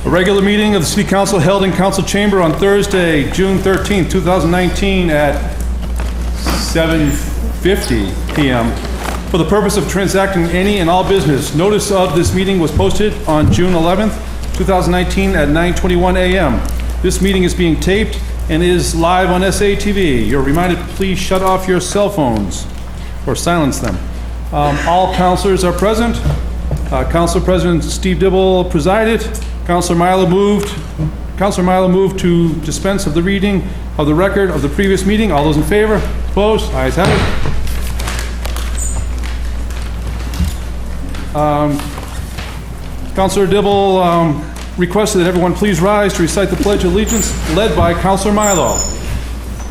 A regular meeting of the City Council held in Council Chamber on Thursday, June 13th, 2019 at 7:50 p.m. for the purpose of transacting any and all business. Notice of this meeting was posted on June 11th, 2019 at 9:21 a.m. This meeting is being taped and is live on SATV. You're reminded to please shut off your cell phones or silence them. All councilors are present. Council President Steve Dibble presided. Councilor Milo moved to dispense of the reading of the record of the previous meeting. All those in favor? Opposed? Ayes have it. Councilor Dibble requested that everyone please rise to recite the Pledge of Allegiance, led by Councilor Milo.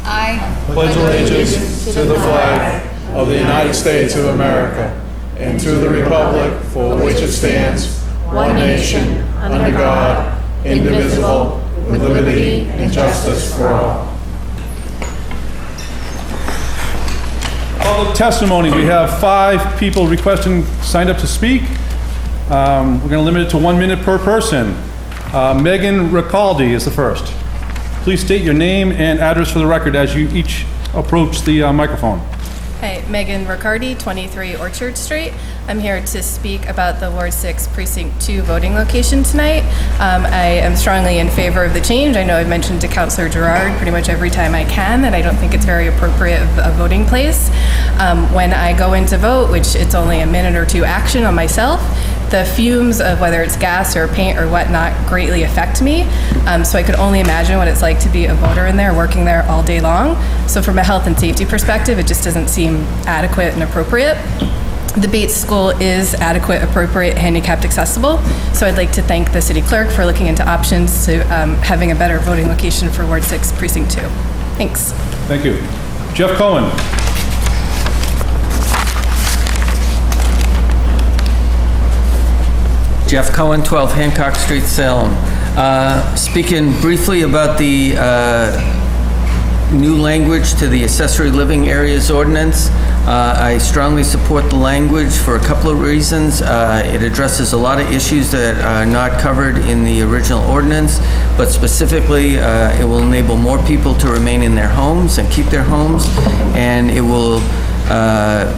I pledge allegiance to the flag of the United States of America and to the republic for which it stands, one nation, under God, indivisible, with liberty and justice for all. Public testimony. We have 5 people signed up to speak. We're going to limit it to 1 minute per person. Megan Ricaldi is the first. Please state your name and address for the record as you each approach the microphone. Hi, Megan Riccardi, 23 Orchard Street. I'm here to speak about the Ward 6 Precinct 2 voting location tonight. I am strongly in favor of the change. I know I've mentioned to Councillor Gerard pretty much every time I can that I don't think it's very appropriate of a voting place. When I go in to vote, which it's only a minute or two action on myself, the fumes of whether it's gas or paint or whatnot greatly affect me. So I could only imagine what it's like to be a voter in there, working there all day long. So from a health and safety perspective, it just doesn't seem adequate and appropriate. The Bates School is adequate, appropriate, handicapped accessible. So I'd like to thank the city clerk for looking into options to having a better voting location for Ward 6 Precinct 2. Thanks. Thank you. Jeff Cohen. Jeff Cohen, 12 Hancock Street, Salem. Speaking briefly about the new language to the accessory living areas ordinance. I strongly support the language for a couple of reasons. It addresses a lot of issues that are not covered in the original ordinance, but specifically it will enable more people to remain in their homes and keep their homes, and it will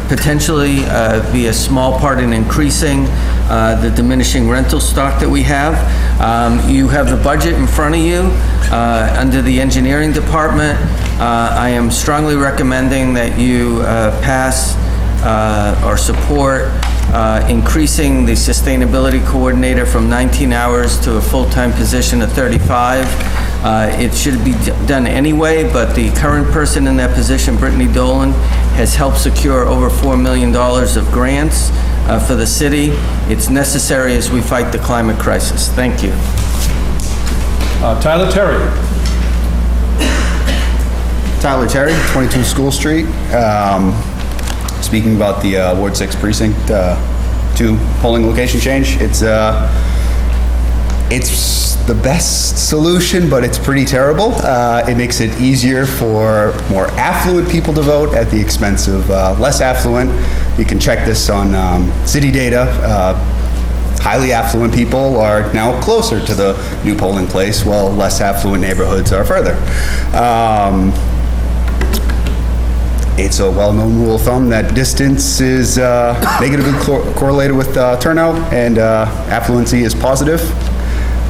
potentially be a small part in increasing the diminishing rental stock that we have. You have the budget in front of you under the engineering department. I am strongly recommending that you pass or support increasing the sustainability coordinator from 19 hours to a full-time position of 35. It should be done anyway, but the current person in that position, Brittany Dolan, has helped secure over $4 million of grants for the city. It's necessary as we fight the climate crisis. Thank you. Tyler Terry. Tyler Terry, 22 School Street. Speaking about the Ward 6 Precinct 2 polling location change, it's the best solution, but it's pretty terrible. It makes it easier for more affluent people to vote at the expense of less affluent. You can check this on city data. Highly affluent people are now closer to the new polling place, while less affluent neighborhoods are further. It's a well-known rule of thumb that distance is negatively correlated with turnout, and affluency is positive.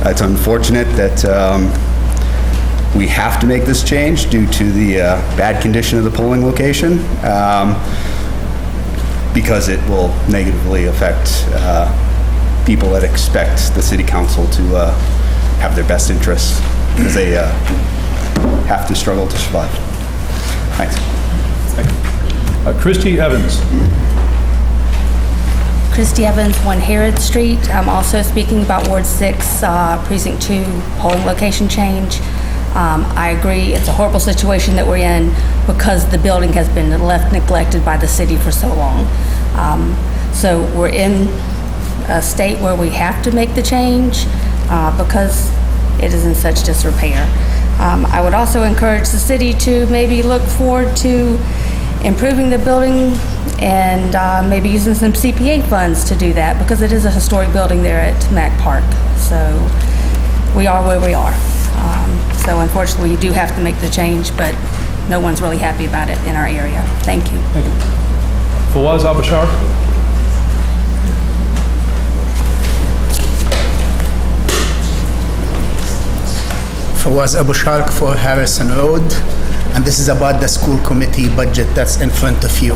It's unfortunate that we have to make this change due to the bad condition of the polling location, because it will negatively affect people that expect the city council to have their best interests, because they have to struggle to survive. Thanks. Thank you. Christy Evans. Christy Evans, 1 Herod Street. I'm also speaking about Ward 6 Precinct 2 polling location change. I agree it's a horrible situation that we're in because the building has been left neglected by the city for so long. So we're in a state where we have to make the change because it is in such disrepair. I would also encourage the city to maybe look forward to improving the building and maybe using some CPA funds to do that, because it is a historic building there at Mack Park. So we are where we are. So unfortunately, we do have to make the change, but no one's really happy about it in our area. Thank you. Thank you. Fawaz Abashar? Fawaz Abu Shark for Harrison Road, and this is about the school committee budget that's in front of you.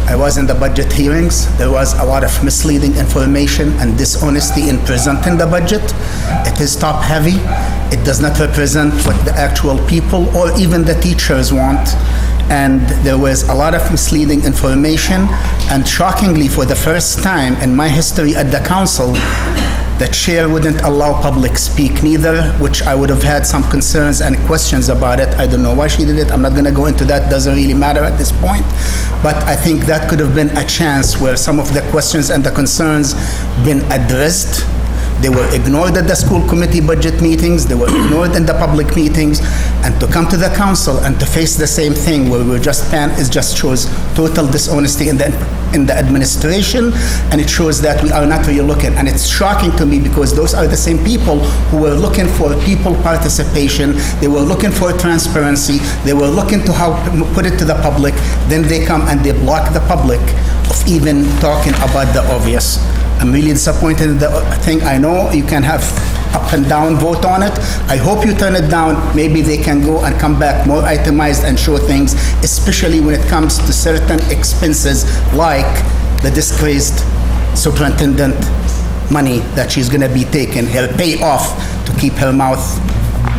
I was in the budget hearings. There was a lot of misleading information and dishonesty in presenting the budget. It is top heavy. It does not represent what the actual people or even the teachers want. And there was a lot of misleading information. And shockingly, for the first time in my history at the council, the chair wouldn't allow public speak neither, which I would have had some concerns and questions about it. I don't know why she did it. I'm not going to go into that. Doesn't really matter at this point. But I think that could have been a chance where some of the questions and the concerns been addressed. They were ignored at the school committee budget meetings. They were ignored in the public meetings. And to come to the council and to face the same thing where we're just it just shows total dishonesty in the administration, and it shows that we are not really looking. And it's shocking to me because those are the same people who were looking for people participation. They were looking for transparency. They were looking to how to put it to the public. Then they come and they block the public of even talking about the obvious. I'm really disappointed in the thing. I know you can have up and down vote on it. I hope you turn it down. Maybe they can go and come back more itemized and show things, especially when it comes to certain expenses like the disgraced superintendent money that she's going to be taking, her payoff to keep her mouth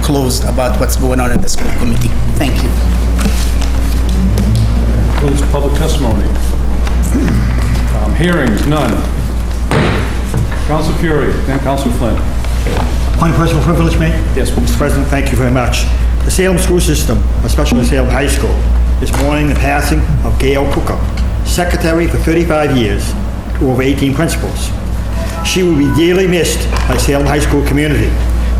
closed about what's going on in the school committee. Thank you. Closed public testimony. Hearings, none. Council Fury, then Council Flynn. Point of personal privilege, mate? Yes, please. Mr. President, thank you very much. The Salem school system, especially Salem High School, is mourning the passing of Gail Cooker, secretary for 35 years to over 18 principals. She will be dearly missed by Salem High School community.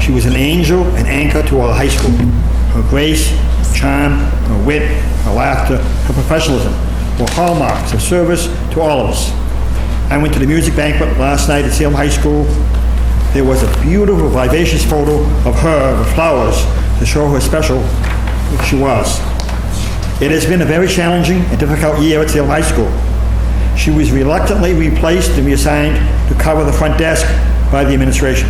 She was an angel and anchor to our high school. Her grace, charm, her wit, her laughter, her professionalism were hallmarks of service to all of us. I went to the music banquet last night at Salem High School. There was a beautiful, vivacious photo of her with flowers to show how special she was. It has been a very challenging and difficult year at Salem High School. She was reluctantly replaced and reassigned to cover the front desk by the administration.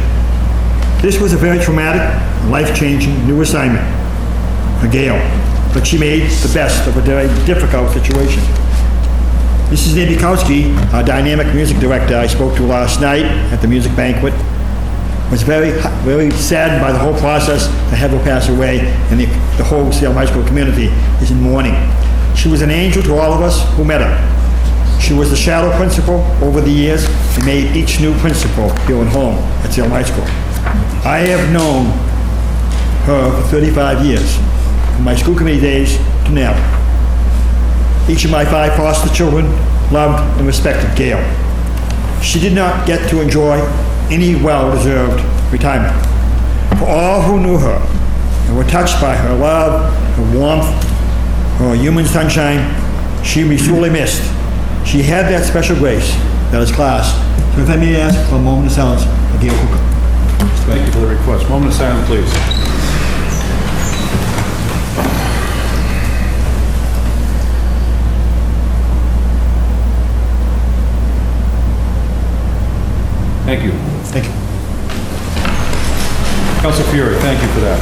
This was a very traumatic, life-changing new assignment for Gail, but she made the best of a very difficult situation. Mrs. Nabikowski, our dynamic music director I spoke to last night at the music banquet, was very saddened by the whole process to have her pass away, and the whole Salem High School community is in mourning. She was an angel to all of us who met her. She was the shadow principal over the years and made each new principal feel at home at Salem High School. I have known her for 35 years, from my school committee days to now. Each of my 5 foster children loved and respected Gail. She did not get to enjoy any well-deserved retirement. For all who knew her and were touched by her love, her warmth, her human sunshine, she will be sorely missed. She had that special grace that is class. So if I may ask for a moment of silence for Gail Cooker. Thank you for the request. Moment of silence, please. Thank you. Thank you. Council Fury, thank you for that.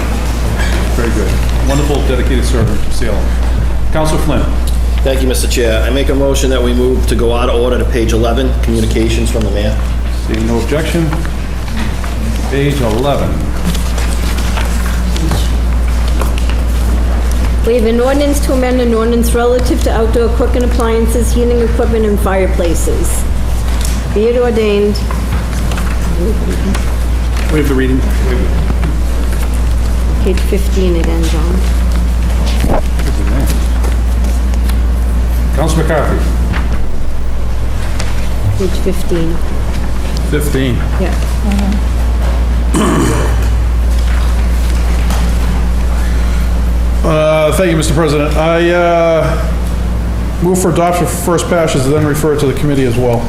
Very good. Wonderful, dedicated servant to Salem. Council Flynn. Thank you, Mr. Chair. I make a motion that we move to go out of order to page 11, communications from the mayor. Seeing no objection. Page 11. We have an ordinance to amend an ordinance relative to outdoor cooking appliances, heating equipment, and fireplaces. Be it ordained. Waive the reading. Page 15 again, John. Council McCarthy. Page 15. 15. Yeah. Thank you, Mr. President. Move for adoption for first passage, and then refer it to the committee as well.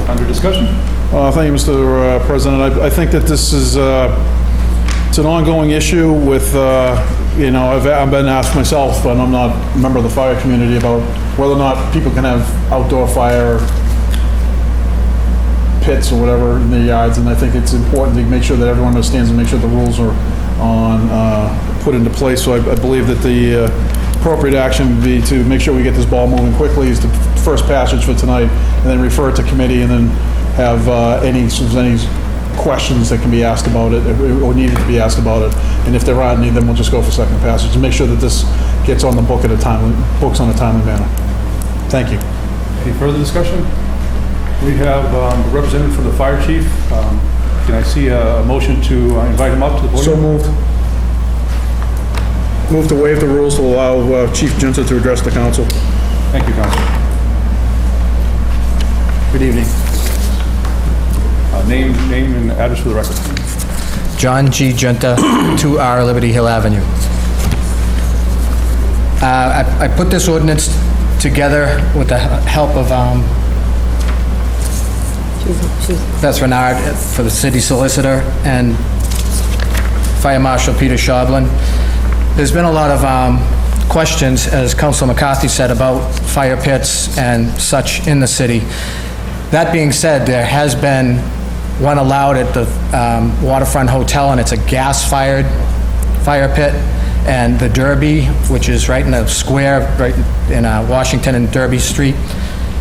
Under discussion? Thank you, Mr. President. I think that this is, it's an ongoing issue with, I've been asked myself, and I'm not a member of the fire community, about whether or not people can have outdoor fire pits or whatever in their yards, and I think it's important to make sure that everyone understands and make sure the rules are put into place. So I believe that the appropriate action would be to make sure we get this ball moving quickly, is the first passage for tonight, and then refer it to committee, and then have any questions that can be asked about it, or needed to be asked about it. And if there aren't any, then we'll just go for second passage, and make sure that this gets on the book on a timely manner. Thank you. Any further discussion? We have a representative from the fire chief. Can I see a motion to invite him up to the podium? So moved. Move to waive the rules to allow Chief Junta to address the council. Thank you, Councilor. Good evening. Name and address for the record. John G. Junta, 2R Liberty Hill Avenue. I put this ordinance together with the help of Beth Renard for the city solicitor and Fire Marshal Peter Shoblin. There's been a lot of questions, as Councilor McCarthy said, about fire pits and such in the city. That being said, there has been one allowed at the Waterfront Hotel, and it's a gas-fired fire pit. And the Derby, which is right in the square, right in Washington and Derby Street,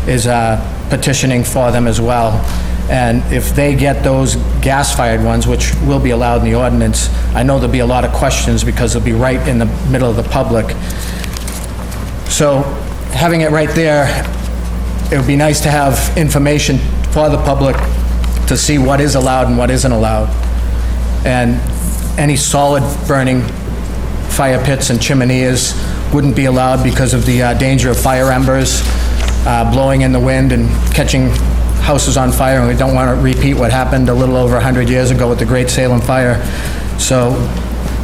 is petitioning for them as well. And if they get those gas-fired ones, which will be allowed in the ordinance, I know there'll be a lot of questions because they'll be right in the middle of the public. So having it right there, it would be nice to have information for the public to see what is allowed and what isn't allowed. And any solid burning fire pits and chimeneas wouldn't be allowed because of the danger of fire embers blowing in the wind and catching houses on fire, and we don't want to repeat what happened a little over 100 years ago with the Great Salem Fire. So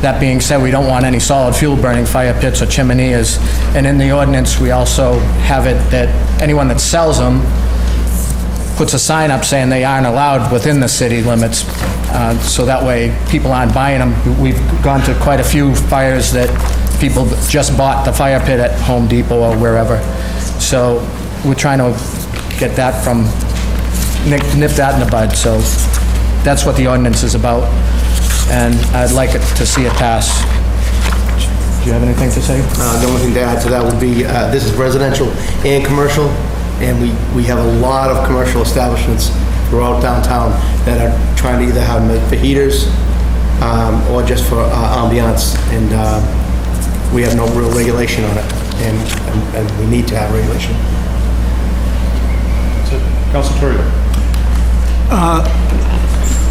that being said, we don't want any solid fuel burning fire pits or chimeneas. And in the ordinance, we also have it that anyone that sells them puts a sign up saying they aren't allowed within the city limits. So that way people aren't buying them. We've gone to quite a few fires that people just bought the fire pit at Home Depot or wherever. So we're trying to get that from, nip that in the bud. So that's what the ordinance is about. And I'd like it to see it pass. Do you have anything to say? The only thing to add to that would be, this is residential and commercial, and we have a lot of commercial establishments throughout downtown that are trying to either have them for heaters or just for ambiance, and we have no real regulation on it, and we need to have regulation. Councilor Torrio.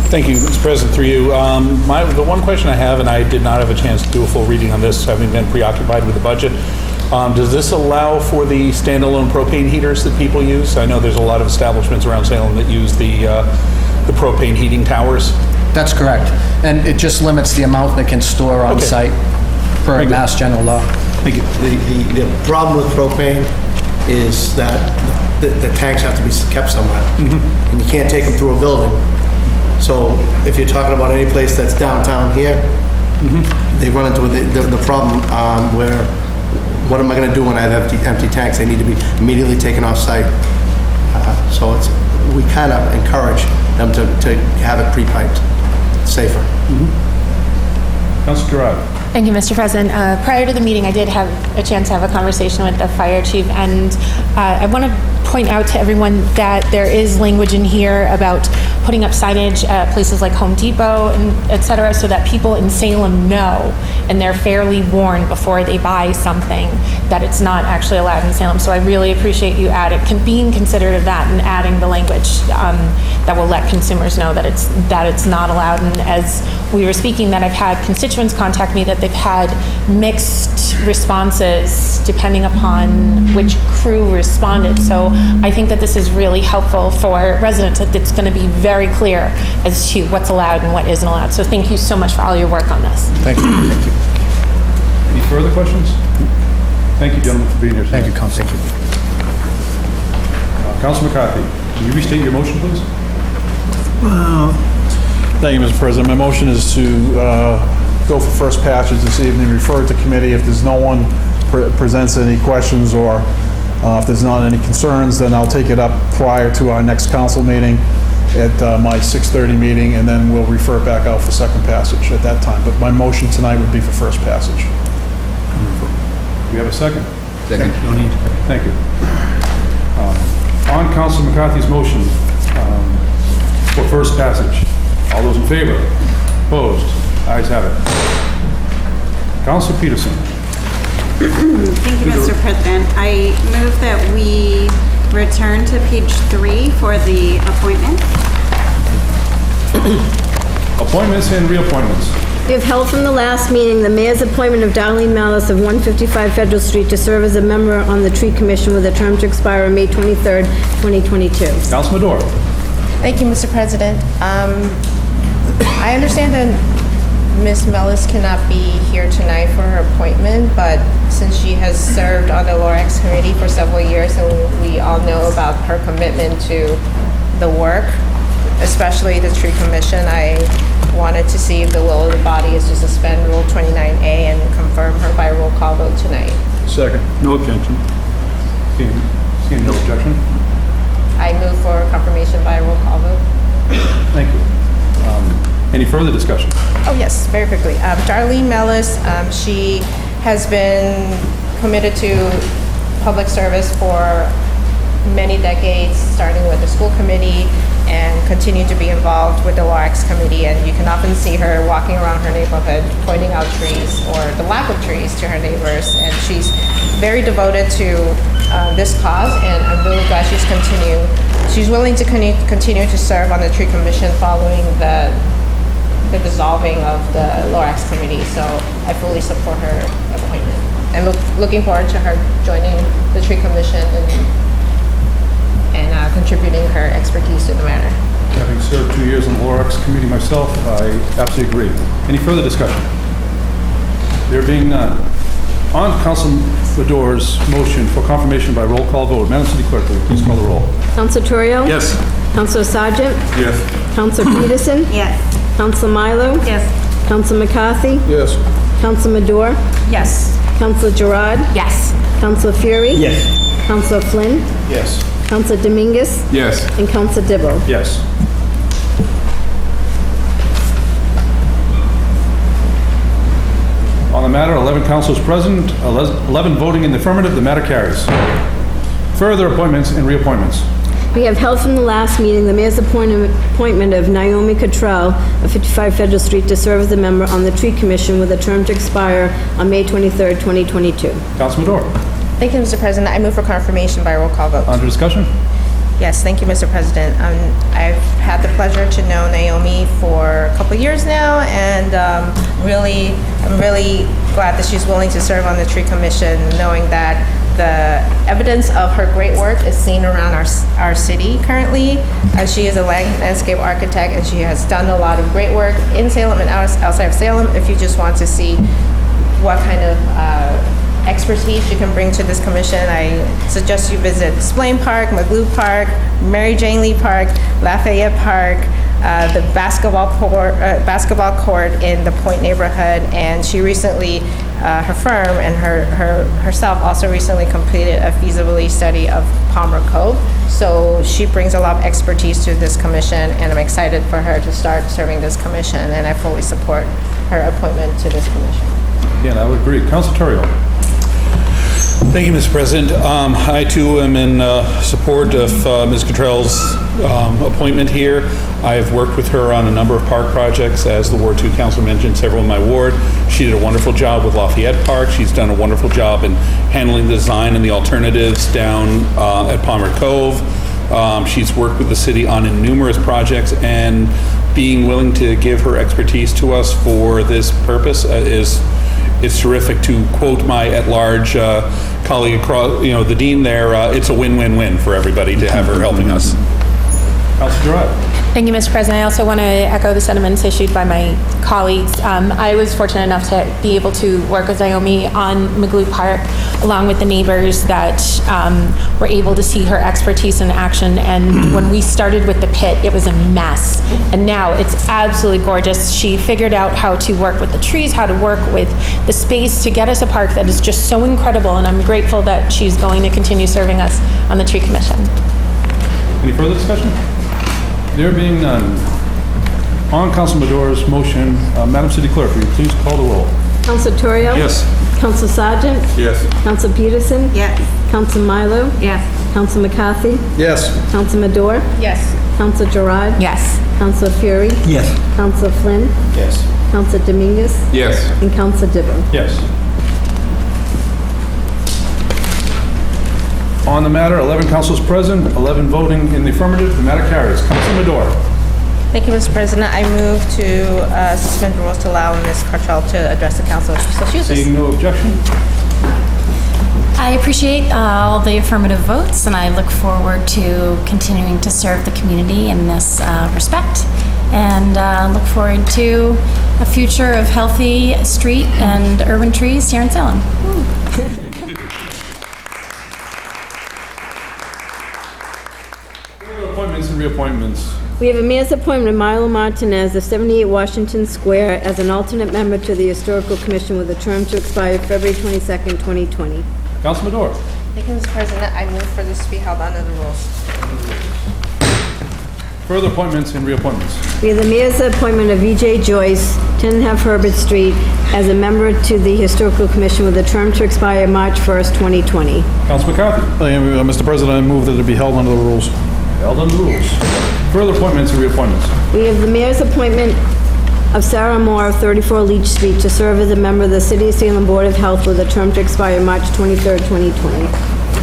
Thank you, Mr. President, through you. The one question I have, and I did not have a chance to do a full reading on this, having been preoccupied with the budget, does this allow for the standalone propane heaters that people use? I know there's a lot of establishments around Salem that use the propane heating towers. That's correct. And it just limits the amount they can store on site per Mass General Law. Thank you. The problem with propane is that the tanks have to be kept somewhere, and you can't take them through a building. So if you're talking about any place that's downtown here, they run into the problem where, what am I going to do when I have empty tanks? They need to be immediately taken off site. So we kind of encourage them to have it pre-piped, safer. Councilor Gerard. Thank you, Mr. President. Prior to the meeting, I did have a chance to have a conversation with the fire chief, and I want to point out to everyone that there is language in here about putting up signage at places like Home Depot and et cetera, so that people in Salem know and they're fairly warned before they buy something that it's not actually allowed in Salem. So I really appreciate you being considerate of that and adding the language that will let consumers know that it's not allowed. And as we were speaking, that I've had constituents contact me that they've had mixed responses depending upon which crew responded. So I think that this is really helpful for residents, that it's going to be very clear as to what's allowed and what isn't allowed. So thank you so much for all your work on this. Thank you. Thank you. Any further questions? Thank you, gentlemen, for being here. Thank you, Council. Thank you. Councilor McCarthy, can you restate your motion, please? Thank you, Mr. President. My motion is to go for first passage this evening, refer it to committee. If there's no one presents any questions or if there's not any concerns, then I'll take it up prior to our next council meeting at my 6:30 meeting, and then we'll refer it back out for second passage at that time. But my motion tonight would be for first passage. Do we have a second? Second. No need. Thank you. On Councilor McCarthy's motion for first passage, all those in favor? Opposed? Ayes have it. Councilor Peterson. Thank you, Mr. President. I move that we return to page 3 for the appointment. Appointments and reappointments. We have held from the last meeting the mayor's appointment of Darlene Malice of 155 Federal Street to serve as a member on the Tree Commission with a term to expire on May 23rd, 2022. Councilor Madore. Thank you, Mr. President. I understand that Ms. Mellis cannot be here tonight for her appointment, but since she has served on the Lorax Committee for several years and we all know about her commitment to the work, especially the Tree Commission, I wanted to see if the will of the body is to suspend Rule 29A and confirm her by roll call vote tonight. Second. No objection. Seeing no objection. I move for confirmation by roll call vote. Thank you. Any further discussion? Oh, yes, very quickly. Darlene Mellis, she has been committed to public service for many decades, starting with the school committee and continue to be involved with the Lorax Committee. And you can often see her walking around her neighborhood, pointing out trees or the lack of trees to her neighbors. And she's very devoted to this cause, and I'm really glad she's willing to continue to serve on the Tree Commission following the dissolving of the Lorax Committee, so I fully support her appointment. I'm looking forward to her joining the Tree Commission and contributing her expertise to the matter. Having served 2 years on the Lorax Committee myself, I absolutely agree. Any further discussion? There being none. On Council Madore's motion for confirmation by roll call vote, Madam City Clerk, will you please call the roll? Councilor Torrio? Yes. Councilor Sargent? Yes. Councilor Peterson? Yes. Councilor Milo? Yes. Councilor McCarthy? Yes. Councilor Madore? Yes. Councilor Gerard? Yes. Councilor Fury? Yes. Councilor Flynn? Yes. Councilor Dominguez? Yes. And Councilor Dibble. Yes. On the matter, 11 councilors present, 11 voting in the affirmative, the matter carries. Further appointments and reappointments. We have held from the last meeting the mayor's appointment of Naomi Cottrell of 55 Federal Street to serve as a member on the Tree Commission with a term to expire on May 23rd, 2022. Councilor Madore. Thank you, Mr. President. I move for confirmation by roll call vote. Under discussion? Yes, thank you, Mr. President. I've had the pleasure to know Naomi for a couple years now, and I'm really glad that she's willing to serve on the Tree Commission, knowing that the evidence of her great work is seen around our city currently. She is a landscape architect, and she has done a lot of great work in Salem and outside of Salem. If you just want to see what kind of expertise you can bring to this commission, I suggest you visit Splain Park, McGlue Park, Mary Jane Lee Park, Lafayette Park, the basketball court in the Point neighborhood, and she recently, her firm and herself also recently completed a feasibility study of Palmer Cove. So she brings a lot of expertise to this commission, and I'm excited for her to start serving this commission, and I fully support her appointment to this commission. Again, I would agree. Councilor Torrio. Thank you, Mr. President. I too am in support of Ms. Cottrell's appointment here. I've worked with her on a number of park projects, as the Ward 2 Council mentioned, several in my ward. She did a wonderful job with Lafayette Park. She's done a wonderful job in handling the design and the alternatives down at Palmer Cove. She's worked with the city on numerous projects, and being willing to give her expertise to us for this purpose is terrific. To quote my at-large colleague across, the dean there, it's a win-win-win for everybody to have her helping us. Councilor Gerard. Thank you, Mr. President. I also want to echo the sentiments issued by my colleagues. I was fortunate enough to be able to work with Naomi on McGlue Park, along with the neighbors that were able to see her expertise in action. And when we started with the pit, it was a mess. And now it's absolutely gorgeous. She figured out how to work with the trees, how to work with the space to get us a park that is just so incredible. And I'm grateful that she's going to continue serving us on the Tree Commission. Any further discussion? There being none, on Council Mador's motion, Madam City Clerk, will you please call the roll? Council Torrio? Yes. Council Sargent? Yes. Council Peterson? Yes. Council Milo? Yes. Council McCarthy? Yes. Council Mador? Yes. Council Gerard? Yes. Council Fury? Yes. Council Flynn? Yes. Council Dominguez? Yes. And Council Dibble? Yes. On the matter, 11 councils present, 11 voting in the affirmative, the matter carries. Council Mador. Thank you, Mr. President. I move to suspend the rules to allow Ms. Cartrell to address the council if she so chooses. Seeing no objection, I appreciate all the affirmative votes, and I look forward to continuing to serve the community in this respect, and look forward to a future of healthy street and urban trees here in Salem. appointments and reappointments. We have a mayor's appointment of Milo Martinez of 78 Washington Square as an alternate member to the Historical Commission with a term to expire February 22nd, 2020. Council Mador. Thank you, Mr. President. I move for this to be held under the rules. Further appointments and reappointments. We have the mayor's appointment of E.J. Joyce, 10.5 Herbert Street, as a member to the Historical Commission with a term to expire March 1st, 2020. Council McCarthy. Mr. President, I move that it be held under the rules. Held under the rules. Further appointments and reappointments. We have the mayor's appointment of Sarah Moore of 34 Leach Street to serve as a member of the City of Salem Board of Health with a term to expire March 23rd, 2020.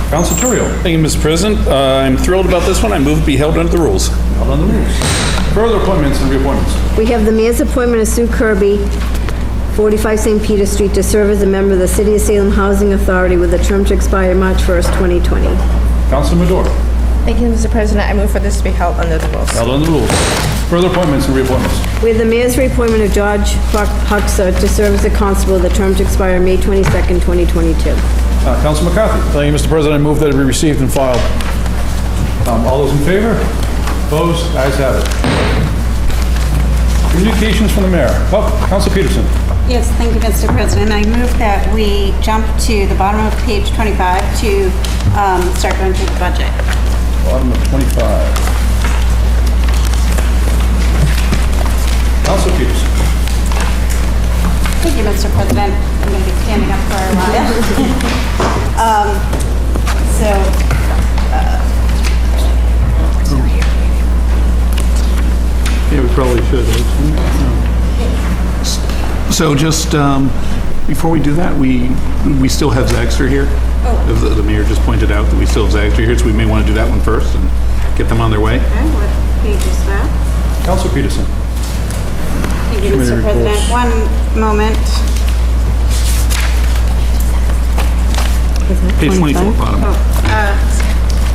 Council Terrio. Thank you, Mr. President. I'm thrilled about this one. I move to be held under the rules. Held under the rules. Further appointments and reappointments. We have the mayor's appointment of Sue Kirby, 45 St. Peter Street, to serve as a member of the City of Salem Housing Authority with a term to expire March 1st, 2020. Council Mador. Thank you, Mr. President. I move for this to be held under the rules. Held under the rules. Further appointments and reappointments. We have the mayor's reappointment of George Huxer to serve as a constable with a term to expire May 22nd, 2022. Council McCarthy. Thank you, Mr. President. I move that it be received and filed. All those in favor? Opposed? Ayes have it. Communications from the mayor. Oh, Council Peterson. Yes, thank you, Mr. President. I move that we jump to the bottom of page 25 to start going through the budget. Bottom of 25. Council Peterson. Thank you, Mr. President. I'm going to be standing up for a while. Yeah, we probably should. So just before we do that, we still have Zagster here. Oh. The mayor just pointed out that we still have Zagster here, so we may want to do that one first and get them on their way. Okay, what page is that? Council Peterson. Thank you, Mr. President. One moment. Page 24, bottom.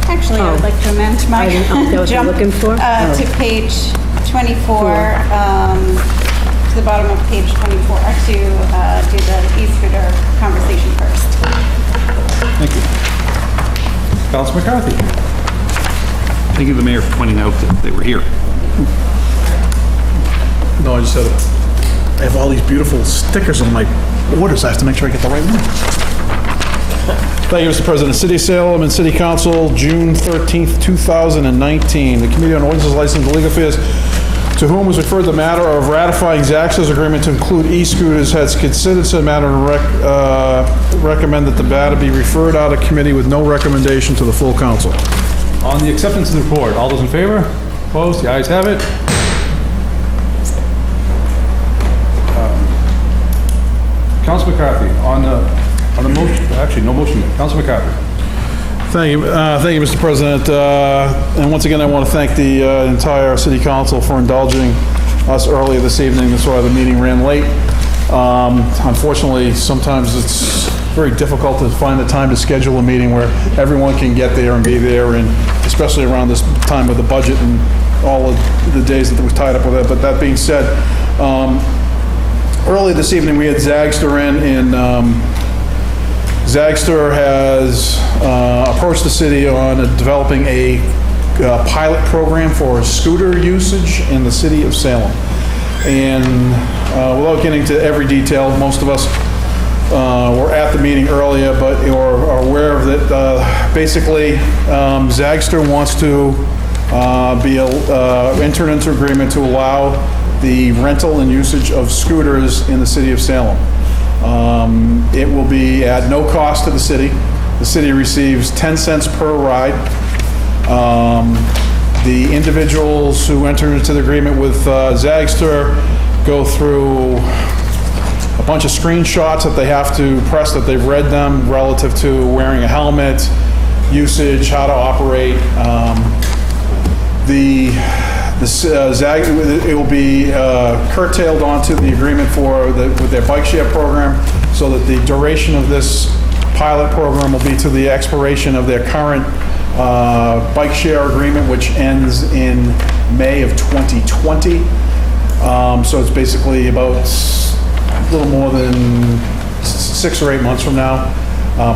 Actually, I would like to amend my that was what jump you're looking for? to page 24, to the bottom of page 24, to do the e-scooter conversation first. Thank you. Council McCarthy. Thank you, the mayor, for pointing out that they were here. No, I just said I have all these beautiful stickers on my orders. I have to make sure I get the right one. Thank you, Mr. President. City of Salem and City Council, June 13th, 2019. The Committee on Ordinances, License, and Legal Affairs, to whom was referred the matter of ratifying Zaxxa's agreement to include e-scooters, has considered said matter and recommend that the matter be referred out of committee with no recommendation to the full council. On the acceptance of the report, all those in favor? Opposed? The ayes have it. Council McCarthy, on the motion, actually, no motion yet. Council McCarthy. Thank you, Mr. President. And once again, I want to thank the entire City Council for indulging us earlier this evening. That's why the meeting ran late. Unfortunately, sometimes it's very difficult to find the time to schedule a meeting where everyone can get there and be there, and especially around this time of the budget and all of the days that was tied up with it. But that being said, early this evening, we had Zagster in, and Zagster has approached the city on developing a pilot program for scooter usage in the city of Salem. And without getting to every detail, most of us were at the meeting earlier, but are aware of that. Basically, Zagster wants to enter into agreement to allow the rental and usage of scooters in the city of Salem. It will be at no cost to the city. The city receives 10 cents per ride. The individuals who enter into the agreement with Zagster go through a bunch of screenshots that they have to press that they've read them relative to wearing a helmet, usage, how to operate. It will be curtailed onto the agreement with their bike share program, so that the duration of this pilot program will be to the expiration of their current bike share agreement, which ends in May of 2020. So it's basically about a little more than 6 or 8 months from now,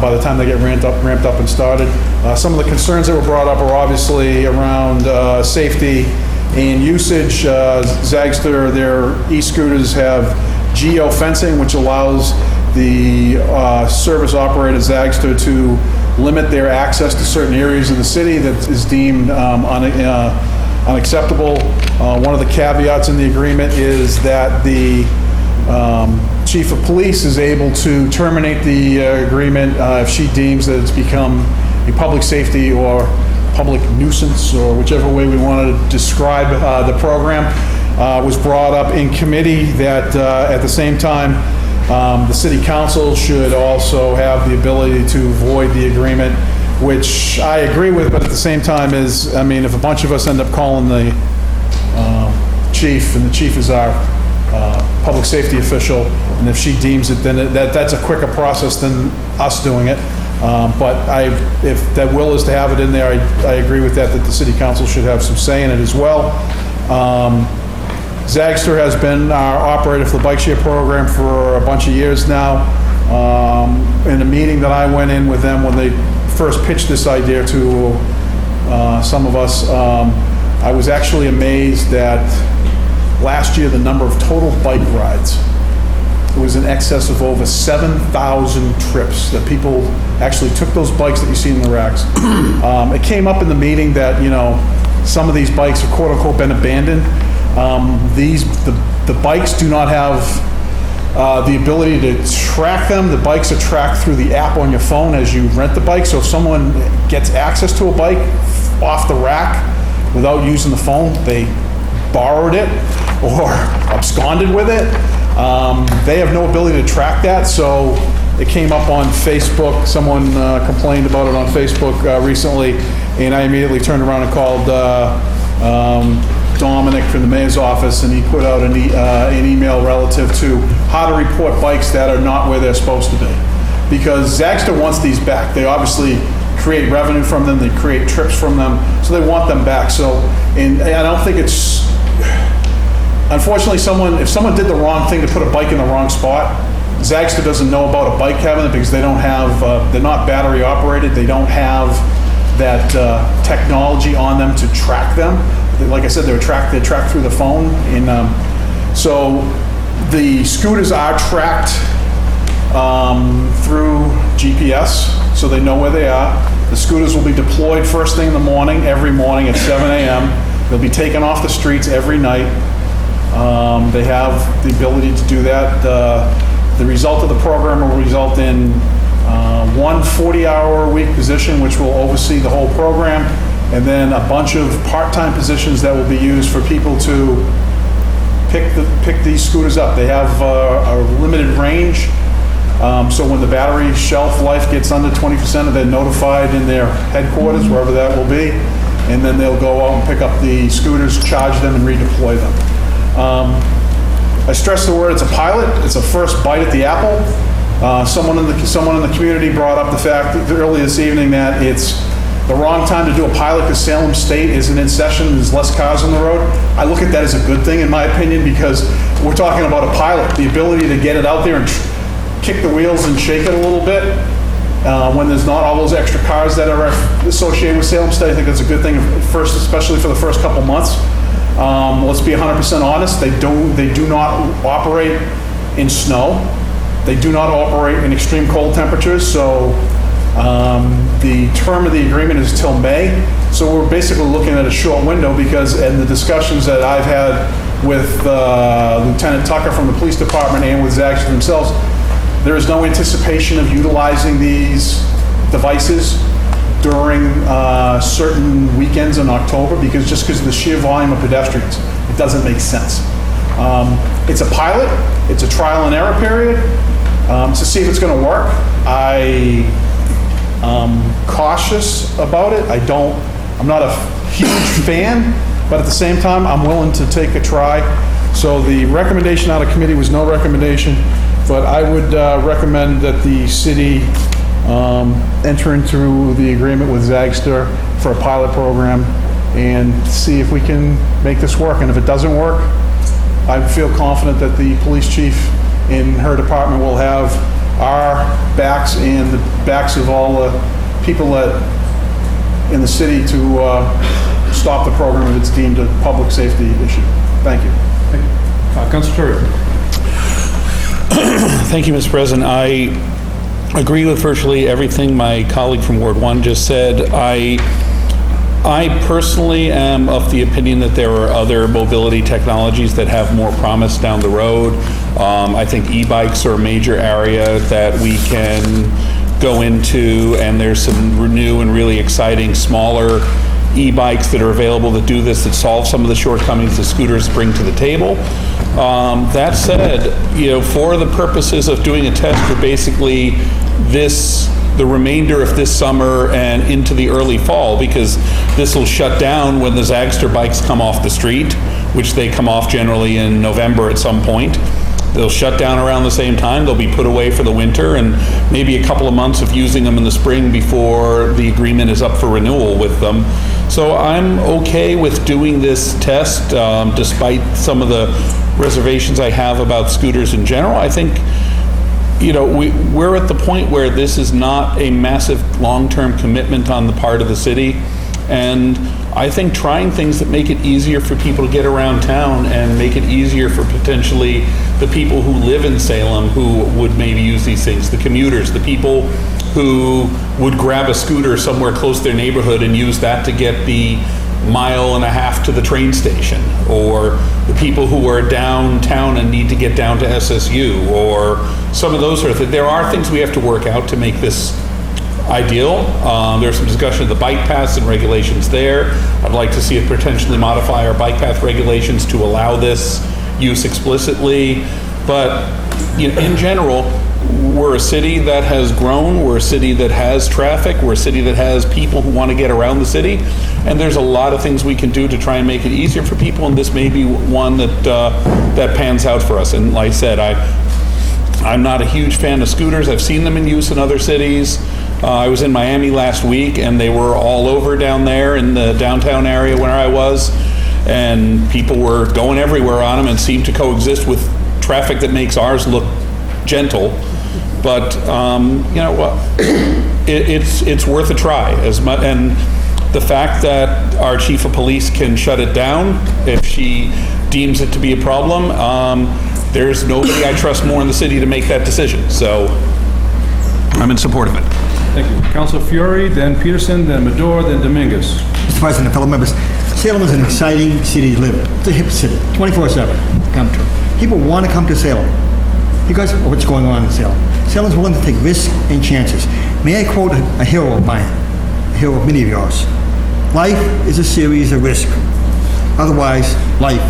by the time they get ramped up and started. Some of the concerns that were brought up are obviously around safety and usage. Zagster, their e-scooters have geo-fencing, which allows the service operator Zagster to limit their access to certain areas of the city that is deemed unacceptable. One of the caveats in the agreement is that the chief of police is able to terminate the agreement if she deems that it's become a public safety or public nuisance, or whichever way we want to describe the program. Was brought up in committee that at the same time, the city council should also have the ability to void the agreement, which I agree with, but at the same time is, I mean, if a bunch of us end up calling the chief, and the chief is our public safety official, and if she deems it, then that's a quicker process than us doing it. But if that will is to have it in there, I agree with that the city council should have some say in it as well. Zagster has been our operator for the bike share program for a bunch of years now. In a meeting that I went in with them when they first pitched this idea to some of us, I was actually amazed that last year the number of total bike rides was in excess of over 7,000 trips that people actually took those bikes that you see in the racks. It came up in the meeting that, you know, some of these bikes have quote unquote been abandoned. The bikes do not have the ability to track them. The bikes are tracked through the app on your phone as you rent the bike. So if someone gets access to a bike off the rack without using the phone, they borrowed it or absconded with it. They have no ability to track that. So it came up on Facebook. Someone complained about it on Facebook recently, and I immediately turned around and called Dominic from the mayor's office, and he put out an email relative to how to report bikes that are not where they're supposed to be. Because Zagster wants these back. They obviously create revenue from them, they create trips from them, so they want them back. So, and I don't think it's, unfortunately, if someone did the wrong thing to put a bike in the wrong spot, Zagster doesn't know about a bike having it because they don't have, they're not battery operated, they don't have that technology on them to track them. Like I said, they're tracked through the phone. And so the scooters are tracked through GPS, so they know where they are. The scooters will be deployed first thing in the morning, every morning at 7 a.m. They'll be taken off the streets every night. They have the ability to do that. The result of the program will result in one 40-hour-a-week position, which will oversee the whole program, and then a bunch of part-time positions that will be used for people to pick these scooters up. They have a limited range, so when the battery shelf life gets under 20%, they're notified in their headquarters, wherever that will be, and then they'll go out and pick up the scooters, charge them, and redeploy them. I stress the word, it's a pilot. It's a first bite at the apple. Someone in the community brought up the fact earlier this evening that it's the wrong time to do a pilot because Salem State isn't in session, there's less cars on the road. I look at that as a good thing in my opinion because we're talking about a pilot, the ability to get it out there and kick the wheels and shake it a little bit when there's not all those extra cars that are associated with Salem State. I think that's a good thing, first, especially for the first couple months. Let's be 100% honest, they do not operate in snow. They do not operate in extreme cold temperatures, so the term of the agreement is till May. So we're basically looking at a short window because in the discussions that I've had with Lieutenant Tucker from the police department and with Zags themselves, there is no anticipation of utilizing these devices during certain weekends in October because of the sheer volume of pedestrians. It doesn't make sense. It's a pilot, it's a trial and error period to see if it's going to work. I'm cautious about it. I'm not a huge fan, but at the same time, I'm willing to take a try. So the recommendation out of committee was no recommendation, but I would recommend that the city enter into the agreement with Zagster for a pilot program and see if we can make this work. And if it doesn't work, I feel confident that the police chief in her department will have our backs and the backs of all the people in the city to stop the program if it's deemed a public safety issue. Thank you. Councilor Turner. Thank you, Mr. President. I agree with virtually everything my colleague from Ward 1 just said. I personally am of the opinion that there are other mobility technologies that have more promise down the road. I think e-bikes are a major area that we can go into, and there's some new and really exciting smaller e-bikes that are available that do this, that solve some of the shortcomings the scooters bring to the table. That said, for the purposes of doing a test for basically the remainder of this summer and into the early fall, because this will shut down when the Zagster bikes come off the street, which they come off generally in November at some point. They'll shut down around the same time. They'll be put away for the winter and maybe a couple of months of using them in the spring before the agreement is up for renewal with them. So I'm okay with doing this test, despite some of the reservations I have about scooters in general. I think, we're at the point where this is not a massive long-term commitment on the part of the city. And I think trying things that make it easier for people to get around town and make it easier for potentially the people who live in Salem who would maybe use these things, the commuters, the people who would grab a scooter somewhere close to their neighborhood and use that to get the mile and a half to the train station, or the people who are downtown and need to get down to SSU, or some of those sort of things. There are things we have to work out to make this ideal. There's some discussion of the bike paths and regulations there. I'd like to see it potentially modify our bike path regulations to allow this use explicitly. But in general, we're a city that has grown, we're a city that has traffic, we're a city that has people who want to get around the city, and there's a lot of things we can do to try and make it easier for people, and this may be one that pans out for us. And like I said, I'm not a huge fan of scooters. I've seen them in use in other cities. I was in Miami last week, and they were all over down there in the downtown area where I was, and people were going everywhere on them and seemed to coexist with traffic that makes ours look gentle. But it's worth a try. And the fact that our chief of police can shut it down if she deems it to be a problem, there's nobody I trust more in the city to make that decision. So I'm in support of it. Thank you. Councilor Fiore, then Peterson, then Medor, then Dominguez. Mr. President, fellow members, Salem is an exciting city to live in. It's a hip city, 24/7 come to. People want to come to Salem because of what's going on in Salem. Salem's willing to take risks and chances. May I quote a hero of mine, a hero of many of yours? Life is a series of risks. Otherwise, life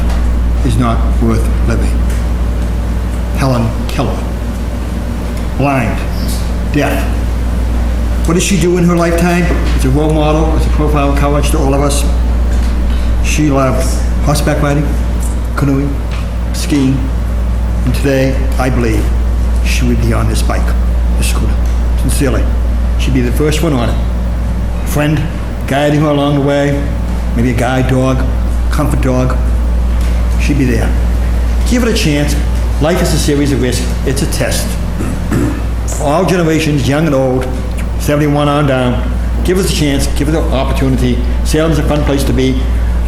is not worth living. Helen Keller. Blind, deaf. What did she do in her lifetime? As a role model, as a profile courage to all of us. She loved horseback riding, canoeing, skiing, and today, I believe, she would be on this bike, this scooter. Sincerely, she'd be the first one on it. A friend, guiding her along the way, maybe a guide dog, comfort dog, she'd be there. Give it a chance. Life is a series of risks. It's a test. All generations, young and old, 71 on down, give us a chance, give us an opportunity. Salem's a fun place to be.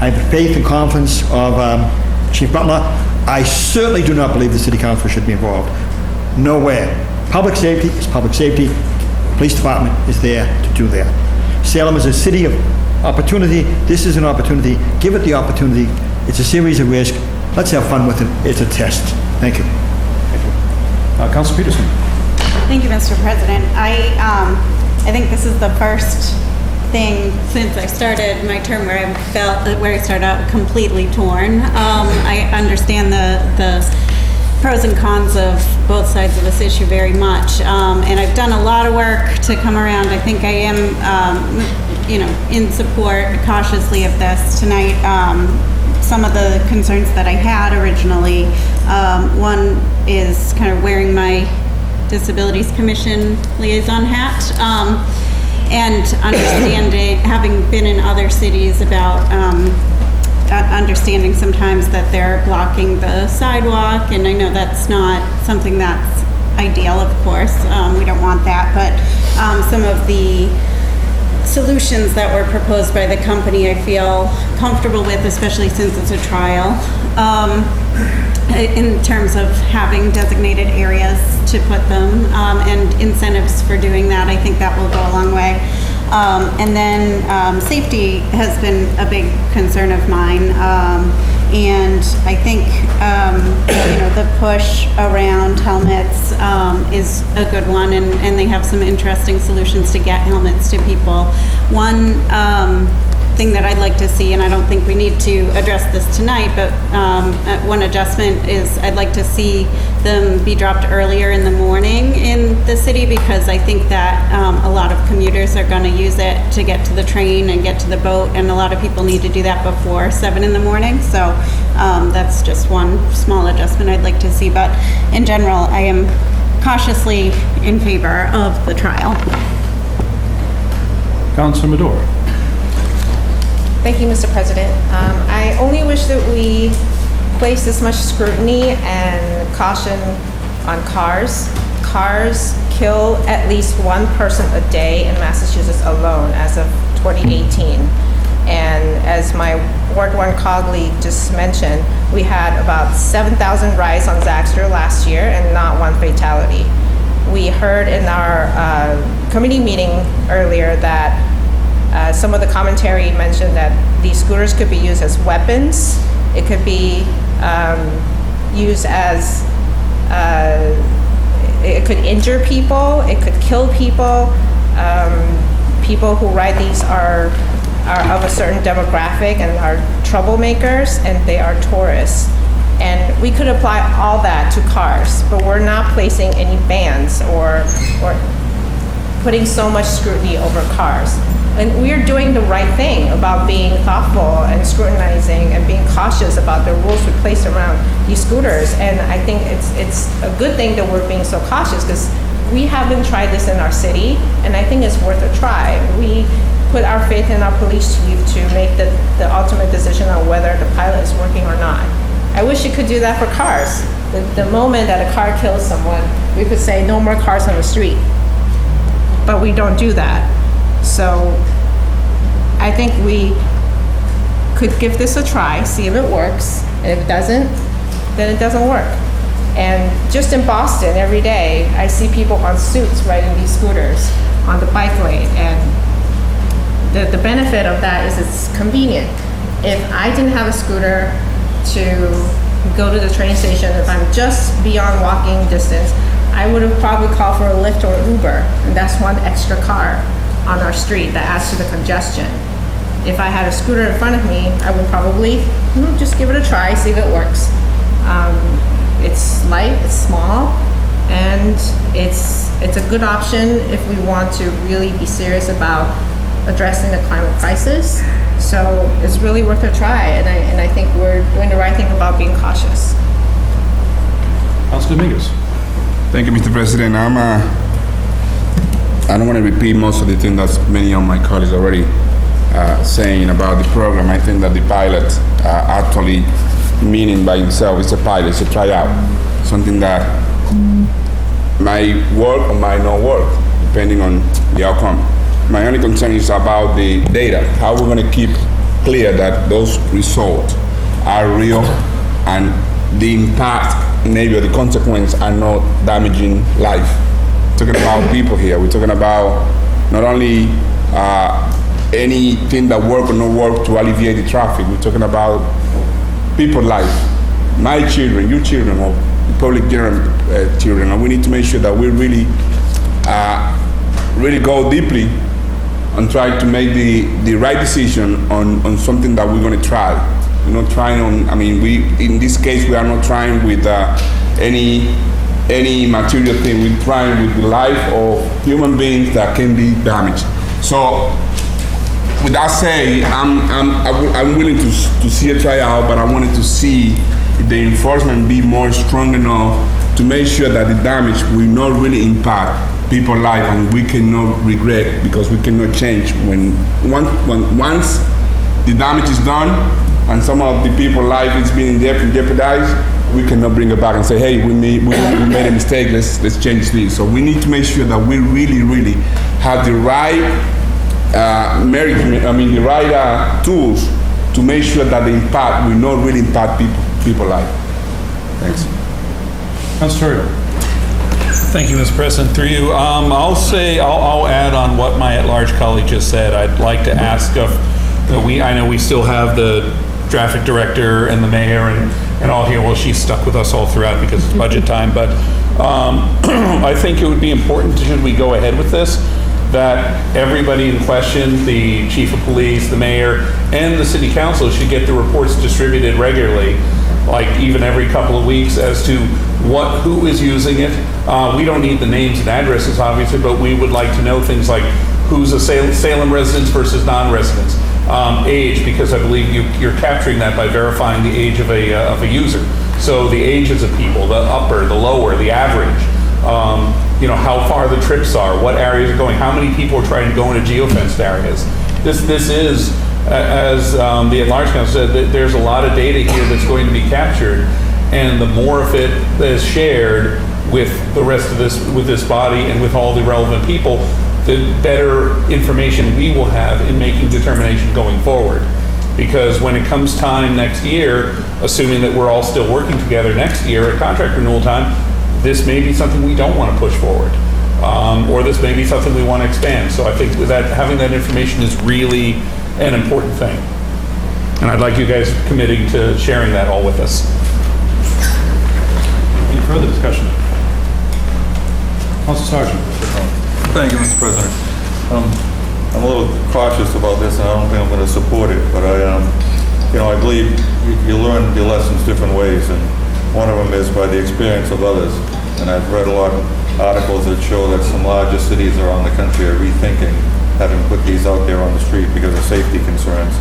I have faith and confidence of Chief Butler. I certainly do not believe the city council should be involved. Nowhere. Public safety is public safety. Police department is there to do that. Salem is a city of opportunity. This is an opportunity. Give it the opportunity. It's a series of risks. Let's have fun with it. It's a test. Thank you. Councilor Peterson. Thank you, Mr. President. I think this is the first thing since I started my term where I started out completely torn. I understand the pros and cons of both sides of this issue very much, and I've done a lot of work to come around. I think I am, in support cautiously of this tonight. Some of the concerns that I had originally, one is kind of wearing my Disabilities Commission liaison hat, and understanding, having been in other cities, about understanding sometimes that they're blocking the sidewalk, and I know that's not something that's ideal, of course. We don't want that, but some of the solutions that were proposed by the company I feel comfortable with, especially since it's a trial, in terms of having designated areas to put them, and incentives for doing that. I think that will go a long way. And then safety has been a big concern of mine, and I think the push around helmets is a good one, and they have some interesting solutions to get helmets to people. One thing that I'd like to see, and I don't think we need to address this tonight, but one adjustment is I'd like to see them be dropped earlier in the morning in the city, because I think that a lot of commuters are going to use it to get to the train and get to the boat, and a lot of people need to do that before 7 in the morning. So that's just one small adjustment I'd like to see, but in general, I am cautiously in favor of the trial. Councilor Madore. Thank you, Mr. President. I only wish that we place this much scrutiny and caution on cars. Cars kill at least one person a day in Massachusetts alone as of 2018. And as my Ward 1 colleague just mentioned, we had about 7,000 rides on Zaxter last year and not one fatality. We heard in our committee meeting earlier that some of the commentary mentioned that these scooters could be used as weapons. It could be used as, it could injure people, it could kill people. People who ride these are of a certain demographic and are troublemakers, and they are tourists. And we could apply all that to cars, but we're not placing any bans or putting so much scrutiny over cars. And we're doing the right thing about being thoughtful and scrutinizing and being cautious about the rules we place around these scooters. And I think it's a good thing that we're being so cautious, because we haven't tried this in our city, and I think it's worth a try. We put our faith in our police chief to make the ultimate decision on whether the pilot is working or not. I wish you could do that for cars. The moment that a car kills someone, we could say no more cars on the street. But we don't do that. So I think we could give this a try, see if it works. And if it doesn't, then it doesn't work. And just in Boston, every day, I see people on suits riding these scooters on the bike lane. And the benefit of that is it's convenient. If I didn't have a scooter to go to the train station, if I'm just beyond walking distance, I would have probably called for a Lyft or Uber. And that's one extra car on our street that adds to the congestion. If I had a scooter in front of me, I would probably just give it a try, see if it works. It's light, it's small, and it's a good option if we want to really be serious about addressing the climate crisis. So it's really worth a try, and I think we're doing the right thing about being cautious. Councilor Dominguez. Thank you, Mr. President. I don't want to repeat most of the things that many of my colleagues already saying about the program, I think that the pilot actually meaning by itself is a pilot, it's a tryout, something that might work or might not work, depending on the outcome. My only concern is about the data, how we're going to keep clear that those results are real and the impact, maybe, or the consequence are not damaging life. We're talking about people here. We're talking about not only anything that work or not work to alleviate the traffic. We're talking about people's life, my children, your children, or public general children, and we need to make sure that we really go deeply and try to make the right decision on something that we're going to try. We're not trying on, in this case, we are not trying with any material thing. We're trying with the life of human beings that can be damaged. So, with that said, I'm willing to see a tryout, but I wanted to see the enforcement be more strong enough to make sure that the damage will not really impact people's life and we cannot regret, because we cannot change once the damage is done and some of the people's life is being jeopardized. We cannot bring it back and say, hey, we made a mistake, let's change this. So we need to make sure that we really have the right the right tools to make sure that the impact will not really impact people's life. Thanks. Councilor. Thank you, Mr. President. Through you, I'll add on what my at-large colleague just said. I'd like to ask if I know we still have the traffic director and the mayor and all here. Well, she's stuck with us all throughout because it's budget time. But I think it would be important, should we go ahead with this, that everybody in question, the chief of police, the mayor, and the city council should get the reports distributed regularly, like even every couple of weeks, as to who is using it. We don't need the names and addresses, obviously, but we would like to know things like who's a Salem residents versus non-residents, age, because I believe you're capturing that by verifying the age of a user. So the ages of people, the upper, the lower, the average, how far the trips are, what areas are going, how many people are trying to go into geofenced areas. This is, as the at-large council said, there's a lot of data here that's going to be captured, and the more of it that is shared with the rest of this body and with all the relevant people, the better information we will have in making determination going forward. Because when it comes time next year, assuming that we're all still working together next year at contract renewal time, this may be something we don't want to push forward, or this may be something we want to expand. So I think that having that information is really an important thing. And I'd like you guys committing to sharing that all with us. Any further discussion? Council Sergeant. Thank you, Mr. President. I'm a little cautious about this, and I don't think I'm going to support it. But I believe you learn your lessons different ways, and one of them is by the experience of others. And I've read a lot of articles that show that some larger cities around the country are rethinking having put these out there on the street because of safety concerns.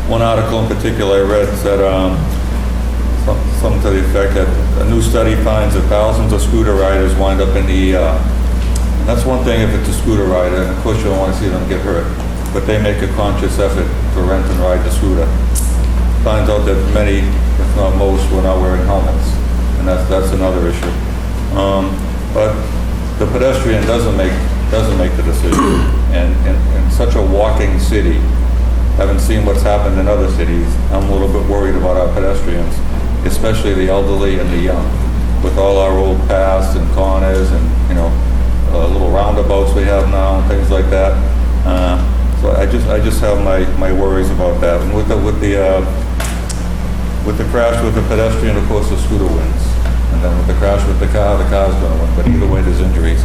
One article in particular I read said something to the effect that a new study finds that thousands of scooter riders wind up in the ER. And that's one thing if it's a scooter rider, and of course you don't want to see them get hurt, but they make a conscious effort to rent and ride the scooter. Finds out that many, if not most, were not wearing helmets, and that's another issue. But the pedestrian doesn't make the decision, and in such a walking city, having seen what's happened in other cities, I'm a little bit worried about our pedestrians, especially the elderly and the young, with all our old paths and corners and little roundabouts we have now and things like that. So I just have my worries about that. And with the crash with the pedestrian, of course, the scooter wins. And then with the crash with the car's going to win. But either way, there's injuries.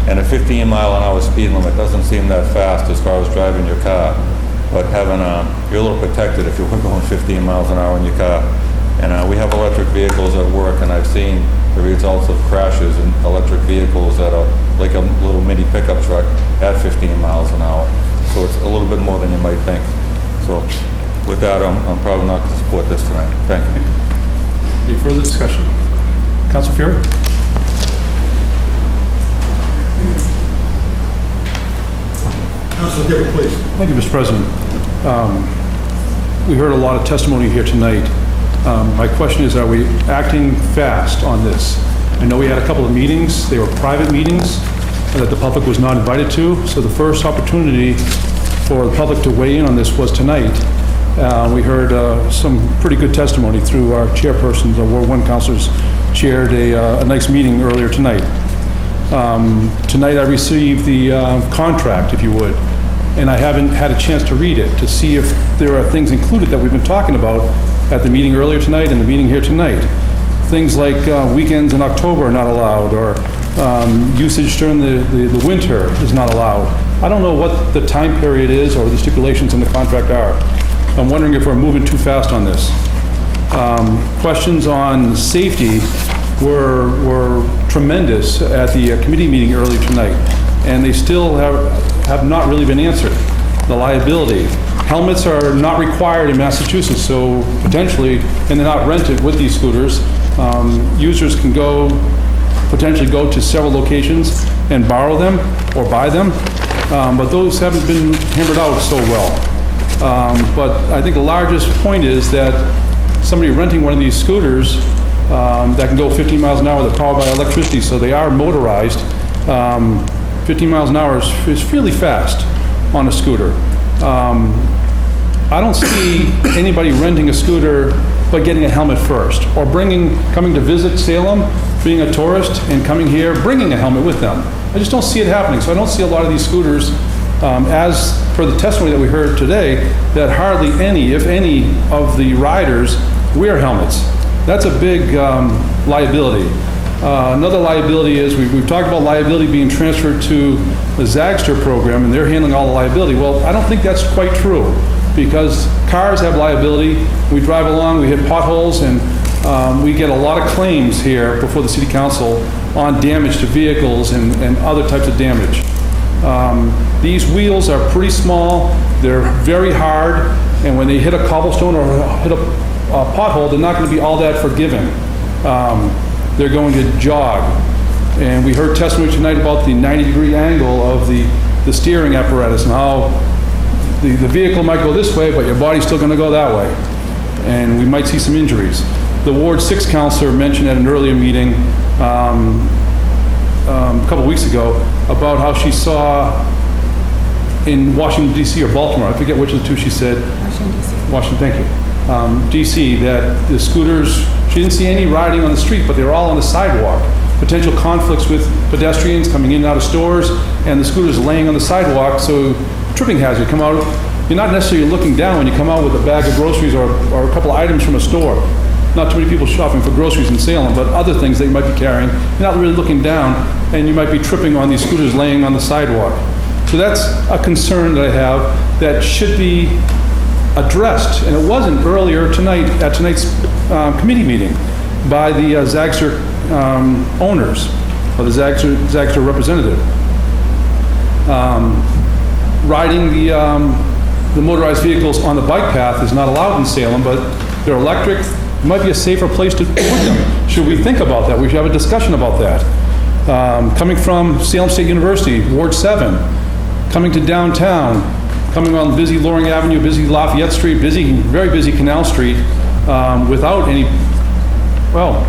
And a 15-mile-an-hour speed limit doesn't seem that fast as far as driving your car. But you're a little protected if you're going 15 miles an hour in your car. And we have electric vehicles at work, and I've seen the results of crashes in electric vehicles that are like a little mini pickup truck at 15 miles an hour. So it's a little bit more than you might think. So with that, I'm probably not going to support this tonight. Thank you. Any further discussion? Council Fury? Councilor Gibbon, please. Thank you, Mr. President. We heard a lot of testimony here tonight. My question is, are we acting fast on this? I know we had a couple of meetings. They were private meetings that the public was not invited to. So the first opportunity for the public to weigh in on this was tonight. We heard some pretty good testimony through our chairpersons. The Ward 1 councilors chaired a nice meeting earlier tonight. Tonight I received the contract, if you would, and I haven't had a chance to read it to see if there are things included that we've been talking about at the meeting earlier tonight and the meeting here tonight. Things like weekends in October are not allowed, or usage during the winter is not allowed. I don't know what the time period is or the stipulations in the contract are. I'm wondering if we're moving too fast on this. Questions on safety were tremendous at the committee meeting earlier tonight, and they still have not really been answered. The liability. Helmets are not required in Massachusetts, so potentially, and they're not rented with these scooters. Users can potentially go to several locations and borrow them or buy them, but those haven't been hammered out so well. But I think the largest point is that somebody renting one of these scooters that can go 15 miles an hour, they're powered by electricity, so they are motorized. 15 miles an hour is fairly fast on a scooter. I don't see anybody renting a scooter but getting a helmet first, or coming to visit Salem, being a tourist, and coming here, bringing a helmet with them. I just don't see it happening. So I don't see a lot of these scooters, as per the testimony that we heard today, that hardly any, if any, of the riders wear helmets. That's a big liability. Another liability is, we've talked about liability being transferred to the Zagster program, and they're handling all the liability. Well, I don't think that's quite true, because cars have liability. We drive along, we hit potholes, and we get a lot of claims here before the city council on damage to vehicles and other types of damage. These wheels are pretty small, they're very hard, and when they hit a cobblestone or hit a pothole, they're not going to be all that forgiving. They're going to jog. And we heard testimony tonight about the 90-degree angle of the steering apparatus and how the vehicle might go this way, but your body's still going to go that way. And we might see some injuries. The Ward 6 councilor mentioned at an earlier meeting a couple weeks ago about how she saw in Washington, D.C. or Baltimore, I forget which of the two she said. Washington, D.C. Washington, thank you. D.C., that the scooters, she didn't see any riding on the street, but they were all on the sidewalk. Potential conflicts with pedestrians coming in and out of stores, and the scooters laying on the sidewalk, so tripping hazard. Come out, you're not necessarily looking down when you come out with a bag of groceries or a couple of items from a store. Not too many people shopping for groceries in Salem, but other things that you might be carrying. You're not really looking down, and you might be tripping on these scooters laying on the sidewalk. So that's a concern that I have that should be addressed, and it wasn't earlier tonight at tonight's committee meeting by the Zagster owners, or the Zagster representative. Riding the motorized vehicles on the bike path is not allowed in Salem, but they're electric. It might be a safer place to put them. Should we think about that? We should have a discussion about that. Coming from Salem State University, Ward 7, coming to downtown, coming on busy Loring Avenue, busy Lafayette Street, very busy Canal Street, without any, well,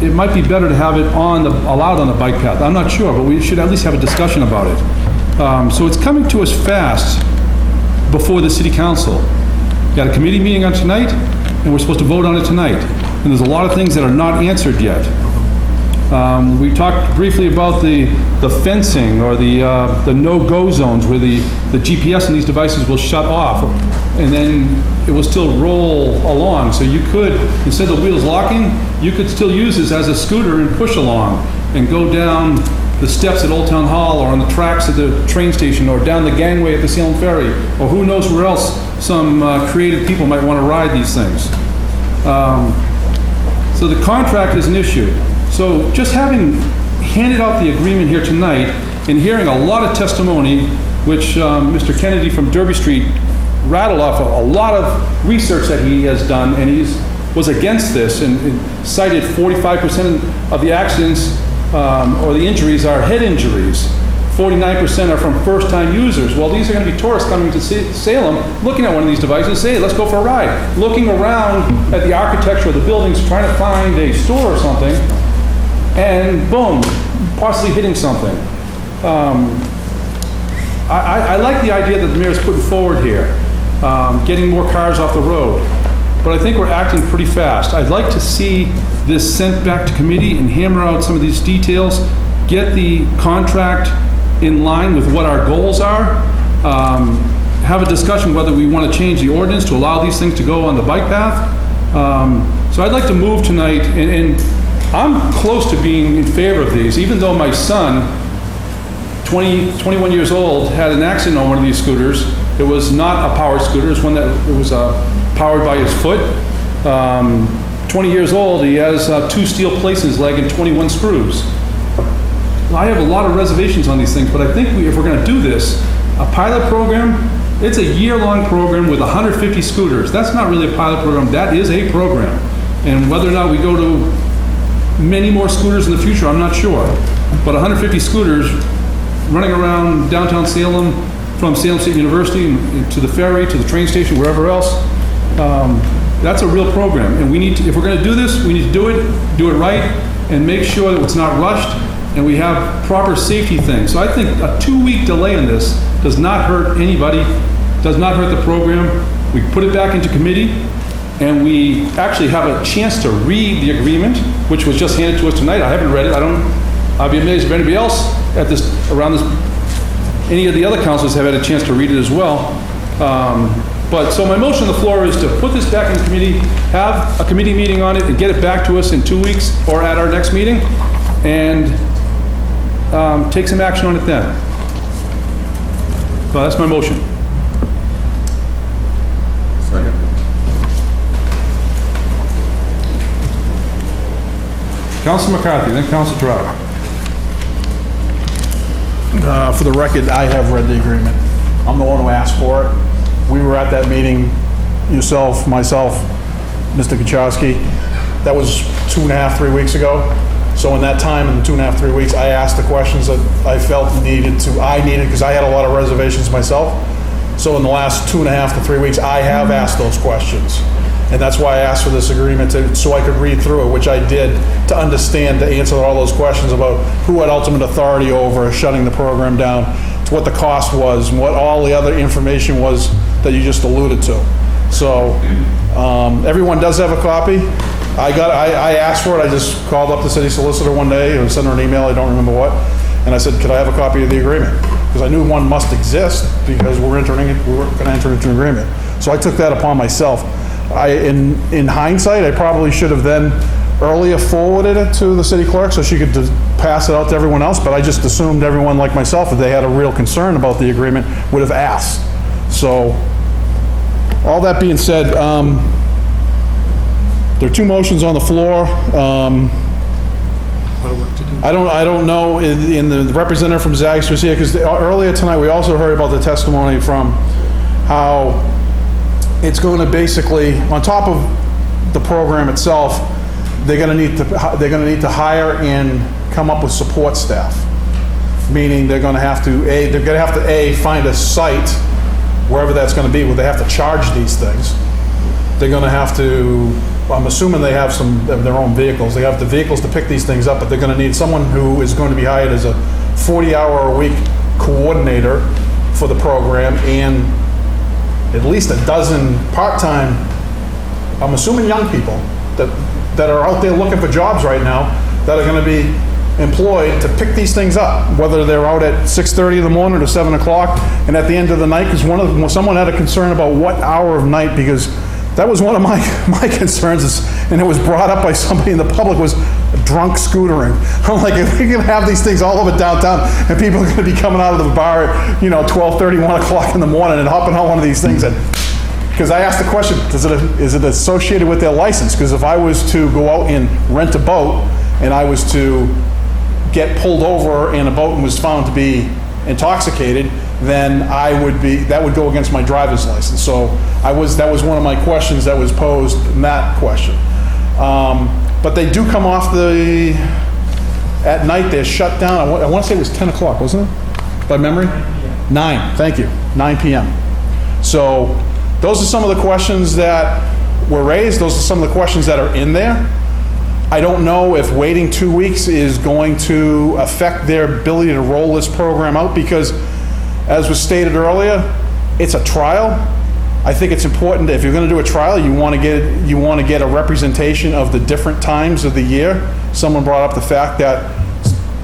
it might be better to have it allowed on the bike path. I'm not sure, but we should at least have a discussion about it. So it's coming to us fast before the city council. We got a committee meeting on tonight, and we're supposed to vote on it tonight. And there's a lot of things that are not answered yet. We talked briefly about the fencing or the no-go zones where the GPS in these devices will shut off, and then it will still roll along. So you could, instead of the wheels locking, you could still use this as a scooter and push along and go down the steps at Old Town Hall or on the tracks at the train station or down the gangway at the Salem Ferry, or who knows where else some creative people might want to ride these things. So the contract is an issue. So just having handed out the agreement here tonight and hearing a lot of testimony, which Mr. Kennedy from Derby Street rattled off a lot of research that he has done, and he was against this and cited 45% of the accidents or the injuries are head injuries. 49% are from first-time users. Well, these are going to be tourists coming to Salem, looking at one of these devices, say, let's go for a ride. Looking around at the architecture of the buildings, trying to find a store or something, and boom, possibly hitting something. I like the idea that the mayor's putting forward here, getting more cars off the road, but I think we're acting pretty fast. I'd like to see this sent back to committee and hammer out some of these details, get the contract in line with what our goals are, have a discussion whether we want to change the ordinance to allow these things to go on the bike path. So I'd like to move tonight, and I'm close to being in favor of these, even though my son, 21 years old, had an accident on one of these scooters. It was not a powered scooter, it was one that was powered by his foot. 20 years old, he has 2 steel plates in his leg and 21 screws. I have a lot of reservations on these things, but I think if we're going to do this, a pilot program, it's a year-long program with 150 scooters. That's not really a pilot program, that is a program. And whether or not we go to many more scooters in the future, I'm not sure. But 150 scooters running around downtown Salem, from Salem State University to the ferry, to the train station, wherever else, that's a real program. And we need to, if we're going to do this, we need to do it right, and make sure that it's not rushed, and we have proper safety things. So I think a 2-week delay in this does not hurt anybody, does not hurt the program. We put it back into committee, and we actually have a chance to read the agreement, which was just handed to us tonight. I haven't read it. I'd be amazed if anybody else any of the other councilors have had a chance to read it as well. But so my motion on the floor is to put this back in committee, have a committee meeting on it, and get it back to us in 2 weeks or at our next meeting, and take some action on it then. So that's my motion. Second. Councilor McCarthy, then Councilor Toronto. For the record, I have read the agreement. I'm the one who asked for it. We were at that meeting, yourself, myself, Mr. Kuchowski. That was 2.5, 3 weeks ago. So in that time, in the 2.5, 3 weeks, I asked the questions that I felt I needed, because I had a lot of reservations myself. So in the last 2.5 to 3 weeks, I have asked those questions. And that's why I asked for this agreement, so I could read through it, which I did, to understand, to answer all those questions about who had ultimate authority over shutting the program down, to what the cost was, and what all the other information was that you just alluded to. So everyone does have a copy. I asked for it. I just called up the city solicitor one day and sent her an email, I don't remember what, and I said, could I have a copy of the agreement? Because I knew one must exist, because we were going to enter into an agreement. So I took that upon myself. In hindsight, I probably should have then earlier forwarded it to the city clerk so she could pass it out to everyone else, but I just assumed everyone like myself, if they had a real concern about the agreement, would have asked. So, all that being said, there are 2 motions on the floor. I don't know, in the representative from Zags was here, because earlier tonight we also heard about the testimony from how it's going to basically, on top of the program itself, they're going to need to hire and come up with support staff. Meaning they're going to have to find a site, wherever that's going to be, where they have to charge these things. They're going to have to, I'm assuming they have some of their own vehicles. They have the vehicles to pick these things up, but they're going to need someone who is going to be hired as a 40-hour-a-week coordinator for the program, and at least a dozen part-time, I'm assuming young people, that are out there looking for jobs right now, that are going to be employed to pick these things up, whether they're out at 6:30 in the morning or 7 o'clock, and at the end of the night, because someone had a concern about what hour of night, because that was one of my concerns, and it was brought up by somebody in the public, was drunk scootering. I'm like, if we're going to have these things all over downtown, and people are going to be coming out of the bar at 12:30, 1 o'clock in the morning and hopping on one of these things, because I asked the question, is it associated with their license? Because if I was to go out and rent a boat, and I was to get pulled over in a boat and was found to be intoxicated, then that would go against my driver's license. So that was one of my questions that was posed in that question. But they do come off at night, they're shut down. I want to say it was 10 o'clock, wasn't it? by memory? 9, thank you, 9 PM. So those are some of the questions that were raised. Those are some of the questions that are in there. I don't know if waiting 2 weeks is going to affect their ability to roll this program out because, as was stated earlier, it's a trial. I think it's important, if you're going to do a trial, you want to get a representation of the different times of the year. Someone brought up the fact that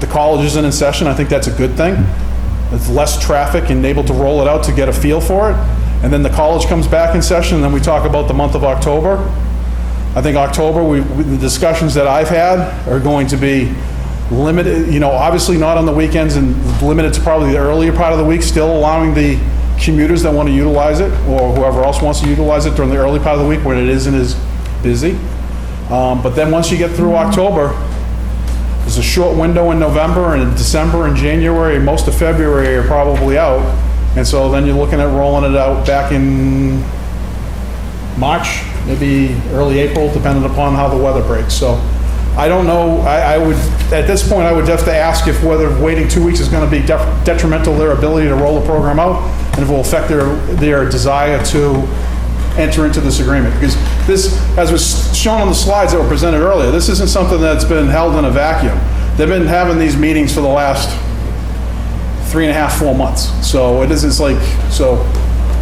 the college isn't in session. I think that's a good thing. It's less traffic and able to roll it out to get a feel for it. And then the college comes back in session, and then we talk about the month of October. I think October, the discussions that I've had are going to be limited, obviously not on the weekends and limited to probably the earlier part of the week, still allowing the commuters that want to utilize it or whoever else wants to utilize it during the early part of the week when it isn't as busy. But then once you get through October, there's a short window in November and in December and January, most of February are probably out. And so then you're looking at rolling it out back in March, maybe early April, depending upon how the weather breaks. So I don't know, I would, at this point, I would have to ask if whether waiting 2 weeks is going to be detrimental to their ability to roll the program out and if it will affect their desire to enter into this agreement. Because this, as was shown on the slides that were presented earlier, this isn't something that's been held in a vacuum. They've been having these meetings for the last 3.5, 4 months. So it isn't like, so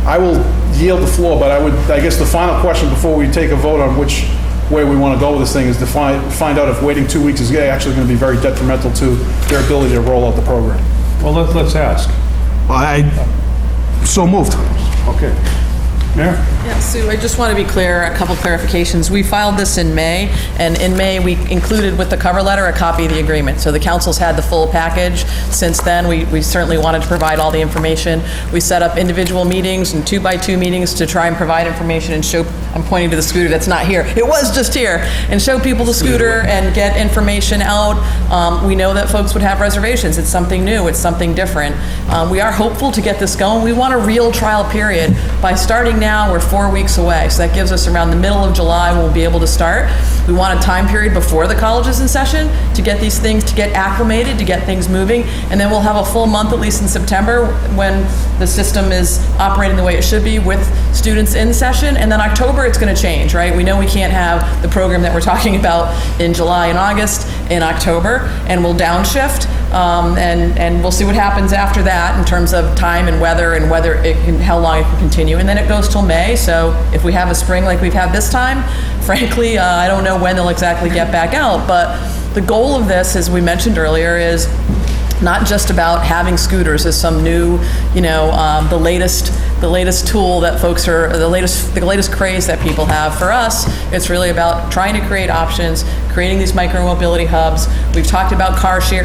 I will yield the floor, but I guess the final question before we take a vote on which way we want to go with this thing is to find out if waiting 2 weeks is actually going to be very detrimental to their ability to roll out the program. Well, let's ask. So moved. Okay. Mayor? Yeah, Sue, I just want to be clear, a couple clarifications. We filed this in May, and in May, we included with the cover letter a copy of the agreement. So the council's had the full package. Since then, we certainly wanted to provide all the information. We set up individual meetings and 2x2 meetings to try and provide information and show, I'm pointing to the scooter that's not here. It was just here. And show people the scooter and get information out. We know that folks would have reservations. It's something new. It's something different. We are hopeful to get this going. We want a real trial period. By starting now, we're 4 weeks away, so that gives us around the middle of July when we'll be able to start. We want a time period before the college is in session to get these things, to get acclimated, to get things moving, and then we'll have a full month, at least in September, when the system is operating the way it should be with students in session, and then October it's going to change, right? We know we can't have the program that we're talking about in July and August in October, and we'll downshift, and we'll see what happens after that in terms of time and weather and whether it can, how long it can continue, and then it goes till May. So if we have a spring like we've had this time, frankly, I don't know when they'll exactly get back out, but the goal of this, as we mentioned earlier, is not just about having scooters as some new, the latest tool that folks are, the latest craze that people have. For us, it's really about trying to create options, creating these micro-mobility hubs. We've talked about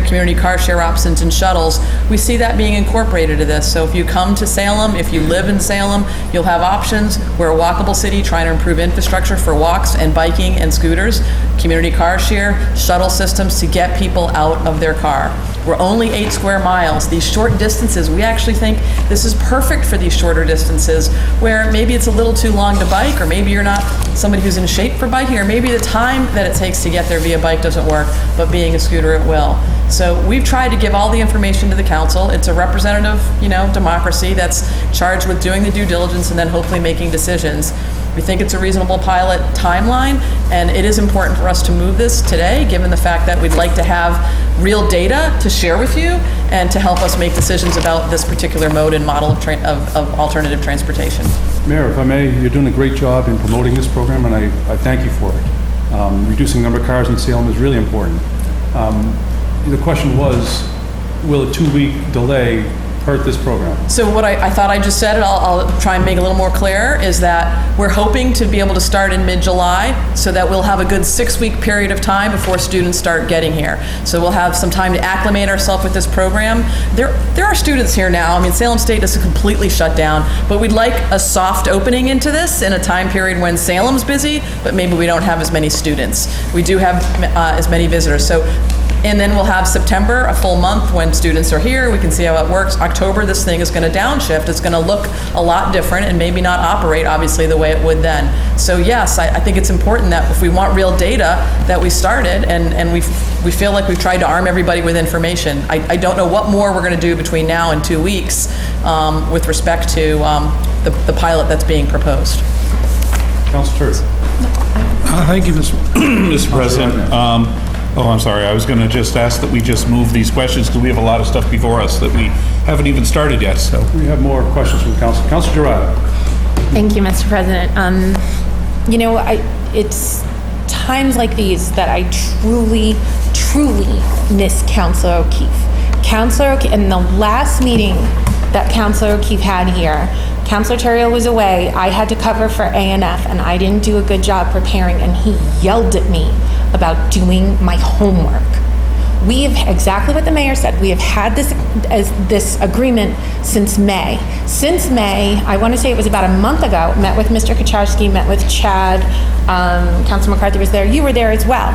community car share options and shuttles. We see that being incorporated to this. So if you come to Salem, if you live in Salem, you'll have options. We're a walkable city trying to improve infrastructure for walks and biking and scooters, community car share, shuttle systems to get people out of their car. We're only 8 square miles. These short distances, we actually think this is perfect for these shorter distances where maybe it's a little too long to bike, or maybe you're not somebody who's in shape for biking, or maybe the time that it takes to get there via bike doesn't work, but being a scooter it will. So we've tried to give all the information to the council. It's a representative, democracy that's charged with doing the due diligence and then hopefully making decisions. We think it's a reasonable pilot timeline, and it is important for us to move this today, given the fact that we'd like to have real data to share with you and to help us make decisions about this particular mode and model of alternative transportation. Mayor, if I may, you're doing a great job in promoting this program, and I thank you for it. Reducing the number of cars in Salem is really important. The question was, will a 2-week delay hurt this program? So what I thought I just said, and I'll try and make it a little more clear, is that we're hoping to be able to start in mid-July so that we'll have a good 6-week period of time before students start getting here. So we'll have some time to acclimate ourselves with this program. There are students here now. I mean, Salem State is completely shut down, but we'd like a soft opening into this in a time period when Salem's busy, but maybe we don't have as many students. We do have as many visitors. So And then we'll have September, a full month, when students are here, we can see how it works. October, this thing is going to downshift. It's going to look a lot different and maybe not operate, obviously, the way it would then. So yes, I think it's important that if we want real data, that we started, and we feel like we've tried to arm everybody with information. I don't know what more we're going to do between now and 2 weeks with respect to the pilot that's being proposed. Councilor Turner. Thank you, Mr. President. I'm sorry. I was going to just ask that we just move these questions because we have a lot of stuff before us that we haven't even started yet, so. We have more questions from the council. Councilor Girard. Thank you, Mr. President. You know, it's times like these that I truly, truly miss Councilor O'Keefe. In the last meeting that Councilor O'Keefe had here, Councilor Terrio was away. I had to cover for A&F, and I didn't do a good job preparing, and he yelled at me about doing my homework. We have, exactly what the mayor said, we have had this agreement since May. Since May, I want to say it was about a month ago, met with Mr. Kucharski, met with Chad, Councilor McCarthy was there, you were there as well.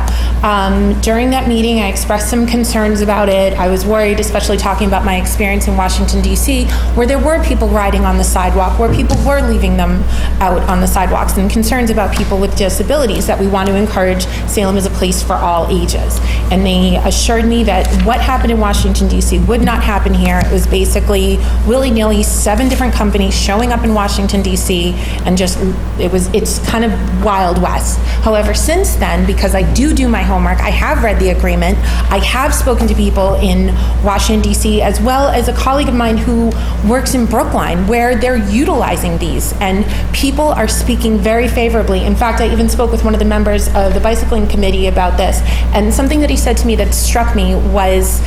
During that meeting, I expressed some concerns about it. I was worried, especially talking about my experience in Washington, D.C., where there were people riding on the sidewalk, where people were leaving them out on the sidewalks, and concerns about people with disabilities, that we want to encourage Salem as a place for all ages. And they assured me that what happened in Washington, D.C. would not happen here. It was basically willy-nilly 7 different companies showing up in Washington, D.C., and just, it's kind of Wild West. However, since then, because I do my homework, I have read the agreement, I have spoken to people in Washington, D.C., as well as a colleague of mine who works in Brookline, where they're utilizing these, and people are speaking very favorably. In fact, I even spoke with one of the members of the bicycling committee about this, and something that he said to me that struck me was,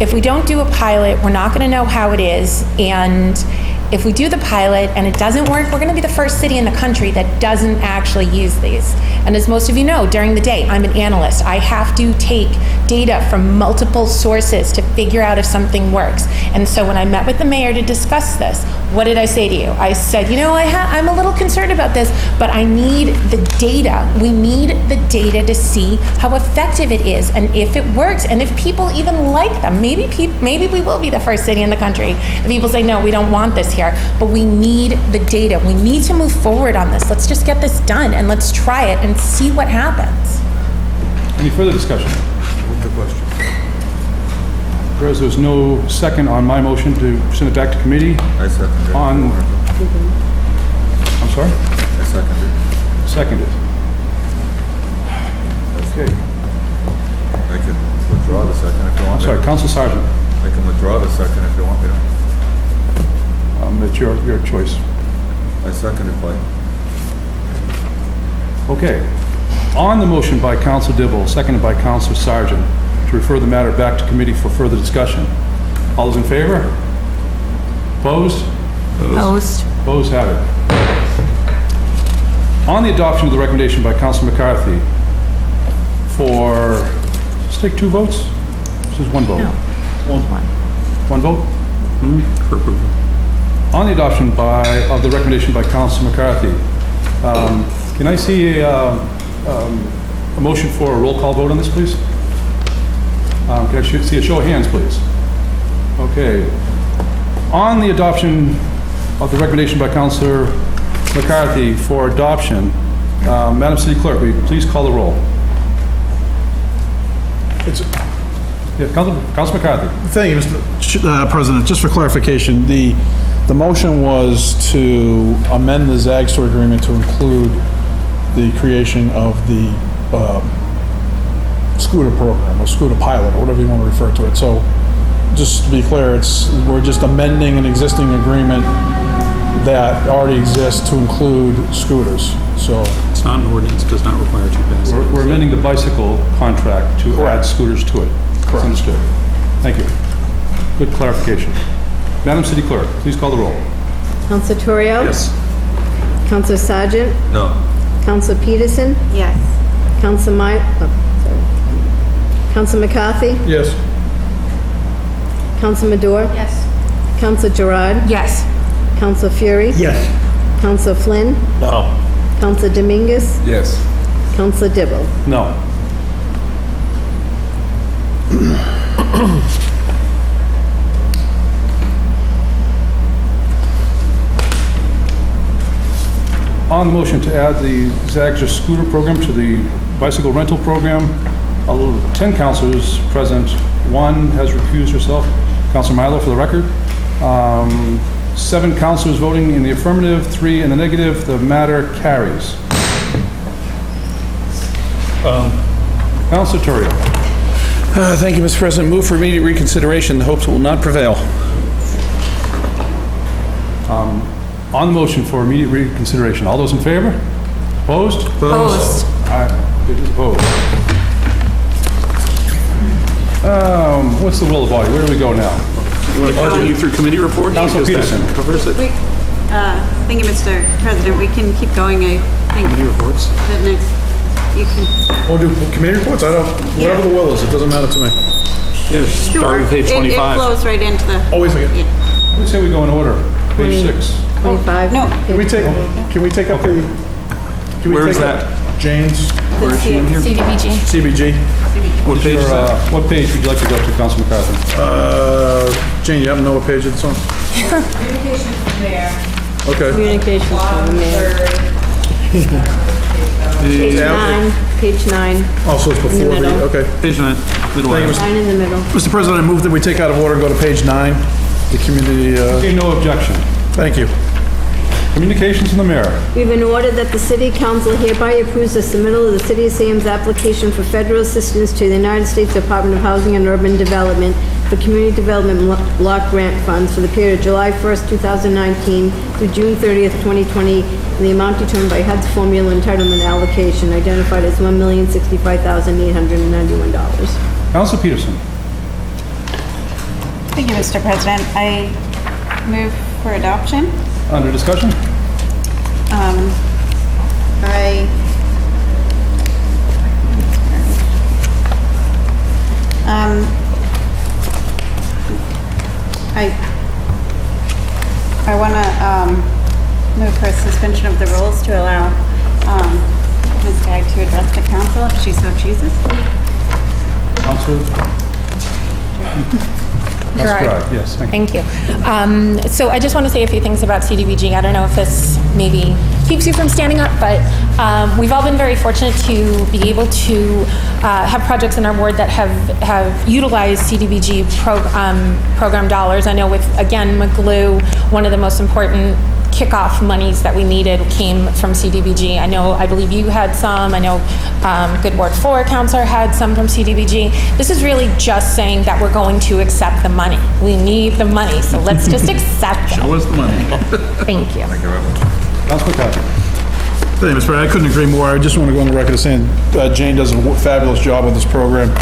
if we don't do a pilot, we're not going to know how it is, and if we do the pilot and it doesn't work, we're going to be the first city in the country that doesn't actually use these. And as most of you know, during the day, I'm an analyst. I have to take data from multiple sources to figure out if something works. And so when I met with the mayor to discuss this, what did I say to you? I said, you know, I'm a little concerned about this, but I need the data. We need the data to see how effective it is and if it works and if people even like them. Maybe we will be the first city in the country. If people say, no, we don't want this here, but we need the data. We need to move forward on this. Let's just get this done and let's try it and see what happens. Any further discussion? Move the question. Whereas there's no second on my motion to send it back to committee. I second it. I'm sorry? I second it. Seconded. Okay. I can withdraw the second if you want. I'm sorry, Council Sergeant. I can withdraw the second if you want me to. It's your choice. I second it, Clay. Okay. On the motion by Council Dibble, seconded by Council Sergeant, to refer the matter back to committee for further discussion. All those in favor? Opposed? Opposed. Opposed, have it. On the adoption of the recommendation by Council McCarthy for, let's take 2 votes? This is 1 vote. No. One vote? For approval. On the adoption of the recommendation by Council McCarthy, can I see a motion for a roll call vote on this, please? Can I see a show of hands, please? Okay. On the adoption of the recommendation by Councilor McCarthy for adoption, Madam City Clerk, will you please call the roll? Councilor McCarthy. Thank you, Mr. President. Just for clarification, the motion was to amend the ZAG store agreement to include the creation of the scooter program, or scooter pilot, or whatever you want to refer to it. So just to be clear, we're just amending an existing agreement that already exists to include scooters. So It's not an ordinance, does not require 2 passes. We're amending the bicycle contract to add scooters to it. Correct. Understood. Thank you. Good clarification. Madam City Clerk, please call the roll. Council Torrio? Yes. Council Sargent? No. Council Peterson? Yes. Council Council McCarthy? yes. Council Madore? Yes. Council Girard? Yes. Council Fury? Yes. Council Flynn? No. Council Dominguez? Yes. Council Dibble? No. On the motion to add the Zags scooter program to the bicycle rental program, 10 councilors present, 1 has recused herself, Councilor Milo for the record. 7 councilors voting in the affirmative, 3 in the negative, the matter carries. Councilor Torrio. Thank you, Mr. President. Move for immediate reconsideration. The hopes will not prevail. On the motion for immediate reconsideration, all those in favor? Opposed? Opposed. It is opposed. What's the will of the body? Where do we go now? You want to continue through committee report? Councilor Peterson. Covers it. Thank you, Mr. President. We can keep going, I think. Committee reports. The next, you can. Or do committee reports? I don't, whatever the will is, it doesn't matter to me. Yeah, start with page 25. It flows right into the. Always again. Yeah. Let's say we go in order. Page 6. 25. No. Can we take up the? Where is that? Jane's? Where is she in here? CDBG. CBG. What page is that? What page would you like to go to, Councilor McCarthy? Jane, you happen to know what page it's on? Communications from there. Okay. Communications from the mayor. Page 9. Oh, so it's before the, middle. okay. Page 9. Middle. Thank you, 9 in the middle. Mr. President, I move that we take out of order and go to page 9, the community, Okay, no objection. thank you. Communications from the mayor. We have an order that the city council hereby approves the submittal of the city of Salem's application for federal assistance to the United States Department of Housing and Urban Development for community development block grant funds for the period of July 1st, 2019 through June 30th, 2020, in the amount determined by HUD's formula entitlement allocation identified as $1,065,891. Councilor Peterson. Thank you, Mr. President. I move for adoption. Under discussion? I want to move for suspension of the rules to allow Ms. Gagg to address the council if she so chooses. Councilor? That's Gerard. correct, yes, thank you. Thank you. So I just want to say a few things about CDBG. I don't know if this maybe keeps you from standing up, but we've all been very fortunate to be able to have projects in our ward that have utilized CDBG program dollars. I know with, again, McGlue, one of the most important kickoff monies that we needed came from CDBG. I believe you had some. I know Good Ward 4 Councilor had some from CDBG. This is really just saying that we're going to accept the money. We need the money, so let's just accept it. Show us the money. Thank you. Councilor McCarthy. Thank you, Mr. President. I couldn't agree more. I just want to go on the record as saying Jane does a fabulous job with this program. It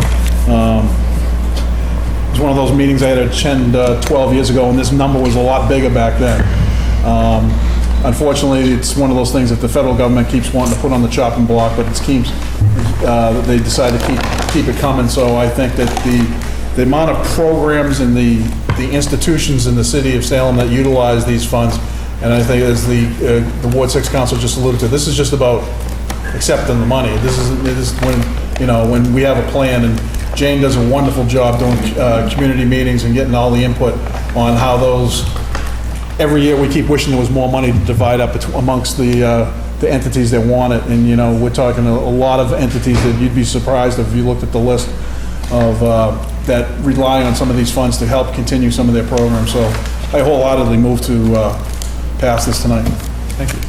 was one of those meetings I had to attend 12 years ago, and this number was a lot bigger back then. Unfortunately, it's one of those things that the federal government keeps wanting to put on the chopping block, but they decide to keep it coming. So I think that the amount of programs and the institutions in the city of Salem that utilize these funds, and I think as the Ward 6 Council just alluded to, this is just about accepting the money. This is when, when we have a plan, and Jane does a wonderful job doing community meetings and getting all the input on how those. Every year, we keep wishing there was more money to divide up amongst the entities that want it. And, we're talking a lot of entities that you'd be surprised if you looked at the list of that rely on some of these funds to help continue some of their programs. So I wholeheartedly move to pass this tonight. Thank you.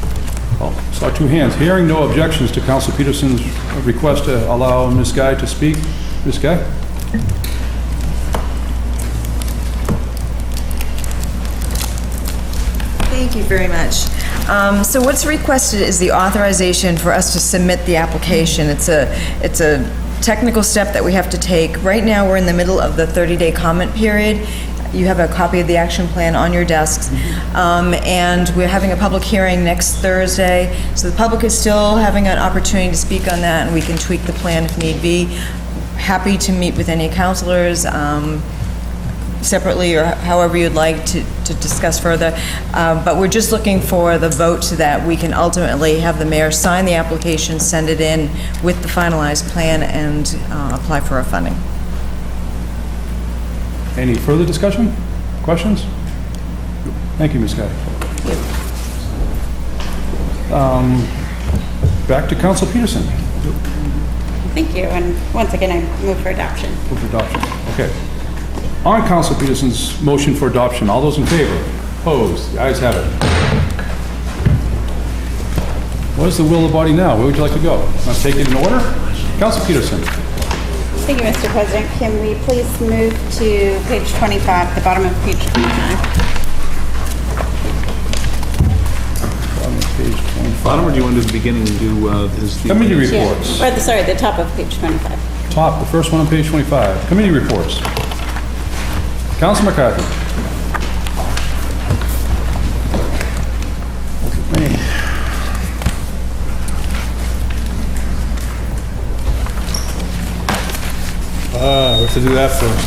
Well, saw 2 hands. Hearing no objections to Councilor Peterson's request to allow Ms. Guy to speak. Ms. Guy? Thank you very much. So what's requested is the authorization for us to submit the application. It's a technical step that we have to take. Right now, we're in the middle of the 30-day comment period. You have a copy of the action plan on your desks. And we're having a public hearing next Thursday. So the public is still having an opportunity to speak on that, and we can tweak the plan if need be. Happy to meet with any counselors separately or however you'd like to discuss further. But we're just looking for the vote so that we can ultimately have the mayor sign the application, send it in with the finalized plan, and apply for our funding. Any further discussion? Questions? Thank you, Ms. Guy. Back to Council Peterson. Thank you, and once again, I move for adoption. Move for adoption. Okay. On Council Peterson's motion for adoption, all those in favor? Opposed? The ayes have it. What is the will of the body now? Where would you like to go? Want to take it in order? Council Peterson. Thank you, Mr. President. Can we please move to page 25, the bottom of page 25? Page 25. Bottom, or do you want to do the beginning and do his... Committee reports. Or sorry, the top of page 25. Top, the first one on page 25. Committee reports. Council McCarthy. We have to do that first.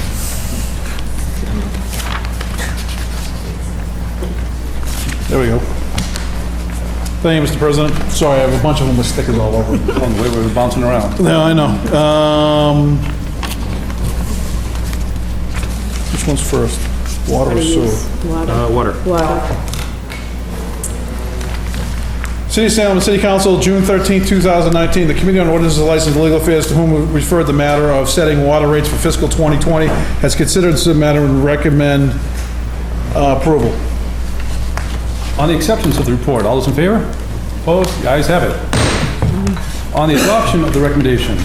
There we go. Thank you, Mr. President. Sorry, I have a bunch of them with stickers all over. On the way we were bouncing around. No, I know. Which one's first? Water or sewer? Water. Water. City of Salem, City Council, June 13, 2019. The Committee on Ordinances and License and Legal Affairs, to whom we referred the matter of setting water rates for fiscal 2020, has considered the matter and recommend approval. On the acceptance of the report, all those in favor? Opposed? The ayes have it. On the adoption of the recommendation,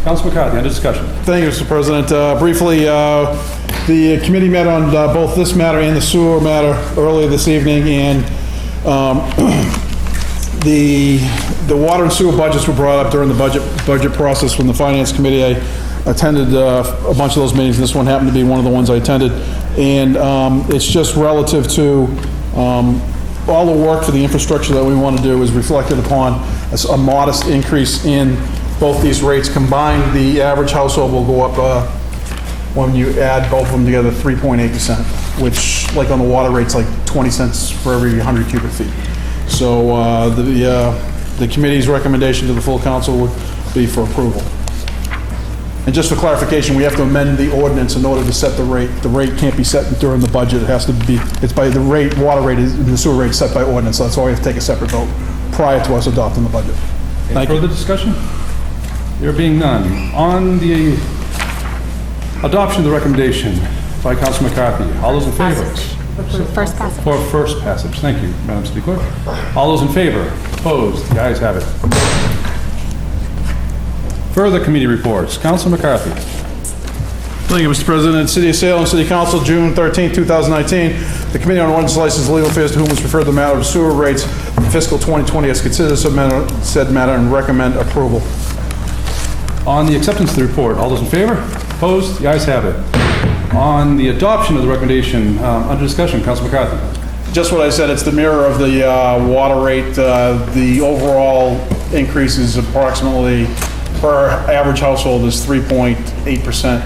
Council McCarthy, under discussion. Thank you, Mr. President. Briefly, the committee met on both this matter and the sewer matter earlier this evening, and the water and sewer budgets were brought up during the budget process from the Finance Committee. I attended a bunch of those meetings. This one happened to be one of the ones I attended. And it's just relative to all the work for the infrastructure that we want to do is reflected upon a modest increase in both these rates. Combined, the average household will go up, when you add both of them together, 3.8%, which, like on the water rates, like 20 cents for every 100 cubic feet. So the committee's recommendation to the full council would be for approval. And just for clarification, we have to amend the ordinance in order to set the rate. The rate can't be set during the budget. It has to be, it's by the rate, water rate, and the sewer rate set by ordinance. So that's why we have to take a separate vote prior to us adopting the budget. Any further discussion? There being none. On the adoption of the recommendation by Council McCarthy, all those in favor? First passage. For first passage. Thank you, Madam City Clerk. All those in favor? Opposed? The ayes have it. Further committee reports. Council McCarthy. Thank you, Mr. President. City of Salem, City Council, June 13, 2019. The Committee on Ordinance, License, and Legal Affairs, to whom was referred the matter of sewer rates for fiscal 2020, has considered said matter and recommend approval. On the acceptance of the report, all those in favor? Opposed? The ayes have it. On the adoption of the recommendation, under discussion, Council McCarthy. Just what I said, it's the mirror of the water rate. The overall increase is approximately, per average household, is 3.8%,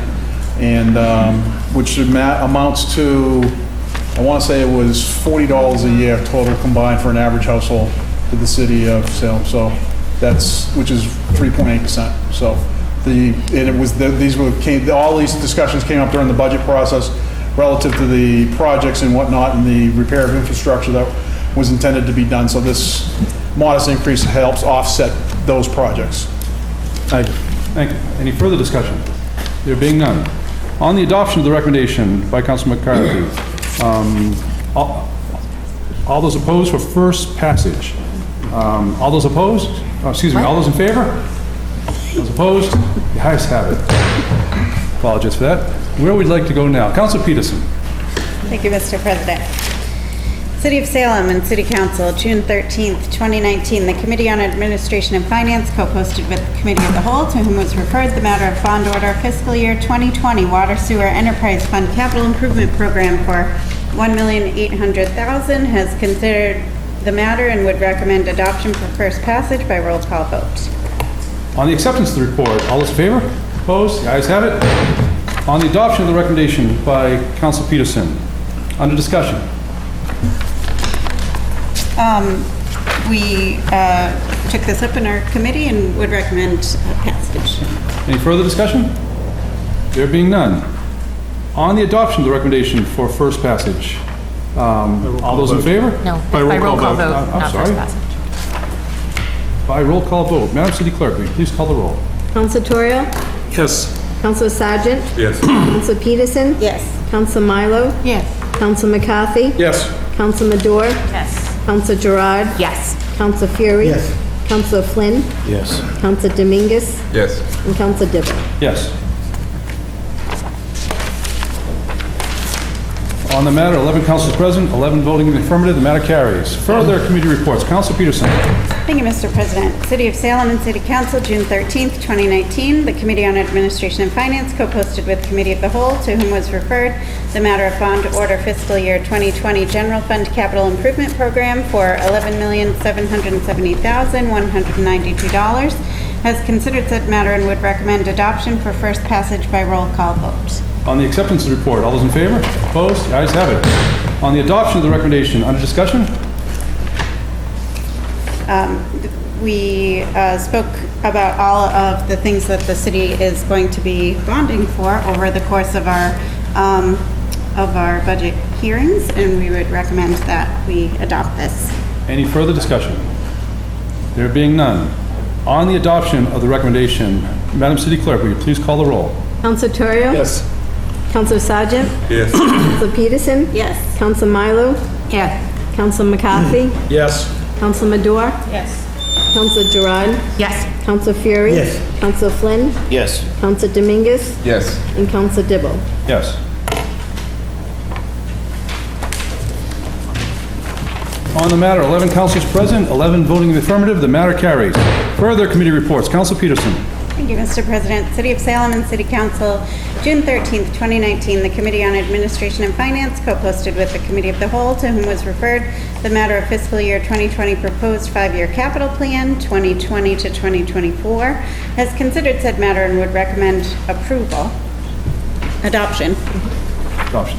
and which amounts to, I want to say it was $40 a year total combined for an average household to the city of Salem. So that's, which is 3.8%. So all these discussions came up during the budget process relative to the projects and whatnot and the repair of infrastructure that was intended to be done. So this modest increase helps offset those projects. Thank you. Thank you. Any further discussion? There being none. On the adoption of the recommendation by Council McCarthy, all those opposed for first passage? All those opposed? Oh, excuse me, all those in favor? Those opposed? The ayes have it. Apologize for that. Where would you like to go now? Council Peterson. Thank you, Mr. President. City of Salem and City Council, June 13th, 2019. The Committee on Administration and Finance co-posted with the Committee of the Whole, to whom was referred the matter of bond order fiscal year 2020 Water Sewer Enterprise Fund Capital Improvement Program for $1,800,000, has considered the matter and would recommend adoption for first passage by roll call vote. On the acceptance of the report, all those in favor? Opposed? The ayes have it. On the adoption of the recommendation by Council Peterson, under discussion. We took this up in our committee and would recommend passage. Any further discussion? There being none. On the adoption of the recommendation for first passage, all those in favor? No, By roll call vote. I'm not sorry. first passage. By roll call vote. Madam City Clerk, will you please call the roll? Counsel Torrio? Yes. Counsel Sargent? Yes. Counsel Peterson? Yes. Counsel Milo? Yes. Counsel McCarthy? Yes. Counsel Madore? Yes. Counsel Gerard? Yes. Counsel Fury? Yes. Counsel Flynn? Yes. Counsel Dominguez? Yes. And Counsel Dibble. Yes. On the matter, 11 councilors present, 11 voting in the affirmative, the matter carries. Further committee reports. Council Peterson. Thank you, Mr. President. City of Salem and City Council, June 13th, 2019. The Committee on Administration and Finance co-posted with Committee of the Whole, to whom was referred the matter of bond order fiscal year 2020 General Fund Capital Improvement Program for $11,770,192, has considered said matter and would recommend adoption for first passage by roll call vote. On the acceptance of the report, all those in favor? Opposed? The ayes have it. On the adoption of the recommendation, under discussion? We spoke about all of the things that the city is going to be bonding for over the course of our budget hearings, and we would recommend that we adopt this. Any further discussion? There being none. On the adoption of the recommendation, Madam City Clerk, will you please call the roll? Counsel Torrio? Yes. Counsel Sargent? Yes. Counsel Peterson? Yes. Counsel Milo? Yes. Counsel McCarthy? Yes. Counsel Madore? Yes. Counsel Gerard? Yes. Counsel Fury? Yes. Counsel Flynn? Yes. Counsel Dominguez? Yes. And Counsel Dibble. Yes. On the matter, 11 councilors present, 11 voting in the affirmative, the matter carries. Further committee reports. Council Peterson. Thank you, Mr. President. City of Salem and City Council, June 13th, 2019. The Committee on Administration and Finance co-posted with the Committee of the Whole, to whom was referred the matter of fiscal year 2020 proposed 5-year capital plan, 2020 to 2024, has considered said matter and would recommend adoption. Adoption,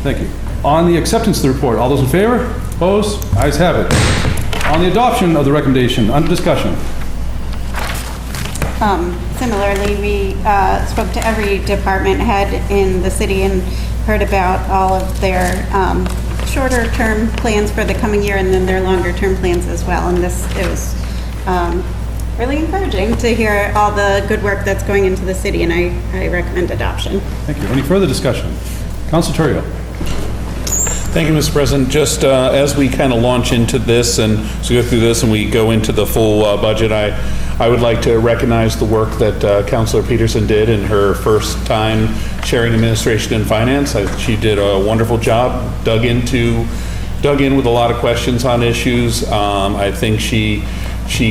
thank you. On the acceptance of the report, all those in favor? Opposed? Ayes have it. On the adoption of the recommendation, under discussion. Similarly, we spoke to every department head in the city and heard about all of their shorter-term plans for the coming year and then their longer-term plans as well. And it was really encouraging to hear all the good work that's going into the city, and I recommend adoption. Thank you. Any further discussion? Council Torrio. Thank you, Mr. President. Just as we kind of launch into this and so go through this and we go into the full budget, I would like to recognize the work that Councilor Peterson did in her first time chairing administration and finance. She did a wonderful job, dug in with a lot of questions on issues. I think she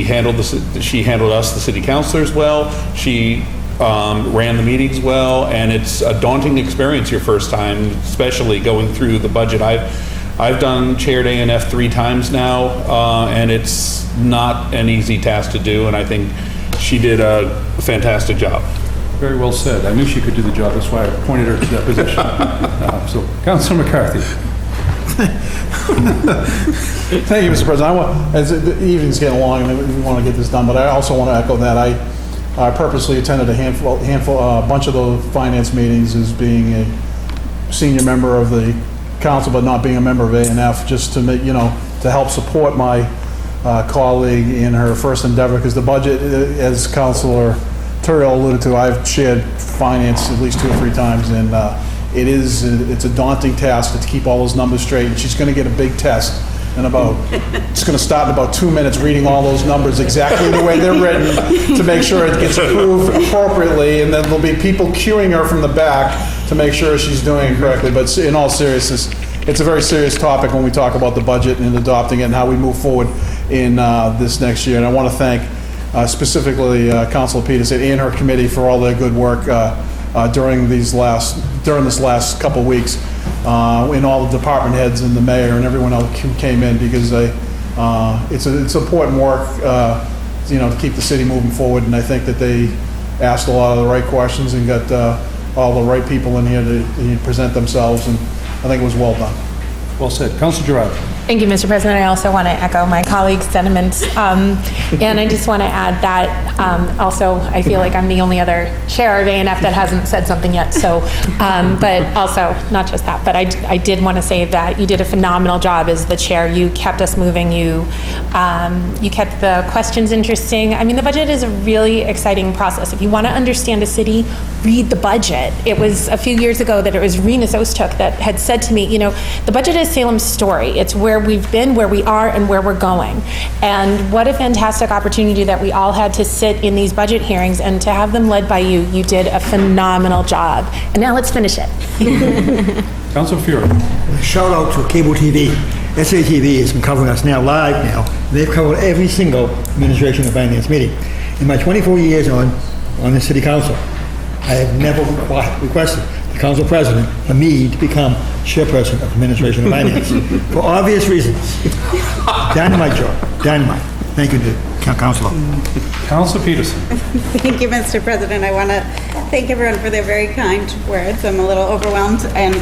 handled us, the city councilors, well. She ran the meetings well, and it's a daunting experience your first time, especially going through the budget. I've done chaired A&F 3 times now, and it's not an easy task to do, and I think she did a fantastic job. Very well said. I knew she could do the job. That's why I appointed her to that position. So, Councilor McCarthy. Thank you, Mr. President. As the evening's getting long, and we want to get this done, but I also want to echo that. I purposely attended a bunch of the finance meetings as being a senior member of the council, but not being a member of A&F, just to make, to help support my colleague in her first endeavor, because the budget, as Councilor Turrell alluded to, I've chaired finance at least 2 or 3 times, and it's a daunting task to keep all those numbers straight, and she's going to get a big test it's going to start in about 2 minutes reading all those numbers exactly the way they're written to make sure it gets approved appropriately, and then there'll be people queuing her from the back to make sure she's doing it correctly. But in all seriousness, it's a very serious topic when we talk about the budget and adopting it and how we move forward in this next year. And I want to thank specifically Councilor Peterson and her committee for all their good work during this last couple of weeks. In all the department heads and the mayor and everyone else who came in, because it's important work, to keep the city moving forward. And I think that they asked a lot of the right questions and got all the right people in here to present themselves, and I think it was well done. Well said. Councilor Gerard. Thank you, Mr. President. I also want to echo my colleagues' sentiments. And I just want to add that also I feel like I'm the only other chair of A&F that hasn't said something yet. So, but also not just that, but I did want to say that you did a phenomenal job as the chair. You kept us moving. You kept the questions interesting. I mean, the budget is a really exciting process. If you want to understand a city, read the budget. It was a few years ago that it was Renus Ostuk that had said to me, you know, the budget is Salem's story. It's where we've been, where we are, and where we're going. And what a fantastic opportunity that we all had to sit in these budget hearings and to have them led by you. You did a phenomenal job. And now let's finish it. Councilor Fiore. Shout out to cable TV. SATV has been covering us now live now. They've covered every single administration and finance meeting. In my 24 years on the city council, I have never requested the council president for me to become chairperson of administration and finance for obvious reasons. Dynamite job, dynamite. Thank you, Councilor. Councilor Peterson. Thank you, Mr. President. I want to thank everyone for their very kind words. I'm a little overwhelmed, and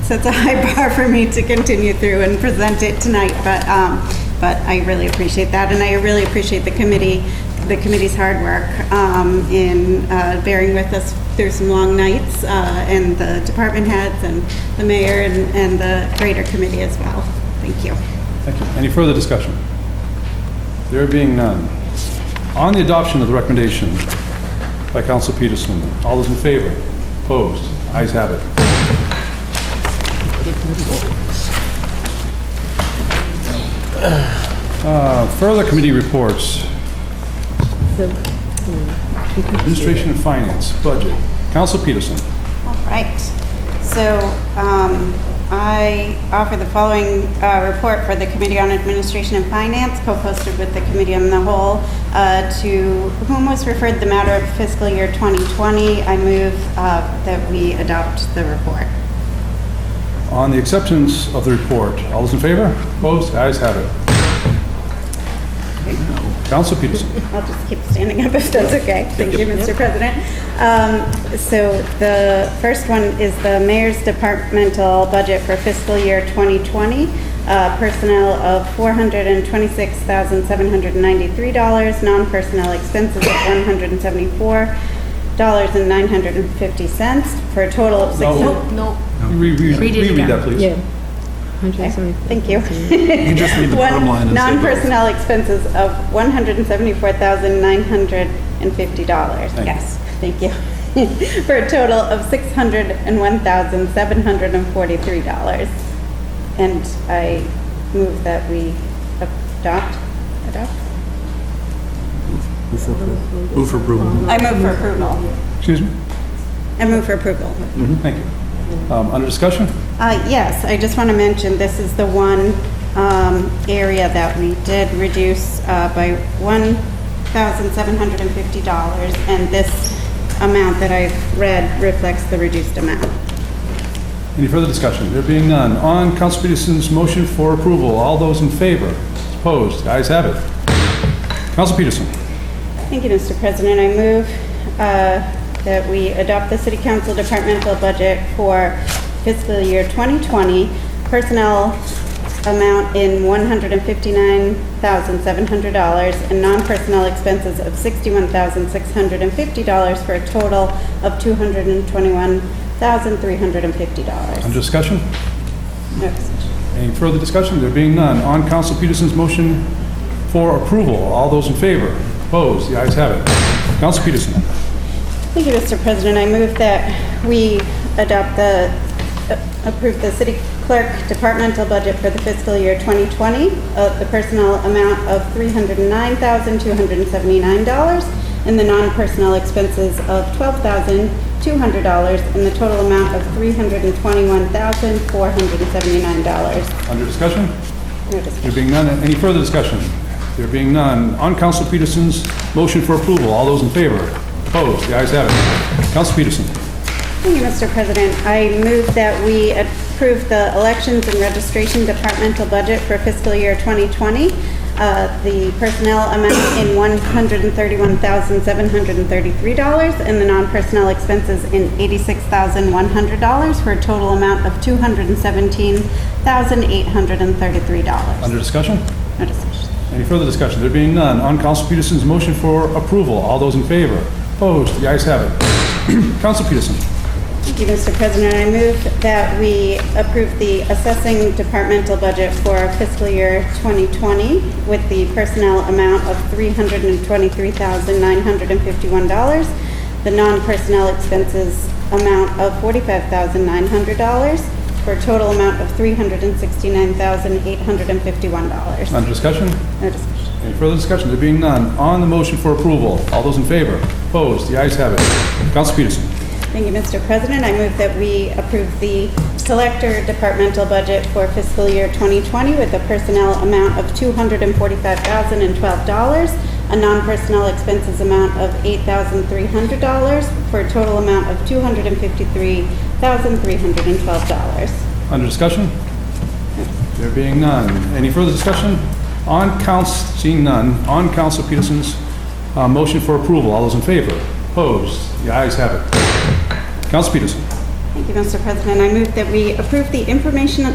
sets a high bar for me to continue through and present it tonight. But I really appreciate that, and I really appreciate the committee's hard work in bearing with us through some long nights, and the department heads and the mayor and the greater committee as well. Thank you. Thank you. Any further discussion? There being none. On the adoption of the recommendation by Councilor Peterson, all those in favor? Opposed? Ayes have it. Further committee reports. Administration and Finance, Budget. Councilor Peterson. All right. So I offer the following report for the Committee on Administration and Finance, co-posted with the Committee on the Whole, to whom was referred the matter of fiscal year 2020. I move that we adopt the report. On the acceptance of the report, all those in favor? Opposed? Ayes have it. Councilor Peterson. I'll just keep standing up if that's okay. Thank you, Mr. President. So the first one is the mayor's departmental budget for fiscal year 2020. Personnel of $426,793, non-personnel expenses of $174.950 for a total of Read that, please. Yeah. Okay, thank you. You just read the bottom line. Non-personnel expenses of $174,950. Yes, thank you. For a total of $601,743. And I move that we adopt? Move for approval. I move for approval. Excuse me? I move for approval. Thank you. Under discussion? Yes, I just want to mention, this is the one area that we did reduce by $1,750, and this amount that I've read reflects the reduced amount. Any further discussion? There being none. On Councilor Peterson's motion for approval, all those in favor? Opposed? The ayes have it. Councilor Peterson. Thank you, Mr. President. I move that we adopt the City Council departmental budget for fiscal year 2020. Personnel amount in $159,700 and non-personnel expenses of $61,650 for a total of $221,350. Under discussion? No discussion. Any further discussion? There being none. On Councilor Peterson's motion for approval, all those in favor? Opposed? The ayes have it. Councilor Peterson. Thank you, Mr. President. I move that we approve the city clerk departmental budget for the fiscal year 2020 of the personnel amount of $309,279 and the non-personnel expenses of $12,200 and the total amount of $321,479. Under discussion? No discussion. There being none. Any further discussion? There being none. On Councilor Peterson's motion for approval, all those in favor? Opposed? The ayes have it. Councilor Peterson. Thank you, Mr. President. I move that we approve the elections and registration departmental budget for fiscal year 2020. The personnel amount in $131,733 and the non-personnel expenses in $86,100 for a total amount of $217,000. $1,833. Under discussion? No discussion. Any further discussion? There being none, on Council Peterson's motion for approval, all those in favor? Opposed? The ayes have it. Council Peterson. Thank you, Mr. President. I move that we approve the assessing departmental budget for fiscal year 2020 with the personnel amount of $323,951, the non-personnel expenses amount of $45,900, for a total amount of $369,851. Under discussion? No discussion. Any further discussion? There being none, on the motion for approval, all those in favor? Opposed? The ayes have it. Council Peterson. Thank you, Mr. President. I move that we approve the collector departmental budget for fiscal year 2020 with a personnel amount of $245,012, a non-personnel expenses amount of $8,300, for a total amount of $253,312. Under discussion? There being none. Any further discussion? Seeing none, on Council Peterson's motion for approval, all those in favor? Opposed? The ayes have it. Council Peterson. Thank you, Mr. President. I move that we approve the Informational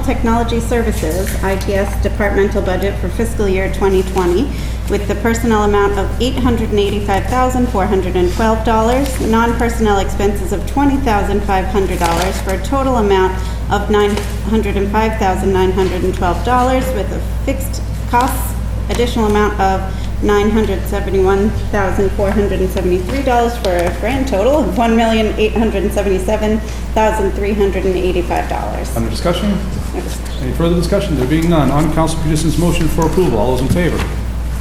Technology Services, ITS, departmental budget for fiscal year 2020 with the personnel amount of $885,412, non-personnel expenses of $20,500, for a total amount of $905,912 with a fixed costs additional amount of $971,473 for a grand total of $1,877,385. Under discussion? No discussion. Any further discussion? There being none, on Council Peterson's motion for approval, all those in favor?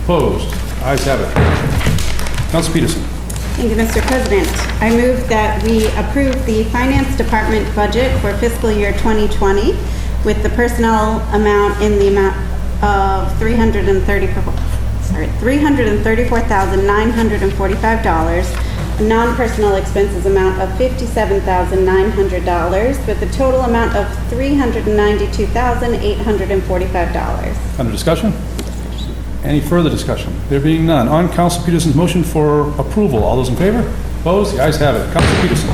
Opposed? Ayes have it. Council Peterson. Thank you, Mr. President. I move that we approve the Finance Department budget for fiscal year 2020 with the personnel amount in the amount of $334,945, a non-personnel expenses amount of $57,900, with a total amount of $392,845. Under discussion? Any further discussion? There being none, on Council Peterson's motion for approval, all those in favor? Opposed? The ayes have it. Council Peterson.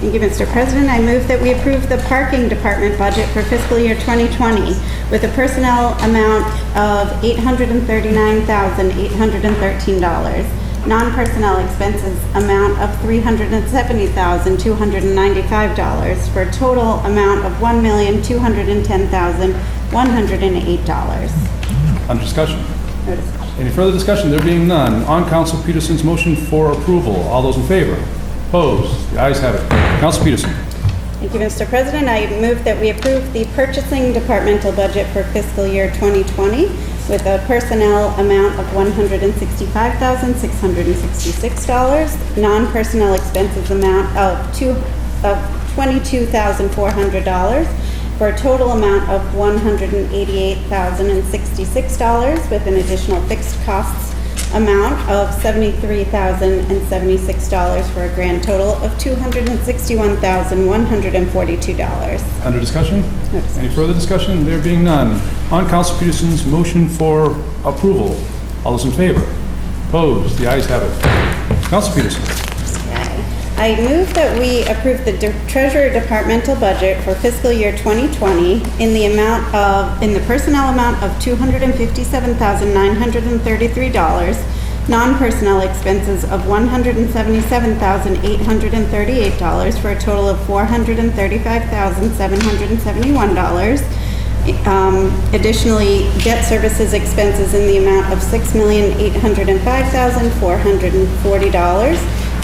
Thank you, Mr. President. I move that we approve the Parking Department budget for fiscal year 2020 with a personnel amount of $839,813, non-personnel expenses amount of $370,295, for a total amount of $1,210,108. Under discussion? No discussion. Any further discussion? There being none, on Council Peterson's motion for approval, all those in favor? Opposed? The ayes have it. Council Peterson. Thank you, Mr. President. I move that we approve the Purchasing Departmental budget for fiscal year 2020 with a personnel amount of $165,666, non-personnel expenses amount of $22,400, for a total amount of $188,066, with an additional fixed costs amount of $73,076, for a grand total of $261,142. Under discussion? No discussion. Any further discussion? There being none, on Council Peterson's motion for approval, all those in favor? Opposed? The ayes have it. Council Peterson. I move that we approve the Treasurer Departmental budget for fiscal year 2020 in the personnel amount of $257,933, non-personnel expenses of $177,838, for a total of $435,771. Additionally, debt services expenses in the amount of $6,805,440.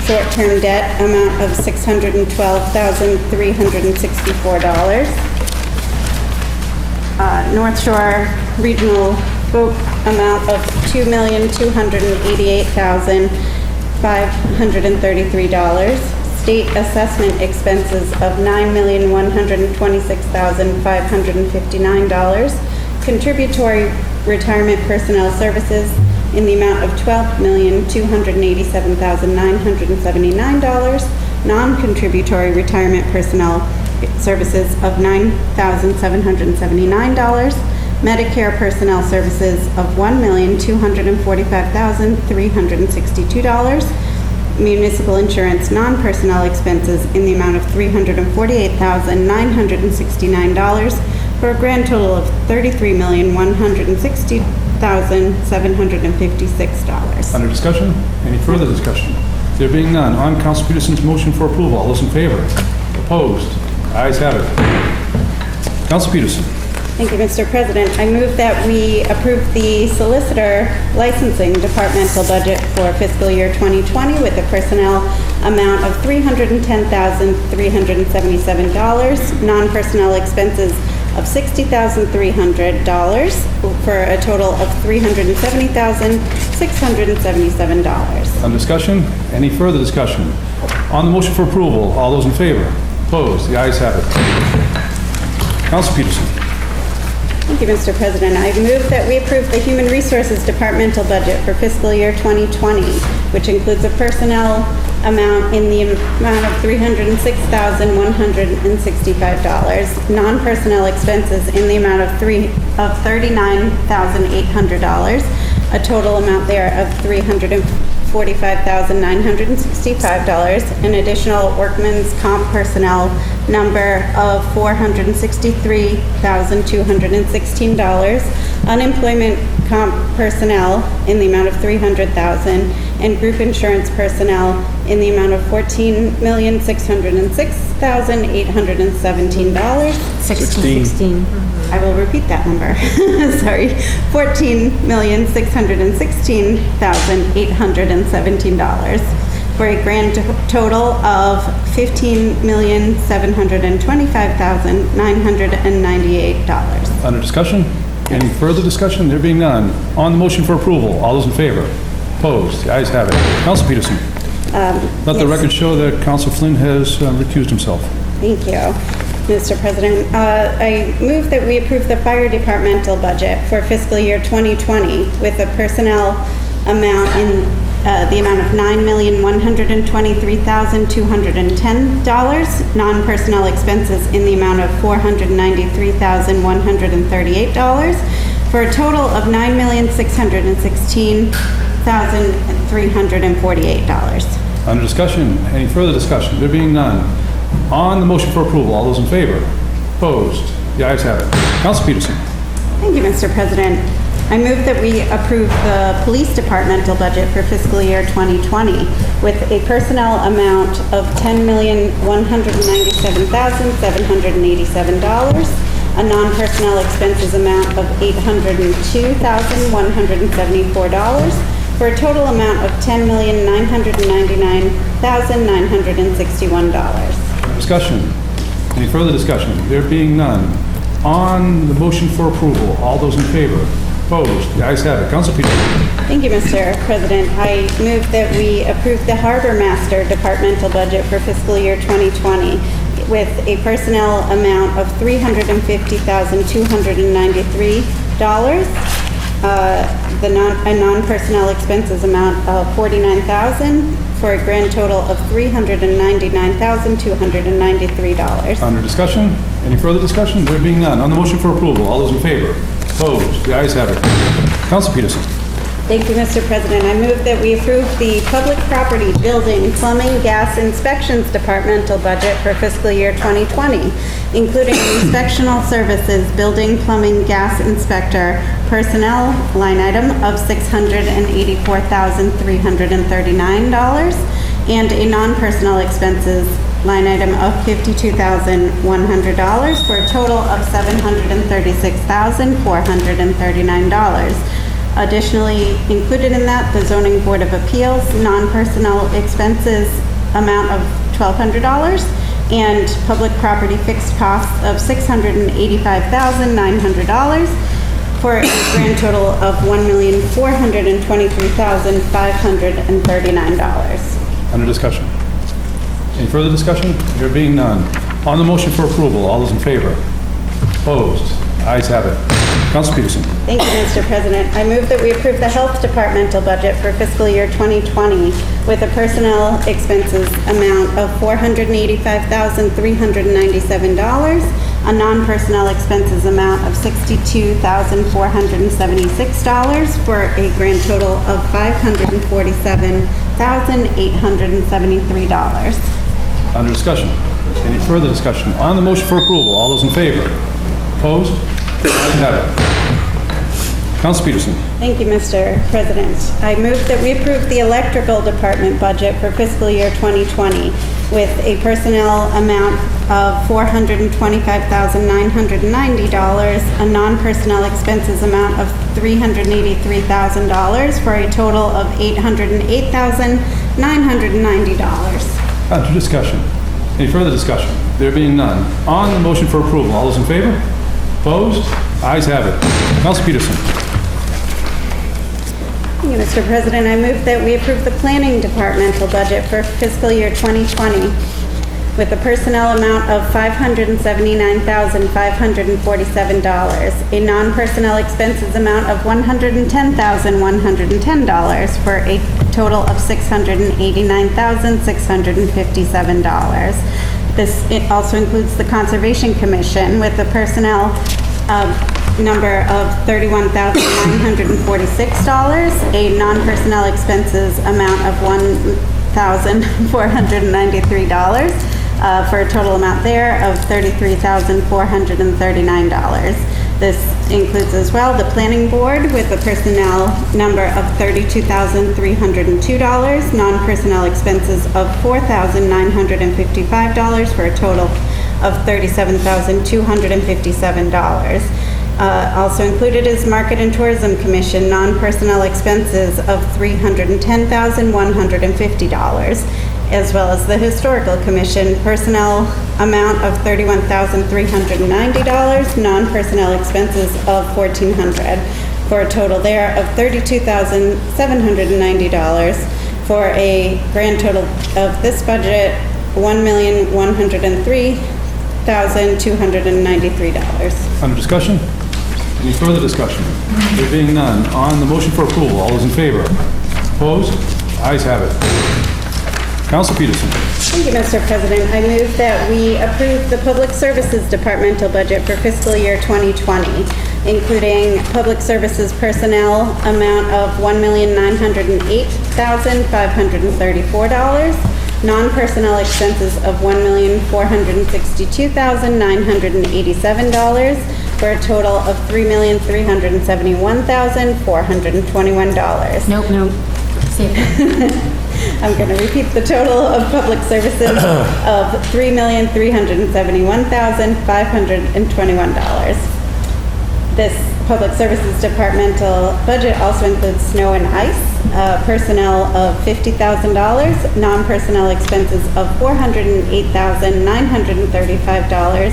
Short-term debt amount of $612,364. North Shore Regional Vote amount of $2,288,533. State assessment expenses of $9,126,559. Contributory retirement personnel services in the amount of $12,287,979, non-contributory retirement personnel services of $9,779, Medicare personnel services of $1,245,362, municipal insurance non-personnel expenses in the amount of $348,969 for a grand total of $33,160,756. Under discussion? Any further discussion? There being none, on Council Peterson's motion for approval, all those in favor? Opposed? Ayes have it. Council Peterson. Thank you, Mr. President. I move that we approve the solicitor licensing departmental budget for fiscal year 2020 with a personnel amount of $310,377, non-personnel expenses of $60,300 for a total of $370,677. On discussion? Any further discussion? On the motion for approval, all those in favor? Opposed? The ayes have it. Council Peterson. Thank you, Mr. President. I move that we approve the Human Resources Departmental budget for fiscal year 2020, which includes a personnel amount in the amount of $306,165, non-personnel expenses in the amount of $39,800, a total amount there of $345,965, an additional workman's comp personnel number of $463,216, unemployment comp personnel in the amount of $300,000, and group insurance personnel in the amount of $14,606,817. 16. I will repeat that number. Sorry. $14,616,817 for a grand total of $15,725,998. Under discussion? Any further discussion? There being none, on the motion for approval, all those in favor? Opposed? The ayes have it. Council Peterson. Let the record show that Council Flynn has recused himself. Thank you, Mr. President. I move that we approve the fire departmental budget for fiscal year 2020 with a personnel amount in the amount of $9,123,210, non-personnel expenses in the amount of $493,138, for a total of $9,616,348. Under discussion? Any further discussion? There being none, on the motion for approval, all those in favor? Opposed? The ayes have it. Council Peterson. Thank you, Mr. President. I move that we approve the police departmental budget for fiscal year 2020 with a personnel amount of $10,197,787, a non-personnel expenses amount of $802,174, for a total amount of $10,999,961. Discussion? Any further discussion? There being none, on the motion for approval, all those in favor? Opposed? The ayes have it. Council Peterson. Thank you, Mr. President. I move that we approve the Harbor Master departmental budget for fiscal year 2020 with a personnel amount of $350,293, a non-personnel expenses amount of $49,000, for a grand total of $399,293. Under discussion? Any further discussion? There being none, on the motion for approval, all those in favor? Opposed? The ayes have it. Council Peterson. Thank you, Mr. President. I move that we approve the Public Property, Building, Plumbing, Gas Inspections Departmental budget for fiscal year 2020, including inspectional services, building, plumbing, gas inspector, personnel line item of $684,339, and a non-personnel expenses line item of $52,100 for a total of $736,439. Additionally, included in that, the Zoning Board of Appeals non-personnel expenses amount of $1,200 and public property fixed costs of $685,900 for a grand total of $1,423,539. Under discussion. Any further discussion? There being none, on the motion for approval, all those in favor? Opposed? Ayes have it. Council Peterson. Thank you, Mr. President. I move that we approve the Health Departmental budget for fiscal year 2020 with a personnel expenses amount of $485,397, a non-personnel expenses amount of $62,476 for a grand total of $547,300. $2,873. Under discussion. Any further discussion? On the motion for approval, all those in favor? Opposed? Ayes have it. Council Peterson. Thank you, Mr. President. I move that we approve the electrical department budget for fiscal year 2020 with a personnel amount of $425,990, a non-personnel expenses amount of $383,000 for a total of $808,990. Under discussion. Any further discussion? There being none. On the motion for approval, all those in favor? Opposed? Ayes have it. Council Peterson. Thank you, Mr. President. I move that we approve the planning departmental budget for fiscal year 2020 with a personnel amount of $579,547, a non-personnel expenses amount of $110,110 for a total of $689,657. It also includes the Conservation Commission with a personnel number of $31,946, a non-personnel expenses amount of $1,493, for a total amount there of $33,439. This includes as well the Planning Board with a personnel number of $32,302, non-personnel expenses of $4,955 for a total of $37,257. Also included is Market and Tourism Commission, non-personnel expenses of $310,150, as well as the Historical Commission, personnel amount of $31,390, non-personnel expenses of $1,400, for a total there of $32,790, for a grand total of this budget, $1,103,293. Under discussion? Any further discussion? There being none. On the motion for approval, all those in favor? Opposed? Ayes have it. Council Peterson. Thank you, Mr. President. I move that we approve the Public Services Departmental budget for fiscal year 2020, including Public Services personnel amount of $1,908,534, non-personnel expenses of $1,462,987, for a total of $3,371,421. Nope. I'm going to repeat the total of public services of $3,371,521. This Public Services Departmental budget also includes snow and ice, personnel of $50,000, non-personnel expenses of $408,935,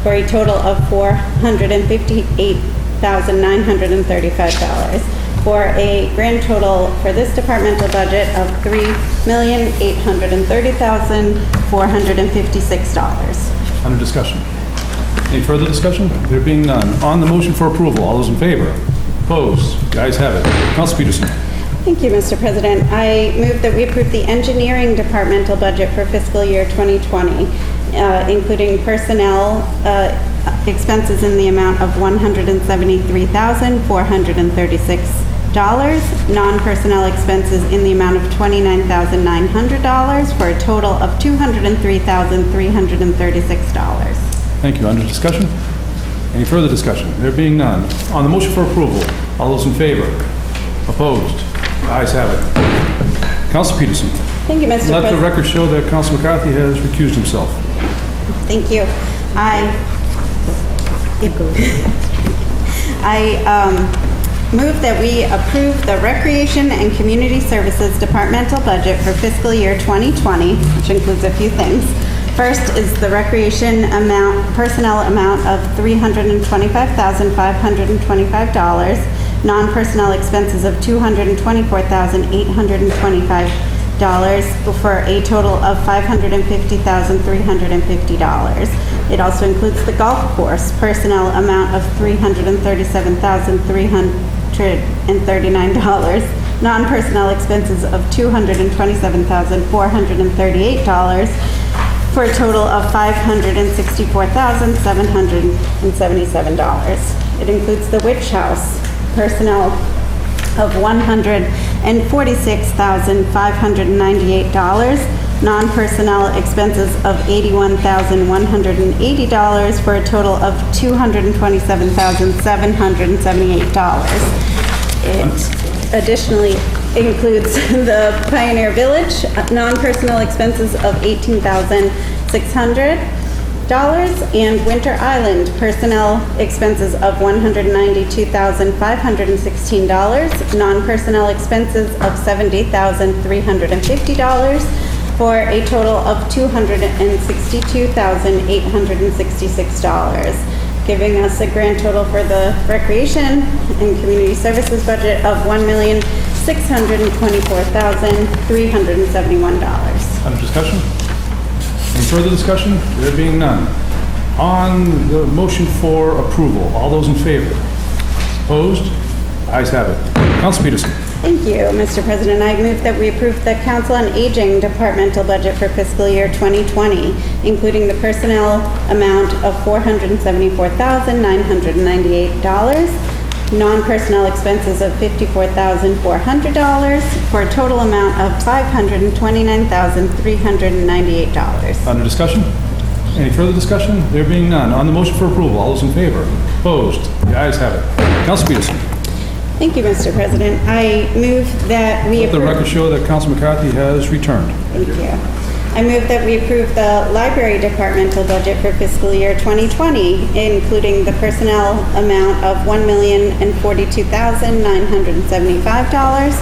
for a total of $458,935. For a grand total for this departmental budget of $3,830,456. Under discussion. Any further discussion? There being none. On the motion for approval, all those in favor? Opposed? The ayes have it. Council Peterson. Thank you, Mr. President. I move that we approve the engineering departmental budget for fiscal year 2020, including personnel expenses in the amount of $173,436, non-personnel expenses in the amount of $29,900, for a total of $203,336. Thank you. Under discussion? Any further discussion? There being none. On the motion for approval, all those in favor? Opposed? The ayes have it. Council Peterson. Thank you, Mr. Let the President. record show that Council McCarthy has recused himself. Thank you. I move that we approve the Recreation and Community Services Departmental budget for fiscal year 2020, which includes a few things. First is the recreation personnel amount of $325,525, non-personnel expenses of $224,825, for a total of $550,350. It also includes the golf course personnel amount of $337,339, non-personnel expenses of $227,438, for a total of $564,777. It includes the witch house personnel of $109,999, and $46,598. Non-personnel expenses of $81,180 for a total of $227,778. It additionally includes the Pioneer Village non-personnel expenses of $18,600 and Winter Island personnel expenses of $192,516, non-personnel expenses of $70,350 for a total of $262,866, giving us a grand total for the recreation and community services budget of $1,624,371. Under discussion? Any further discussion? There being none. On the motion for approval, all those in favor? Opposed? Ayes have it. Council Peterson. Thank you, Mr. President. I move that we approve the Council on Aging departmental budget for fiscal year 2020, including the personnel amount of $474,998, non-personnel expenses of $54,400, for a total amount of $529,398. Under discussion? Any further discussion? There being none. On the motion for approval, all those in favor? Opposed? The ayes have it. Council Peterson. Thank you, Mr. President. I move that we Let the record show that Council McCarthy has returned. Thank you. I move that we approve the library departmental budget for fiscal year 2020, including the personnel amount of $1,042,975,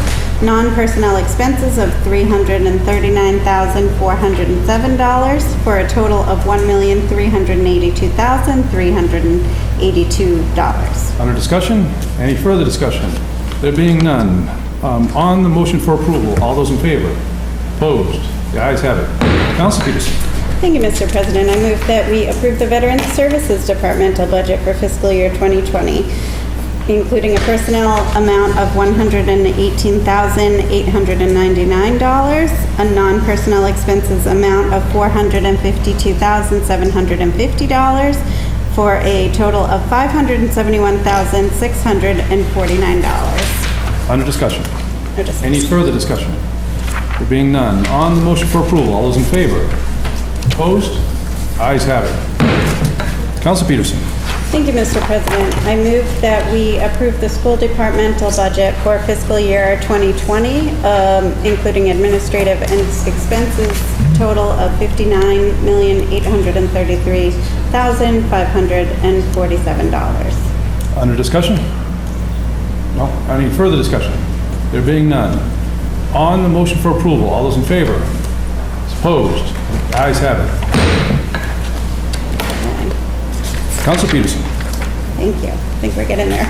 non-personnel expenses of $339,407, for a total of $1,382,382. Under discussion? Any further discussion? There being none. On the motion for approval, all those in favor? Opposed? The ayes have it. Council Peterson. Thank you, Mr. President. I move that we approve the Veterans Services Departmental budget for fiscal year 2020, including a personnel amount of $118,899, a non-personnel expenses amount of $452,750, for a total of $571,649. Under discussion. No discussion. Any further discussion? There being none. On the motion for approval, all those in favor? Opposed? Ayes have it. Council Peterson. Thank you, Mr. President. I move that we approve the school departmental budget for fiscal year 2020, including administrative and expenses, total of $59,833,547. Under discussion? No. Any further discussion? There being none. On the motion for approval, all those in favor? Opposed? The ayes have it. Council Peterson. Thank you. I think we're getting there.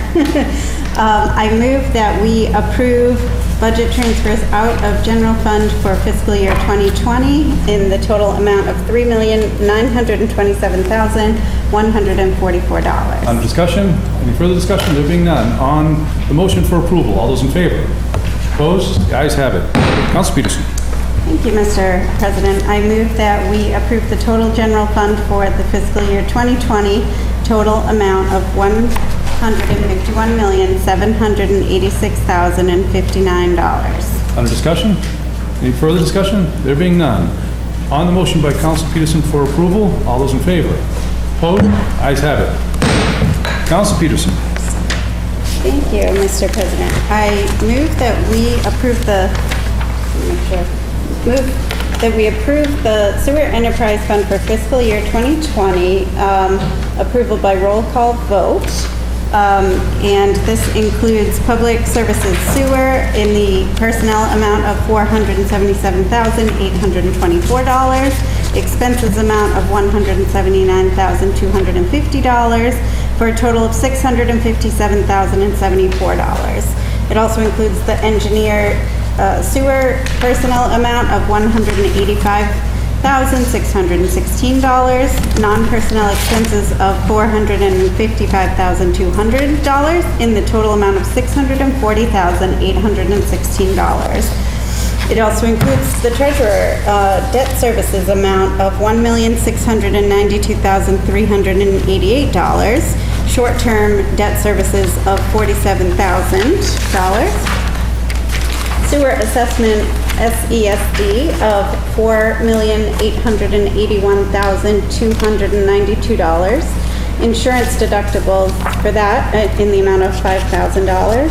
I move that we approve budget transfers out of general fund for fiscal year 2020 in the total amount of $3,927,144. Under discussion? Any further discussion? There being none. On the motion for approval, all those in favor? Opposed? The ayes have it. Council Peterson. Thank you, Mr. President. I move that we approve the total general fund for the fiscal year 2020, total amount of $151,786,059. Under discussion? Any further discussion? There being none. On the motion by Council Peterson for approval, all those in favor? Opposed? Ayes have it. Council Peterson. Thank you, Mr. President. I move that we approve the Sewer Enterprise Fund for fiscal year 2020, approval by roll call vote. And this includes public services sewer in the personnel amount of $477,824, expenses amount of $179,250, for a total of $657,074. It also includes the engineer sewer personnel amount of $185,616, non-personnel expenses of $455,200, in the total amount of $640,816. It also includes the treasurer debt services amount of $1,692,388, short-term debt services of $47,000, sewer assessment SESD of $4,881,292. Insurance deductibles for that in the amount of $5,000.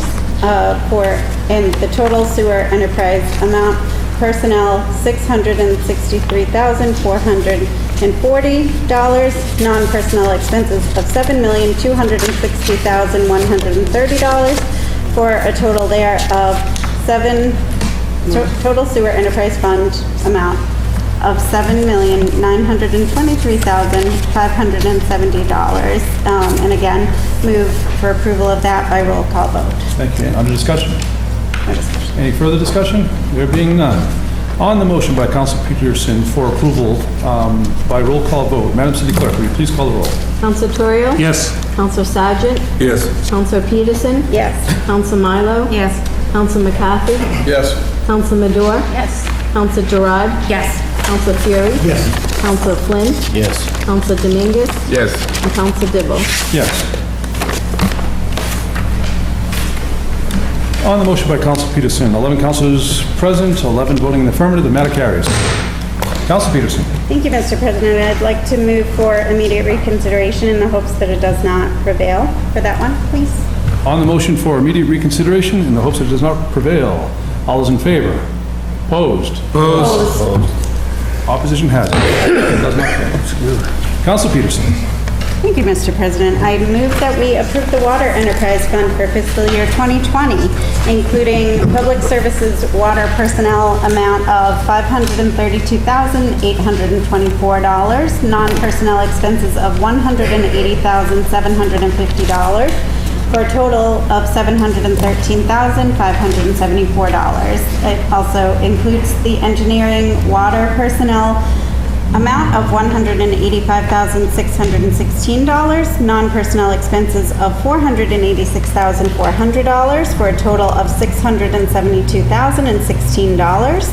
And the total sewer enterprise amount, personnel, $663,440. Non-personnel expenses of $7,260,130, for a total there of total sewer enterprise fund amount of $7,923,570. And again, move for approval of that by roll call vote. Thank you. Under discussion? No discussion. Any further discussion? There being none. On the motion by Council Peterson for approval by roll call vote, Madam City Clerk, will you please call the roll? Council Torrio? Yes. Council Sargent? Yes. Council Peterson? Yes. Council Milo? Yes. Council McCarthy? Yes. Council Madore? Yes. Council Gerard? Yes. Council Fury? Yes. Council Flynn? Yes. Council Dominguez? Yes. And Council Dibble. Yes. On the motion by Council Peterson, 11 councilors present, 11 voting in the affirmative, the matter carries. Council Peterson. Thank you, Mr. President. I'd like to move for immediate reconsideration in the hopes that it does not prevail for that one, please. On the motion for immediate reconsideration, in the hopes that it does not prevail, all those in favor? Opposed? Opposed. Opposition has it. It does not carry. Council Peterson. Thank you, Mr. President. I move that we approve the Water Enterprise Fund for fiscal year 2020, including public services water personnel amount of $532,824, non-personnel expenses of $180,750, for a total of $713,574. It also includes the engineering water personnel amount of $185,616, non-personnel expenses of $486,400, for a total of $672,016.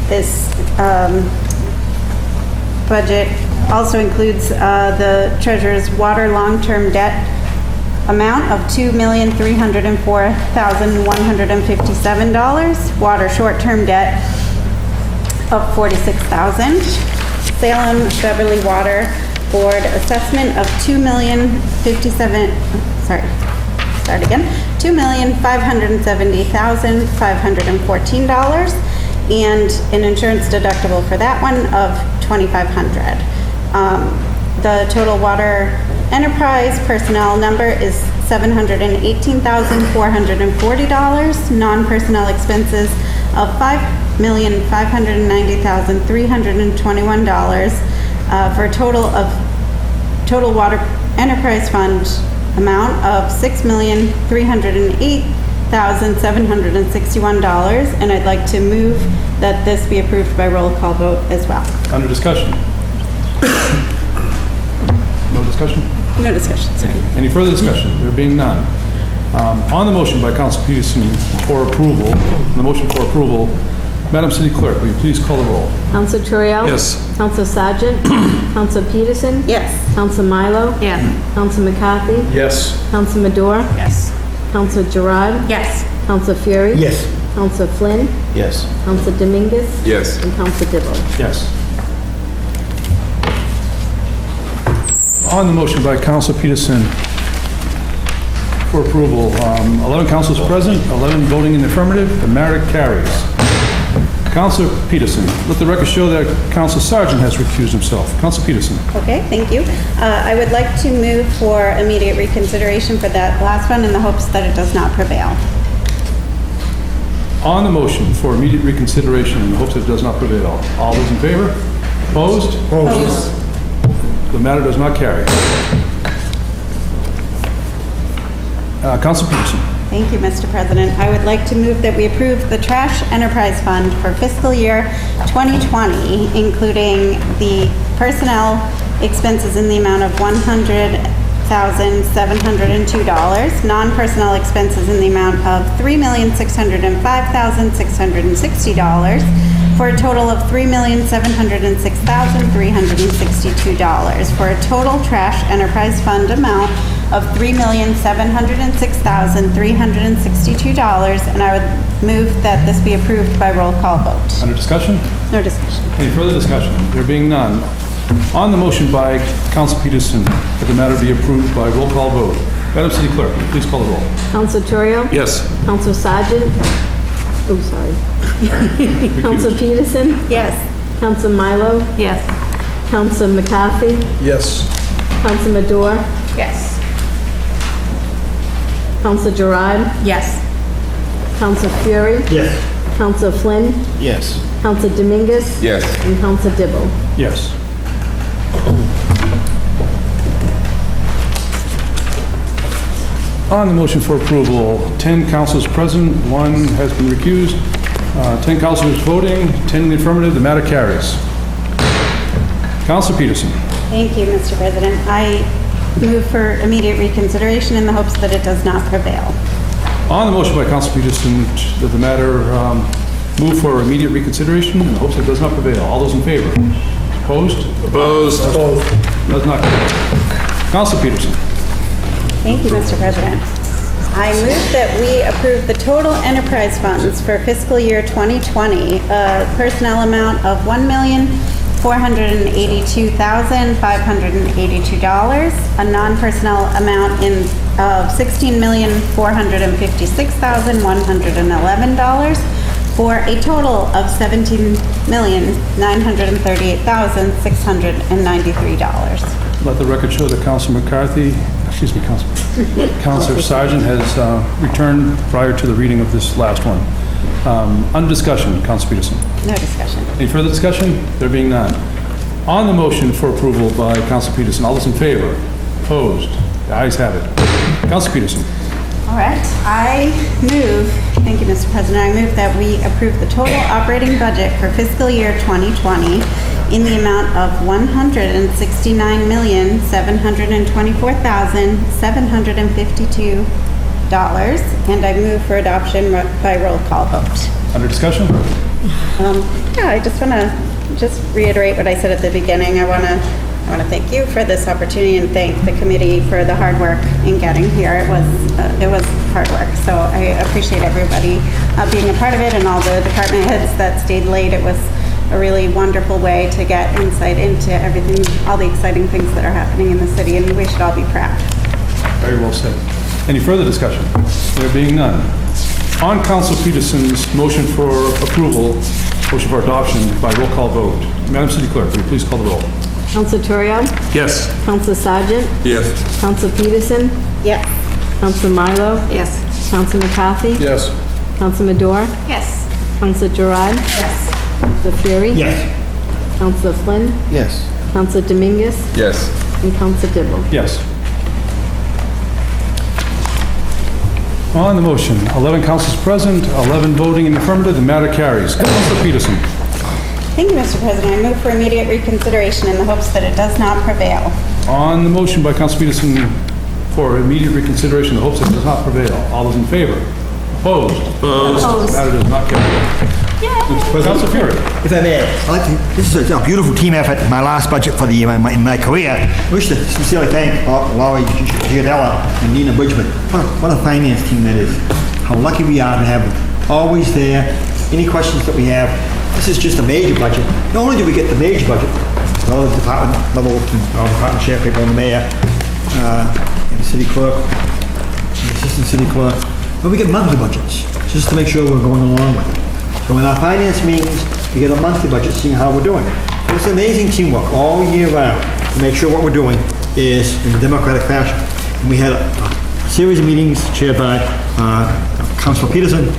This budget also includes the treasurer's water long-term debt amount of $2,304,157, water short-term debt of $46,000. Salem Beverly Water Board assessment of $2,570,514, and an insurance deductible for that one of $2,500. The total water enterprise personnel number is $718,440, non-personnel expenses of $5,590,321, for a total water enterprise fund amount of $6,308,761, and I'd like to move that this be approved by roll call vote as well. Under discussion? No discussion? No discussion, sorry. Any further discussion? There being none. On the motion by Council Peterson for approval, Madam City Clerk, will you please call the roll? Council Torrio? Yes. Council Sargent? Council Peterson? Yes. Council Milo? Yes. Council McCarthy? Yes. Council Madore? Yes. Council Gerard? Yes. Council Fury? Yes. Council Flynn? Yes. Council Dominguez? Yes. And Council Dibble. Yes. On the motion by Council Peterson for approval, 11 councilors present, 11 voting in the affirmative, the matter carries. Councilor Peterson, let the record show that Council Sargent has recused himself. Council Peterson. Okay, thank you. I would like to move for immediate reconsideration for that last one in the hopes that it does not prevail. On the motion for immediate reconsideration in the hopes that it does not prevail, all those in favor? Opposed? Opposed. The matter does not carry. Council Peterson. Thank you, Mr. President. I would like to move that we approve the Trash Enterprise Fund for fiscal year 2020, including the personnel expenses in the amount of $100,702, non-personnel expenses in the amount of $3,605,660, for a total of $3,706,362, for a total Trash Enterprise Fund amount of $3,706,362, and I would move that this be approved by roll call vote. Under discussion? No discussion. Any further discussion? There being none. On the motion by Council Peterson that the matter be approved by roll call vote, Madam City Clerk, please call the roll. Council Torrio? Yes. Council Sargent? Oh, sorry. Council Peterson? Yes. Council Milo? Yes. Council McCarthy? Yes. Council Madore? Yes. Council Gerard? Yes. Council Fury? Yes. Council Flynn? Yes. Council Dominguez? Yes. And Council Dibble. Yes. On the motion for approval, 10 councilors present, 1 has been recused, 10 councilors voting, 10 in the affirmative, the matter carries. Councilor Peterson. Thank you, Mr. President. I move for immediate reconsideration in the hopes that it does not prevail. On the motion by Councilor Peterson that the matter move for immediate reconsideration in the hopes it does not prevail. All those in favor? Opposed? Opposed. Does not carry. Councilor Peterson. Thank you, Mr. President. I move that we approve the total enterprise funds for fiscal year 2020, a personnel amount of $1,482,582, a non-personnel amount of $16,456,111, for a total of $17,938,693. Let the record show that Councilor McCarthy, Councilor Sargent has returned prior to the reading of this last one. Under discussion, Councilor Peterson. No discussion. Any further discussion? There being none. On the motion for approval by Councilor Peterson, all those in favor? Opposed? The ayes have it. Councilor Peterson. All right, I move, thank you, Mr. President, I move that we approve the total operating budget for fiscal year 2020 in the amount of $169,724,752, and I move for adoption by roll call vote. Under discussion? Yeah, I just want to reiterate what I said at the beginning. I want to thank you for this opportunity and thank the committee for the hard work in getting here. It was hard work, so I appreciate everybody being a part of it and all the department heads that stayed late. It was a really wonderful way to get insight into everything, all the exciting things that are happening in the city, and we should all be proud. Very well said. Any further discussion? There being none. On Council Peterson's motion for approval, motion for adoption by roll call vote, Madam City Clerk, will you please call the roll? Council Torrio? Yes. Council Sargent? Yes. Council Peterson? Yes. Council Milo? Yes. Council McCarthy? Yes. Council Madore? Yes. Council Gerard? Yes. Council Fury? Yes. Council Flynn? Yes. Council Dominguez? Yes. And Council Dibble. Yes. On the motion, 11 councilors present, 11 voting in the affirmative, the matter carries. Councilor Peterson. Thank you, Mr. President. I move for immediate reconsideration in the hopes that it does not prevail. On the motion by Councilor Peterson for immediate reconsideration, in the hopes that it does not prevail. All those in favor? Opposed? Opposed. The matter does not carry. Councilor Fury. If I may, this is a beautiful team effort, my last budget for the year in my career. I wish to sincerely thank Laurie Giardella and Nina Bridgman. What a finance team that is. How lucky we are to have them always there. Any questions that we have, this is just a major budget. Not only do we get the major budget, all the department level, all department chair people and the mayor, and the city clerk, the assistant city clerk, but we get monthly budgets, just to make sure we're going along with it. So in our finance meetings, we get a monthly budget, seeing how we're doing. So it's amazing teamwork all year round to make sure what we're doing is in a democratic fashion. And we had a series of meetings chaired by Councilor Peterson.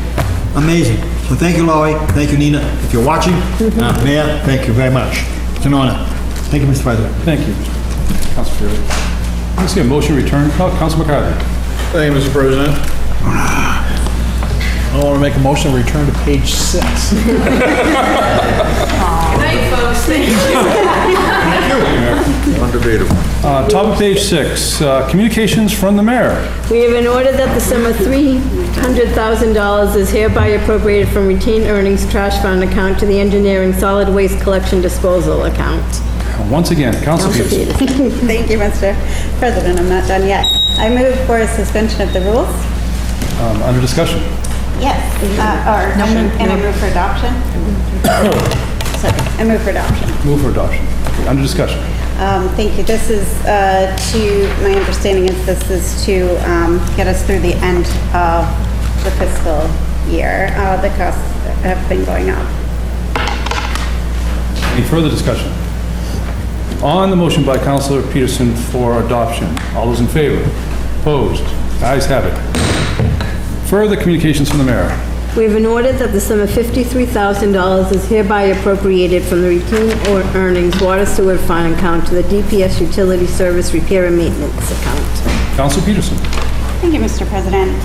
Amazing. So thank you, Laurie. Thank you, Nina. If you're watching, Mayor, thank you very much. It's an honor. Thank you, Mr. President. Thank you, Councilor Fury. I see a motion returned. Councilor McCarthy. Thank you, Mr. President. I want to make a motion to return to page 6. Good night, folks. Thank you. Undebatable. Top of page 6, communications from the mayor. We have an order that the sum of $300,000 is hereby appropriated from retained earnings trash fund account to the engineering solid waste collection disposal account. Once again, Councilor Peterson. Thank you, Mr. President. I'm not done yet. I move for a suspension of the rules. Under discussion. Yes. And I move for adoption. Sorry, I move for adoption. Move for adoption. Okay, under discussion. Thank you. This is my understanding is this is to get us through the end of the fiscal year. The costs have been going up. Any further discussion? On the motion by Councilor Peterson for adoption, all those in favor? Opposed? The ayes have it. Further communications from the mayor. We have an order that the sum of $53,000 is hereby appropriated from the retained earnings water sewer fund account to the DPS utility service repair and maintenance account. Councilor Peterson. Thank you, Mr. President.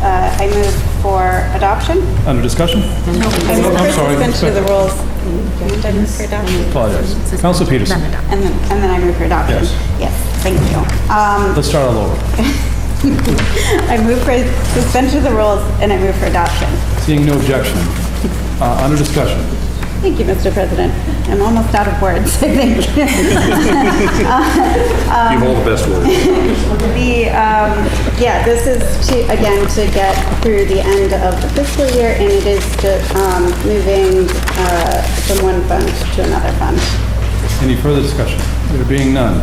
I move for adoption. Under discussion? I move for suspension of the rules. Did I move for adoption? Apologize. Councilor Peterson. And then I move for adoption. Yes, thank you. Let's start all over. I move for suspension of the rules and I move for adoption. Seeing no objection. Under discussion. Thank you, Mr. President. I'm almost out of words, I think. Give all the best words. This is to get through the end of the fiscal year, and it is to moving from one fund to another fund. Any further discussion? There being none.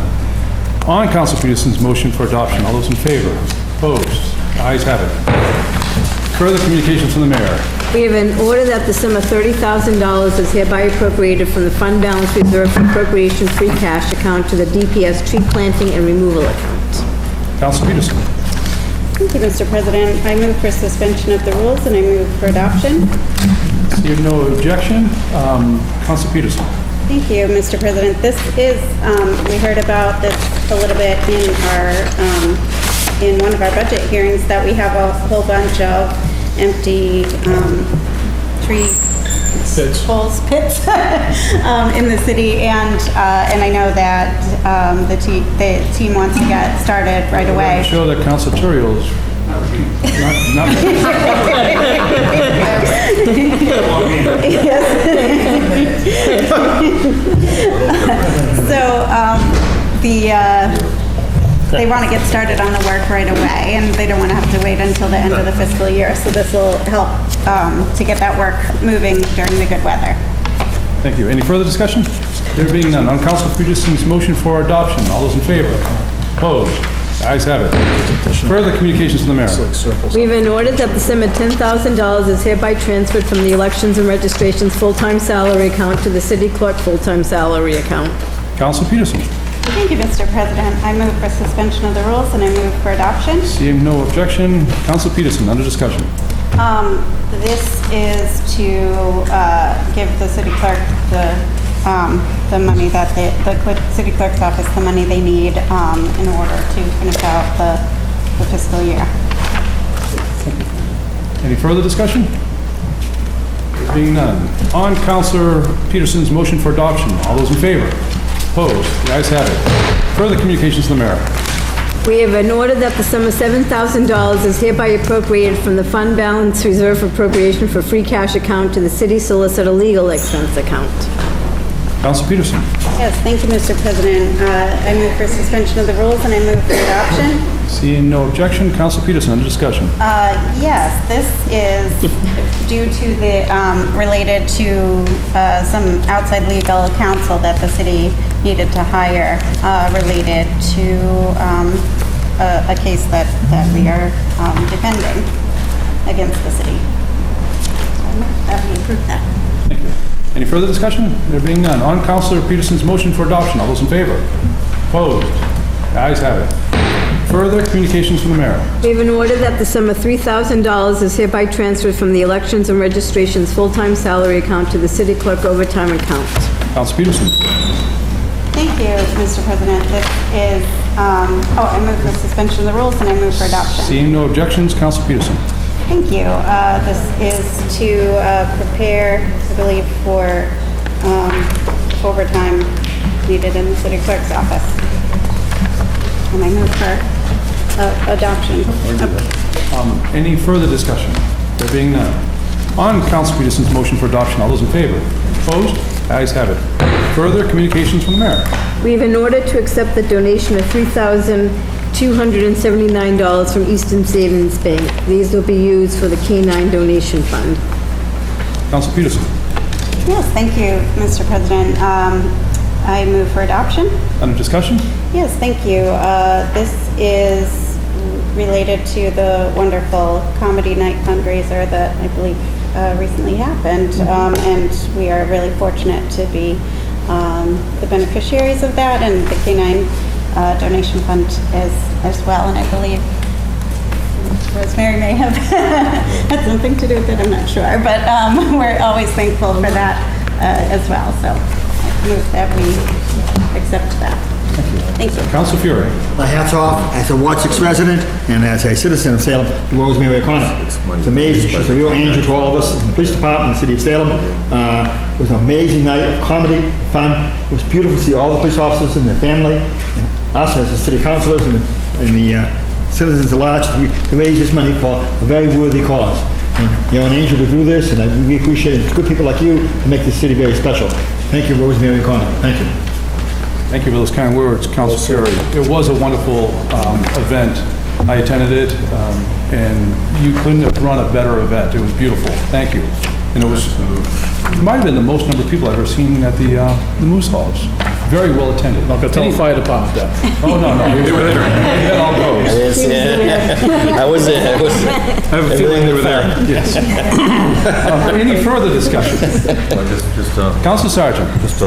On Councilor Peterson's motion for adoption, all those in favor? Opposed? The ayes have it. Further communications from the mayor. We have an order that the sum of $30,000 is hereby appropriated from the fund balance reserved for appropriation free cash account to the DPS tree planting and removal account. Councilor Peterson. Thank you, Mr. President. I move for suspension of the rules and I move for adoption. Seeing no objection, Councilor Peterson. Thank you, Mr. President. This is, we heard about this a little bit in one of our budget hearings, that we have a whole bunch of empty tree pits in the city, and I know that the team wants to get started right away. I'm sure that Councilor Turiel is they want to get started on the work right away, and they don't want to have to wait until the end of the fiscal year. So this will help to get that work moving during the good weather. Thank you. Any further discussion? There being none. On Councilor Peterson's motion for adoption, all those in favor? Opposed? The ayes have it. Further communications from the mayor. We have an order that the sum of $10,000 is hereby transferred from the elections and registrations full-time salary account to the city clerk full-time salary account. Councilor Peterson. Thank you, Mr. President. I move for suspension of the rules and I move for adoption. Seeing no objection, Councilor Peterson, under discussion. This is to give the city clerk the money that the city clerk's office, the money they need in order to finish out the fiscal year. Any further discussion? There being none. On Councilor Peterson's motion for adoption, all those in favor? Opposed? The ayes have it. Further communications from the mayor. We have an order that the sum of $7,000 is hereby appropriated from the fund balance reserve for appropriation for free cash account to the city solicitor legal expense account. Councilor Peterson. Yes, thank you, Mr. President. I move for suspension of the rules and I move for adoption. Seeing no objection, Councilor Peterson, under discussion. Yes, this is due to the, related to some outside legal counsel that the city needed to hire related to a case that we are defending against the city. That we approve that. Thank you. Any further discussion? There being none. On Councilor Peterson's motion for adoption, all those in favor? Opposed? The ayes have it. Further communications from the mayor. We have an order that the sum of $3,000 is hereby transferred from the elections and registrations full-time salary account to the city clerk overtime account. Councilor Peterson. Thank you, Mr. President. This is, I move for suspension of the rules and I move for adoption. Seeing no objections, Councilor Peterson. Thank you. This is to prepare, I believe, for overtime needed in the city clerk's office. And I move for adoption. Any further discussion? There being none. On Councilor Peterson's motion for adoption, all those in favor? Opposed? The ayes have it. Further communications from the mayor. We have an order to accept the donation of $3,000 $279 from Eastern Savings Bank. These will be used for the K-9 donation fund. Council Peterson. Yes, thank you, Mr. President. I move for adoption. Under discussion? Yes, thank you. This is related to the wonderful comedy night fundraiser that I believe recently happened. And we are really fortunate to be the beneficiaries of that, and the K-9 donation fund as well. And I believe Rosemary may have had something to do with it, I'm not sure. But we're always thankful for that as well. So I move that we accept that. Thank you. Council Fury. My hat's off as a Ward 6 resident and as a citizen of Salem, to Rosemary O'Connor. It's amazing. She's a real angel to all of us in the police department, the city of Salem. It was an amazing night of comedy, fun. It was beautiful to see all the police officers and their family, and us as the city councilors and the citizens at large to raise this money for a very worthy cause. And you're an angel to do this, and we appreciate it. It's good people like you to make this city very special. Thank you, Rosemary O'Connor. Thank you. Thank you for those kind words, Council Fury. It was a wonderful event. I attended it, and you couldn't have run a better event. It was beautiful. Thank you. And it might have been the most number of people I've ever seen at the Moose Halls. Very well attended. Not gonna tell the fire department that. Oh, no. They were there. They had all those. I was there. I have a feeling they were there. Yes. Any further discussion? Council Sergeant. Just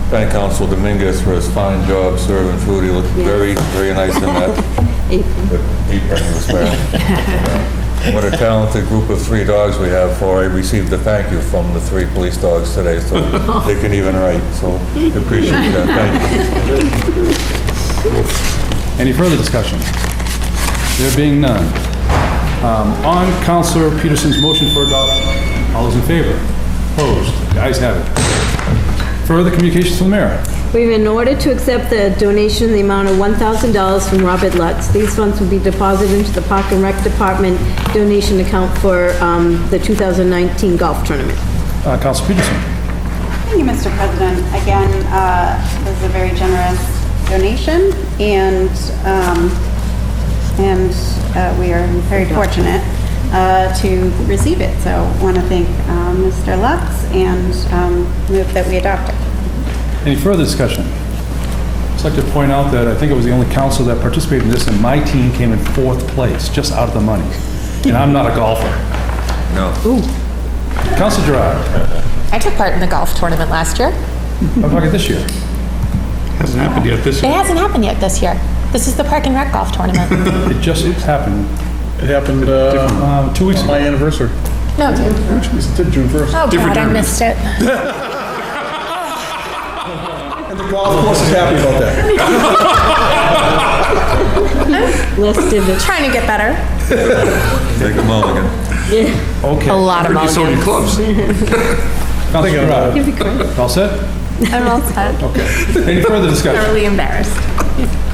thank Council Dominguez for his fine job serving food. He looked very, very nice in that apron he was wearing. What a talented group of 3 dogs we have for. I received a thank you from the 3 police dogs today, so they can even write. So appreciate that. Thank you. Any further discussion? There being none. On Councilor Peterson's motion for adoption, all those in favor? Opposed? The ayes have it. Further communications from the mayor. We have an order to accept the donation in the amount of $1,000 from Robert Lutz. These funds will be deposited into the Park and Rec Department donation account for the 2019 golf tournament. Council Peterson. Thank you, Mr. President. Again, this is a very generous donation, and we are very fortunate to receive it. So I want to thank Mr. Lutz and move that we adopt it. Any further discussion? I'd like to point out that I think it was the only council that participated in this, and my team came in 4th place, just out of the money. And I'm not a golfer. No. Ooh. Council Gerard. I took part in the golf tournament last year. I'm talking this year. Hasn't happened yet this It hasn't happened yet this year. This is the Park and Rec golf tournament. It happened. It happened 2 weeks ago. my anniversary. No, dude. It's June 1st. Oh, God, I missed it. And the golf course is happy about that. Less divots. Trying to get better. Take a mulligan. Okay. A lot of mulligans. Council Gerard. All set? I'm all set. Okay. Any further discussion? Thoroughly embarrassed.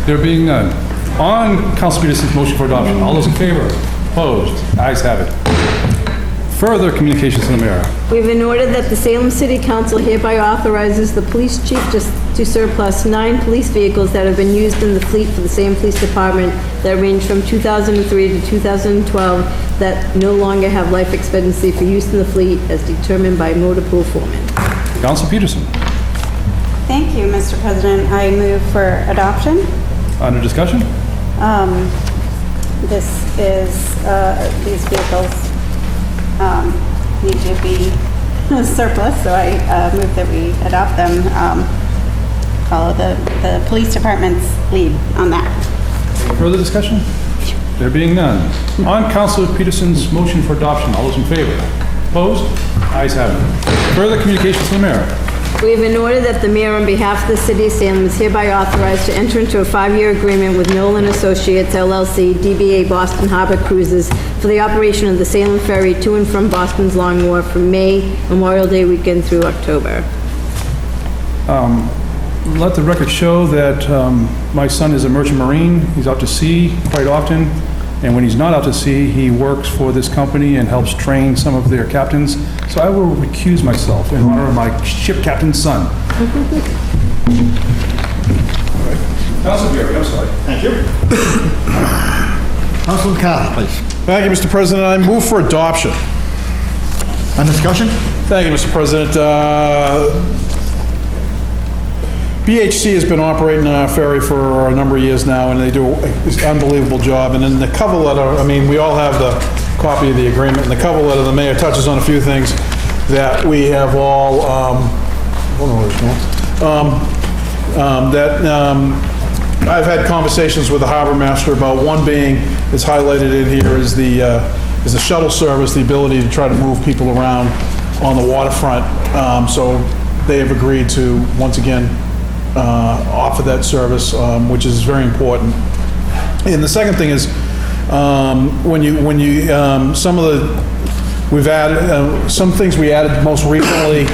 There being none. On Council Peterson's motion for adoption, all those in favor? Opposed? Ayes have it. Further communications from the mayor. We have an order that the Salem City Council hereby authorizes the police chief to surplus 9 police vehicles that have been used in the fleet for the same police department that range from 2003 to 2012 that no longer have life expectancy for use in the fleet as determined by motor pool foreman. Council Peterson. Thank you, Mr. President. I move for adoption. Under discussion? These vehicles need to be surplus, so I move that we adopt them, follow the police department's lead on that. Further discussion? There being none. On Councilor Peterson's motion for adoption, all those in favor? Opposed? Ayes have it. Further communications from the mayor. We have an order that the mayor, on behalf of the city of Salem, is hereby authorized to enter into a 5-year agreement with Nolan Associates LLC, DBA Boston Harbor Cruises, for the operation of the Salem Ferry to and from Boston's Long Wharf from May Memorial Day weekend through October. Let the record show that my son is a merchant marine. He's out to sea quite often, and when he's not out to sea, he works for this company and helps train some of their captains. So I will recuse myself in honor of my ship captain's son. All right. Council Bury, I'm sorry. Thank you. Councilor McCarthy, please. Thank you, Mr. President. I move for adoption. On discussion? Thank you, Mr. President. BHC has been operating a ferry for a number of years now, and they do an unbelievable job. And in the cover letter, I mean, we all have the copy of the agreement. In the cover letter, the mayor touches on a few things that we have all, I've had conversations with the harbor master about. One being, is highlighted in here, is the shuttle service, the ability to try to move people around on the waterfront. So they have agreed to, once again, offer that service, which is very important. And the second thing is, we've added, some things we added most recently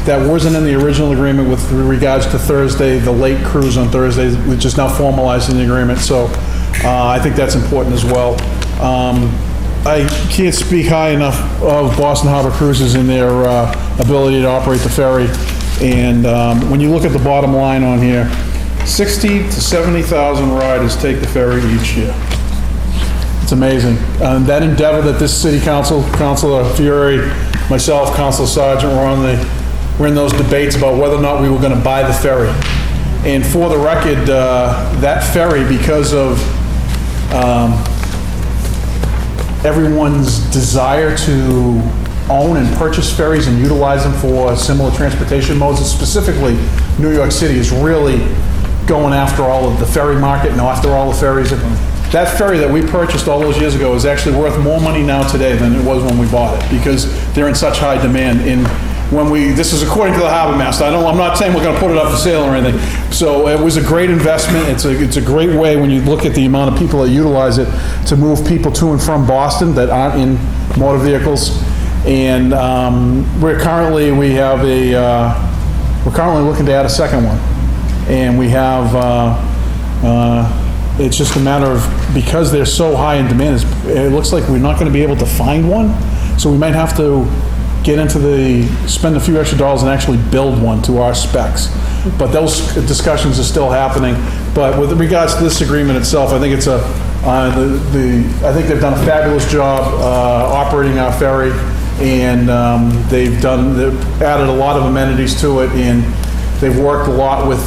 that wasn't in the original agreement with regards to Thursday, the late cruise on Thursdays, which is now formalized in the agreement. So I think that's important as well. I can't speak high enough of Boston Harbor Cruises and their ability to operate the ferry. And when you look at the bottom line on here, 60 to 70,000 riders take the ferry each year. It's amazing. That endeavor that this city council, Councilor Fiore, myself, Councilor Sargent, we're in those debates about whether or not we were going to buy the ferry. And for the record, that ferry, because of everyone's desire to own and purchase ferries and utilize them for similar transportation modes, and specifically New York City is really going after all of the ferry market and after all the ferries. That ferry that we purchased all those years ago is actually worth more money now today than it was when we bought it, because they're in such high demand. This is according to the harbor master. I'm not saying we're going to put it up for sale or anything. So it was a great investment. It's a great way, when you look at the amount of people that utilize it, to move people to and from Boston that aren't in motor vehicles. And we're currently looking to add a second one. And we have, it's just a matter of, because they're so high in demand, it looks like we're not going to be able to find one. So we might have to spend a few extra dollars and actually build one to our specs. But those discussions are still happening. But with regards to this agreement itself, I think I think they've done a fabulous job operating our ferry, and they've added a lot of amenities to it, and they've worked a lot with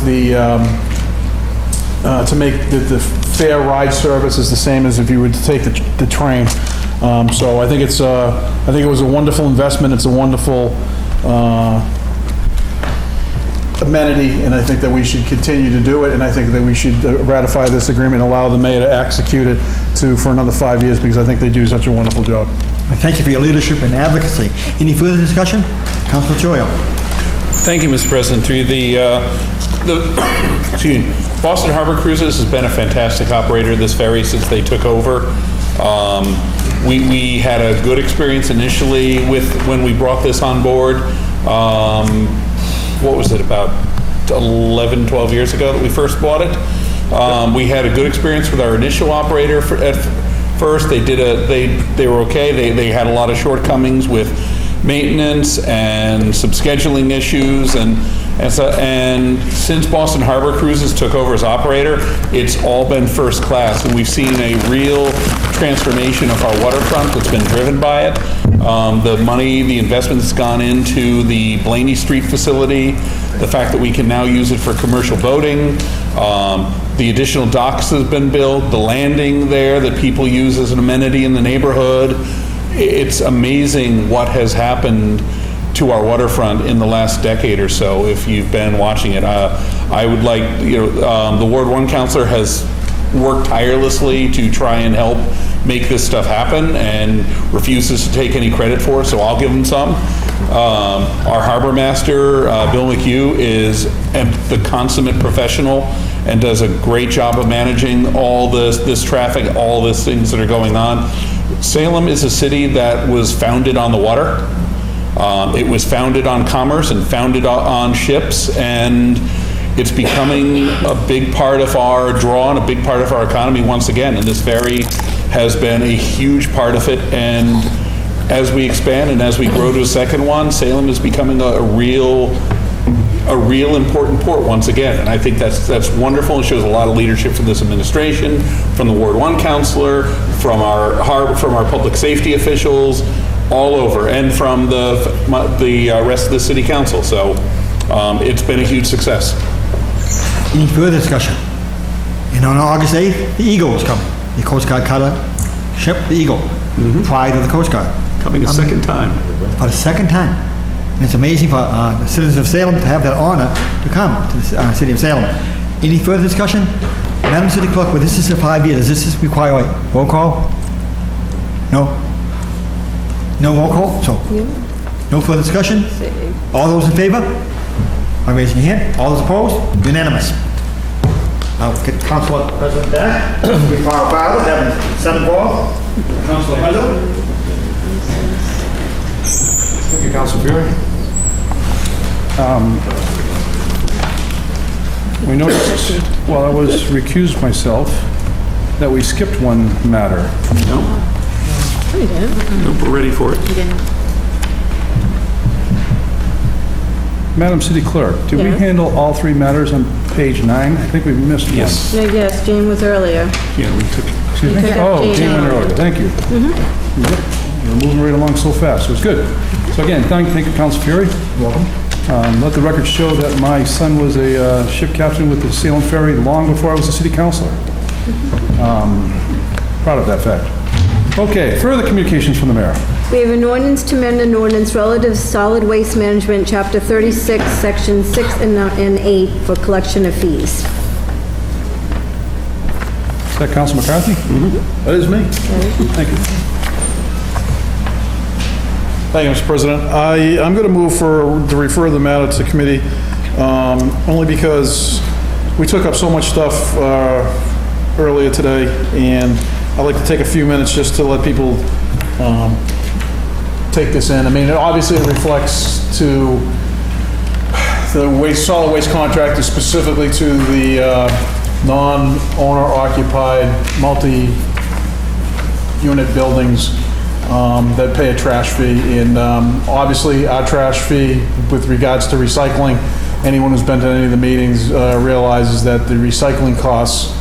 to make the fare ride service is the same as if you were to take the train. So I think it was a wonderful investment. It's a wonderful amenity, and I think that we should continue to do it, and I think that we should ratify this agreement and allow the mayor to execute it for another 5 years, because I think they do such a wonderful job. Thank you for your leadership and advocacy. Any further discussion? Councilor Choyo. Thank you, Mr. President. Through Boston Harbor Cruises has been a fantastic operator of this ferry since they took over. We had a good experience initially when we brought this on board. What was it, about 11, 12 years ago that we first bought it? We had a good experience with our initial operator at first. They were okay. They had a lot of shortcomings with maintenance and some scheduling issues, and since Boston Harbor Cruises took over as operator, it's all been first class, and we've seen a real transformation of our waterfront that's been driven by it. The investment that's gone into the Blaney Street facility, the fact that we can now use it for commercial boating, the additional docks that have been built, the landing there that people use as an amenity in the neighborhood. It's amazing what has happened to our waterfront in the last decade or so, if you've been watching it. I would like, the Ward 1 councilor has worked tirelessly to try and help make this stuff happen and refuses to take any credit for it, so I'll give him some. Our harbor master, Bill McHugh, is the consummate professional and does a great job of managing all this traffic, all these things that are going on. Salem is a city that was founded on the water. It was founded on commerce and founded on ships, and it's becoming a big part of our draw and a big part of our economy once again, and this ferry has been a huge part of it. And as we expand and as we grow to a second one, Salem is becoming a real a real important port once again. And I think that's wonderful and shows a lot of leadership from this administration, from the Ward 1 counselor, from our public safety officials, all over, and from the rest of the city council. So it's been a huge success. Any further discussion? And on August 8th, the Eagle is coming. The Coast Guard cutter ship, the Eagle, pride of the Coast Guard. Coming a second time. For the second time. And it's amazing for the citizens of Salem to have that honor to come to the city of Salem. Any further discussion? Madam City Clerk, well, this is a 5 year. Does this require a roll call? No? No roll call? So, no further discussion? All those in favor? By raising your hand. All those opposed? Unanimous. I'll get Councilor President back. We file file, have Senate Ball. Councilor President. Thank you, Councilor Fury. We noticed while I was recused myself that we skipped one matter. No? We didn't. Nope, we're ready for it. We didn't. Madam City Clerk, did we Yes. handle all three matters on page 9? I think we missed one. Yes. Yes, Jane was earlier. Yeah, we took, excuse me? We took Oh, Jane Jane went out. earlier, thank you. Yep, we're moving right along so fast, it was good. So again, thank you, Council Fury. Welcome. Let the record show that my son was a ship captain with the Salem Ferry long before I was a city councilor. Proud of that fact. Okay, further communications from the mayor. We have an ordinance to amend an ordinance relative to solid waste management, Chapter 36, Section 6 and 8 for collection of fees. Is that Council McCarthy? That is me. Thank you. Thank you, Mr. President. I'm going to move to refer the matter to committee, only because we took up so much stuff earlier today, and I'd like to take a few minutes just to let people take this in. I mean, obviously it reflects to the solid waste contract, specifically to the non-owner occupied multi-unit buildings that pay a trash fee. And obviously our trash fee with regards to recycling, anyone who's been to any of the meetings realizes that the recycling costs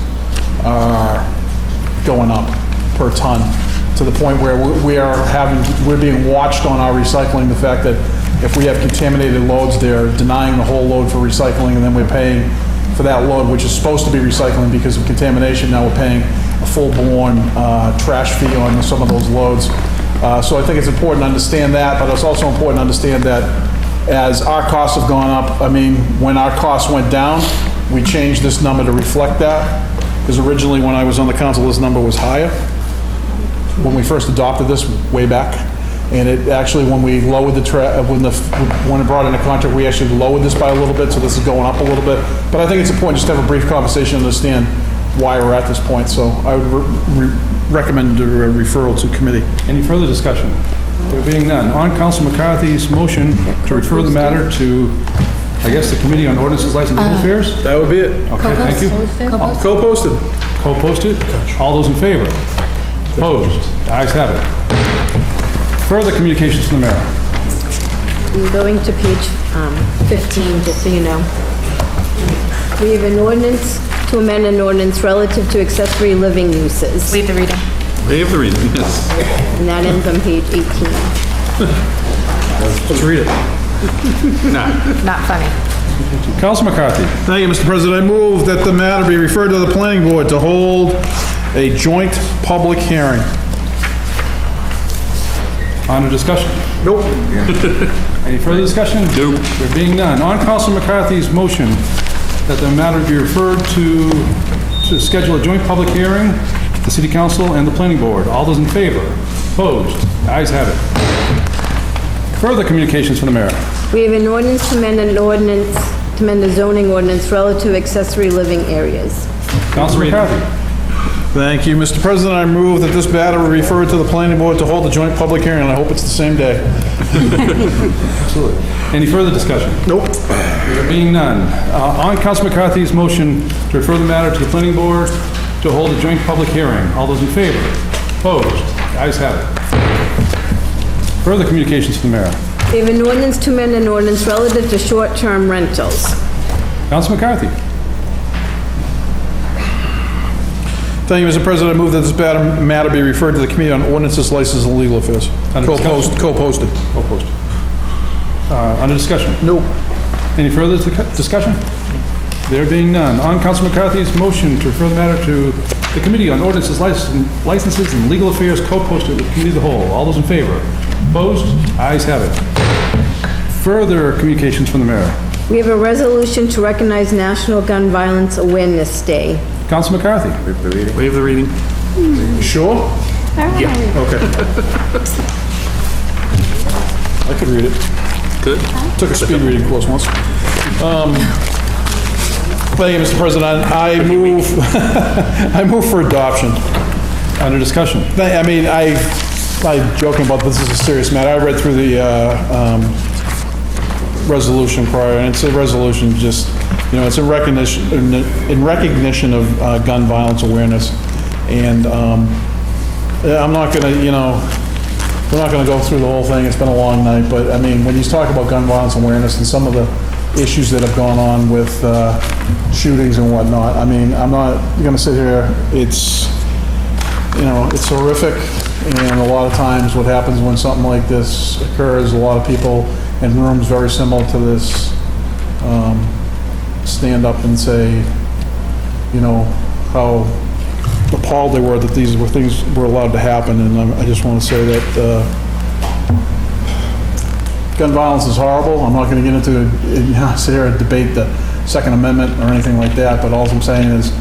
are going up per ton to the point where we're being watched on our recycling. The fact that if we have contaminated loads, they're denying the whole load for recycling, and then we're paying for that load, which is supposed to be recycling because of contamination. Now we're paying a full-blown trash fee on some of those loads. So I think it's important to understand that, but it's also important to understand that as our costs have gone up, I mean, when our costs went down, we changed this number to reflect that, because originally when I was on the council, this number was higher. When we first adopted this way back, and it actually, when we lowered when it brought in a contract, we actually lowered this by a little bit, so this is going up a little bit. But I think it's important just to have a brief conversation to understand why we're at this point, so I would recommend a referral to committee. Any further discussion? There being none, on Council McCarthy's motion to refer the matter to, I guess, the Committee on Ordinances, License, and Affairs? That would be it. Okay, thank you. Co-posted. Co-posted? All those in favor? Opposed? The ayes have it. Further communications from the mayor. I'm going to page 15, just so you know. We have an ordinance to amend an ordinance relative to accessory living uses. Leave the reading. Leave the reading, yes. And that ends on page 18. Let's read it. Not funny. Council McCarthy. Thank you, Mr. President. I move that the matter be referred to the planning board to hold a joint public hearing. On discussion? Nope. Any further discussion? Nope. There being none, on Council McCarthy's motion that the matter be referred to schedule a joint public hearing, the City Council and the Planning Board. All those in favor? Opposed? The ayes have it. Further communications from the mayor. We have an ordinance to amend the zoning ordinance relative to accessory living areas. Council McCarthy. Thank you, Mr. President. I move that this matter be referred to the planning board to hold a joint public hearing, and I hope it's the same day. Absolutely. Any further discussion? Nope. There being none, on Council McCarthy's motion to refer the matter to the planning board to hold a joint public hearing. All those in favor? Opposed? The ayes have it. Further communications from the mayor. We have an ordinance to amend an ordinance relative to short-term rentals. Counsel McCarthy. Thank you, Mr. President. I move that this matter be referred to the Committee on Ordinances, Licenses, and Legal Affairs. Co-posted. Co-posted. Under discussion? Nope. Any further discussion? There being none. On Counsel McCarthy's motion to refer the matter to the Committee on Ordinances, Licenses, and Legal Affairs, co-posted with the Committee of the Whole. All those in favor? Opposed? Ayes have it. Further communications from the mayor. We have a resolution to recognize National Gun Violence Awareness Day. Counsel McCarthy. Waive the reading. Sure? Yeah. Okay. I could read it. Good. Took a speed reading course once. Thank you, Mr. President. I move, I move for adoption. Under discussion. I'm joking about this is a serious matter. I read through the resolution prior, and it's a resolution just, it's in recognition of gun violence awareness. And I'm not gonna, we're not gonna go through the whole thing. It's been a long night, but when you talk about gun violence awareness and some of the issues that have gone on with shootings and whatnot, I'm not gonna sit here. It's horrific, and a lot of times what happens when something like this occurs, a lot of people in rooms very similar to this stand up and say, how appalled they were that these were things were allowed to happen. And I just want to say that gun violence is horrible. I'm not going to get into sit here and debate the Second Amendment or anything like that, but all I'm saying is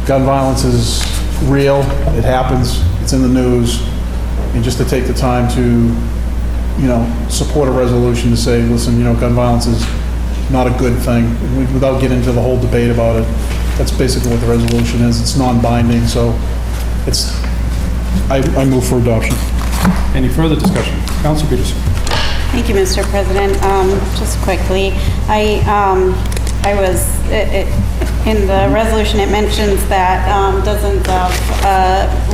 gun violence is real. It happens. It's in the news. And just to take the time to, support a resolution to say, listen, gun violence is not a good thing, without getting into the whole debate about it. That's basically what the resolution is. It's non-binding, so I move for adoption. Any further discussion? Counsel Peterson. Thank you, Mr. President. Just quickly, I was, in the resolution, it mentions that dozens of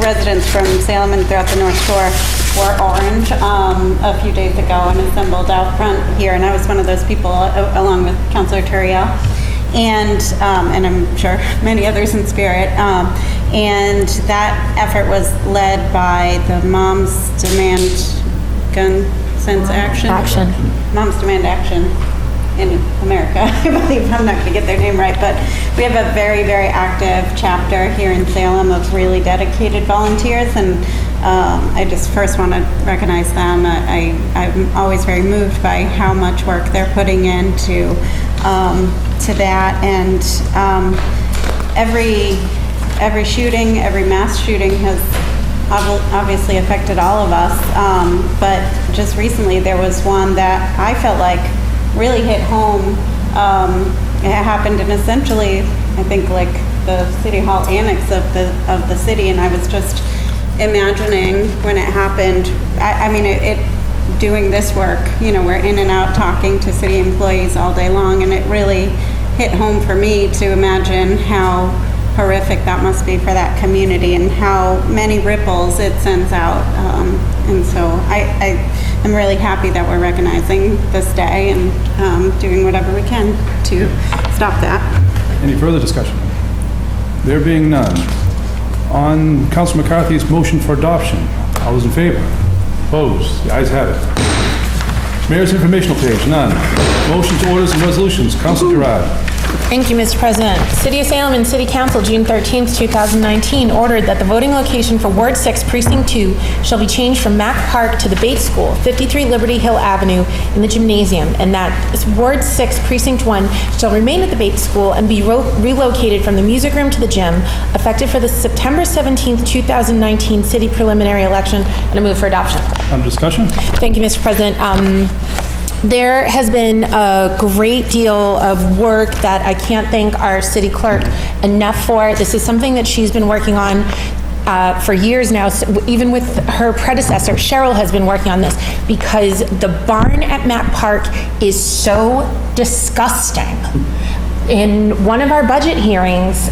residents from Salem and throughout the North Shore wore orange a few days ago and assembled out front here, and I was one of those people, along with Councilor Turiel, and I'm sure many others in spirit. And that effort was led by the Moms Demand Gun Sense Action. Moms Demand Action in America, I believe. I'm not going to get their name right, but we have a very, very active chapter here in Salem of really dedicated volunteers, and I just first want to recognize them. I'm always very moved by how much work they're putting into to that, and every shooting, every mass shooting has obviously affected all of us, but just recently there was one that I felt like really hit home. It happened in essentially, I think, like the City Hall annex of the city, and I was just imagining when it happened. Doing this work, we're in and out talking to city employees all day long, and it really hit home for me to imagine how horrific that must be for that community and how many ripples it sends out. And so I'm really happy that we're recognizing this day and doing whatever we can to stop that. Any further discussion? There being none. On Council McCarthy's motion for adoption, all those in favor? Opposed? The ayes have it. Mayor's informational page, none. Motions, orders, and resolutions. Council Gerard. Thank you, Mr. President. City of Salem and City Council, June 13th, 2019, ordered that the voting location for Ward 6, Precinct 2 shall be changed from Mack Park to the Bates School, 53 Liberty Hill Avenue, in the gymnasium, and that Ward 6, Precinct 1 shall remain at the Bates School and be relocated from the music room to the gym, effective for the September 17th, 2019 city preliminary election, and I move for adoption. Under discussion? Thank you, Mr. President. There has been a great deal of work that I can't thank our city clerk enough for. This is something that she's been working on for years now. So even with her predecessor, Cheryl has been working on this, because the barn at Mack Park is so disgusting. in one of our budget hearings,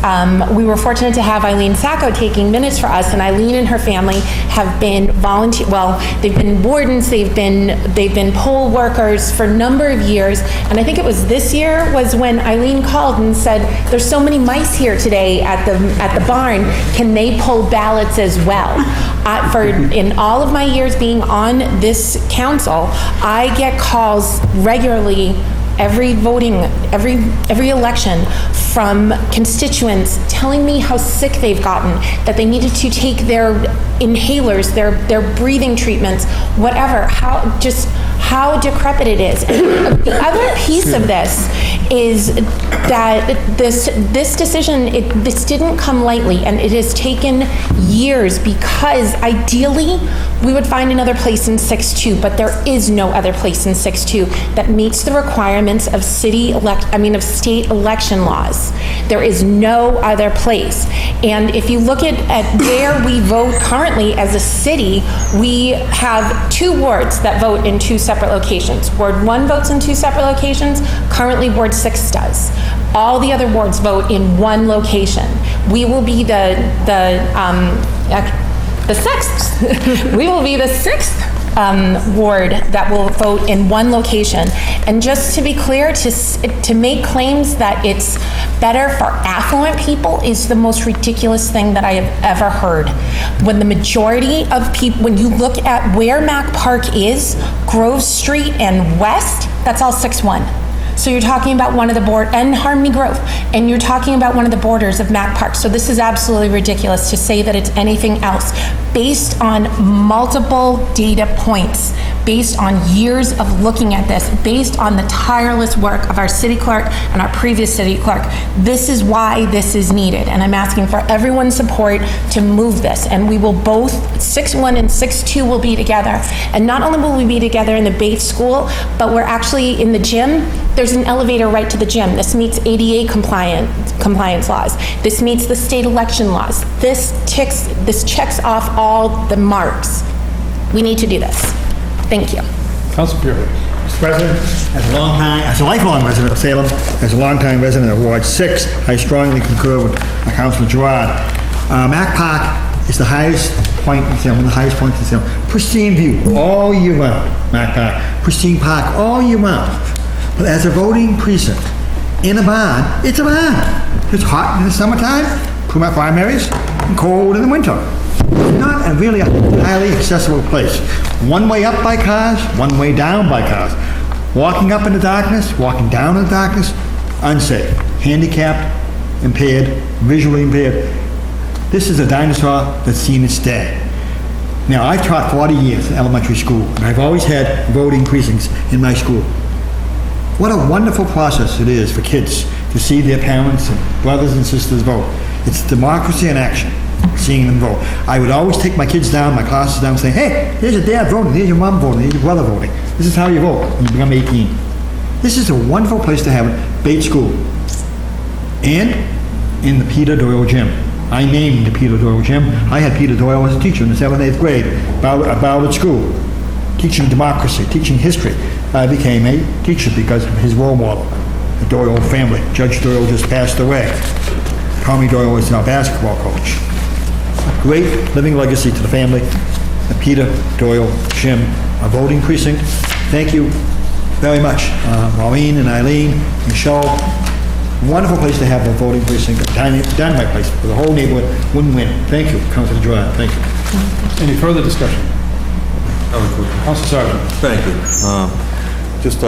we were fortunate to have Eileen Sacco taking minutes for us, and Eileen and her family have been they've been wardens, they've been poll workers for a number of years, and I think it was this year was when Eileen called and said, there's so many mice here today at the barn, can they pull ballots as well? In all of my years being on this council, I get calls regularly every election from constituents telling me how sick they've gotten, that they needed to take their inhalers, their breathing treatments, whatever, how decrepit it is. And the other piece of this is that this decision, this didn't come lightly, and it has taken years, because ideally we would find another place in 6-2, but there is no other place in 6-2 that meets the requirements of state election laws. There is no other place. And if you look at where we vote currently as a city, we have 2 wards that vote in 2 separate locations. Ward 1 votes in 2 separate locations. Currently, Ward 6 does. All the other wards vote in 1 location. We will be the 6th. We will be the 6th ward that will vote in 1 location. And just to be clear, to make claims that it's better for affluent people is the most ridiculous thing that I have ever heard. When the majority of people, when you look at where Mack Park is, Grove Street and West, that's all 6-1. So you're talking about one of the and Harmony Grove, and you're talking about one of the borders of Mack Park. So this is absolutely ridiculous to say that it's anything else. Based on multiple data points, based on years of looking at this, based on the tireless work of our city clerk and our previous city clerk, this is why this is needed. And I'm asking for everyone's support to move this. And we will both, 6-1 and 6-2 will be together. And not only will we be together in the Bates School, but we're actually in the gym. There's an elevator right to the gym. This meets ADA compliance laws. This meets the state election laws. This checks off all the marks. We need to do this. Thank you. Council Bureau. Mr. President, as a lifelong resident of Salem, as a longtime resident of Ward 6, I strongly concur with Councilor Gerard. Mack Park is the highest point in Salem, one of the highest points in Salem. Pristine view all year round, Mack Park. Pristine park all year round. But as a voting precinct, in a barn, it's a barn. It's hot in the summertime, primaries, and cold in the winter. It's not a really highly accessible place. One way up by cars, one way down by cars. Walking up in the darkness, walking down in the darkness, unsafe. Handicapped, impaired, visually impaired. This is a dinosaur that's seen its day. Now, I've taught 40 years in elementary school, and I've always had voting precincts in my school. What a wonderful process it is for kids to see their parents and brothers and sisters vote. It's democracy in action, seeing them vote. I would always take my kids down, my classes down, and say, hey, there's your dad voting, there's your mom voting, there's your brother voting. This is how you vote when you become 18. This is a wonderful place to have it, Bates School. And in the Peter Doyle Gym. I named the Peter Doyle Gym. I had Peter Doyle as a teacher in the 7th and 8th grade, Ballard School, teaching democracy, teaching history. I became a teacher because of his role model, the Doyle family. Judge Doyle just passed away. Tommy Doyle is our basketball coach. A great living legacy to the family. The Peter Doyle Gym, a voting precinct. Thank you very much, Maureen and Eileen, Michelle. Wonderful place to have a voting precinct, dynamite place for the whole neighborhood, win-win. Thank you, Councilor Gerard. Thank you. Any further discussion? Councilor Sargent. Thank you. Just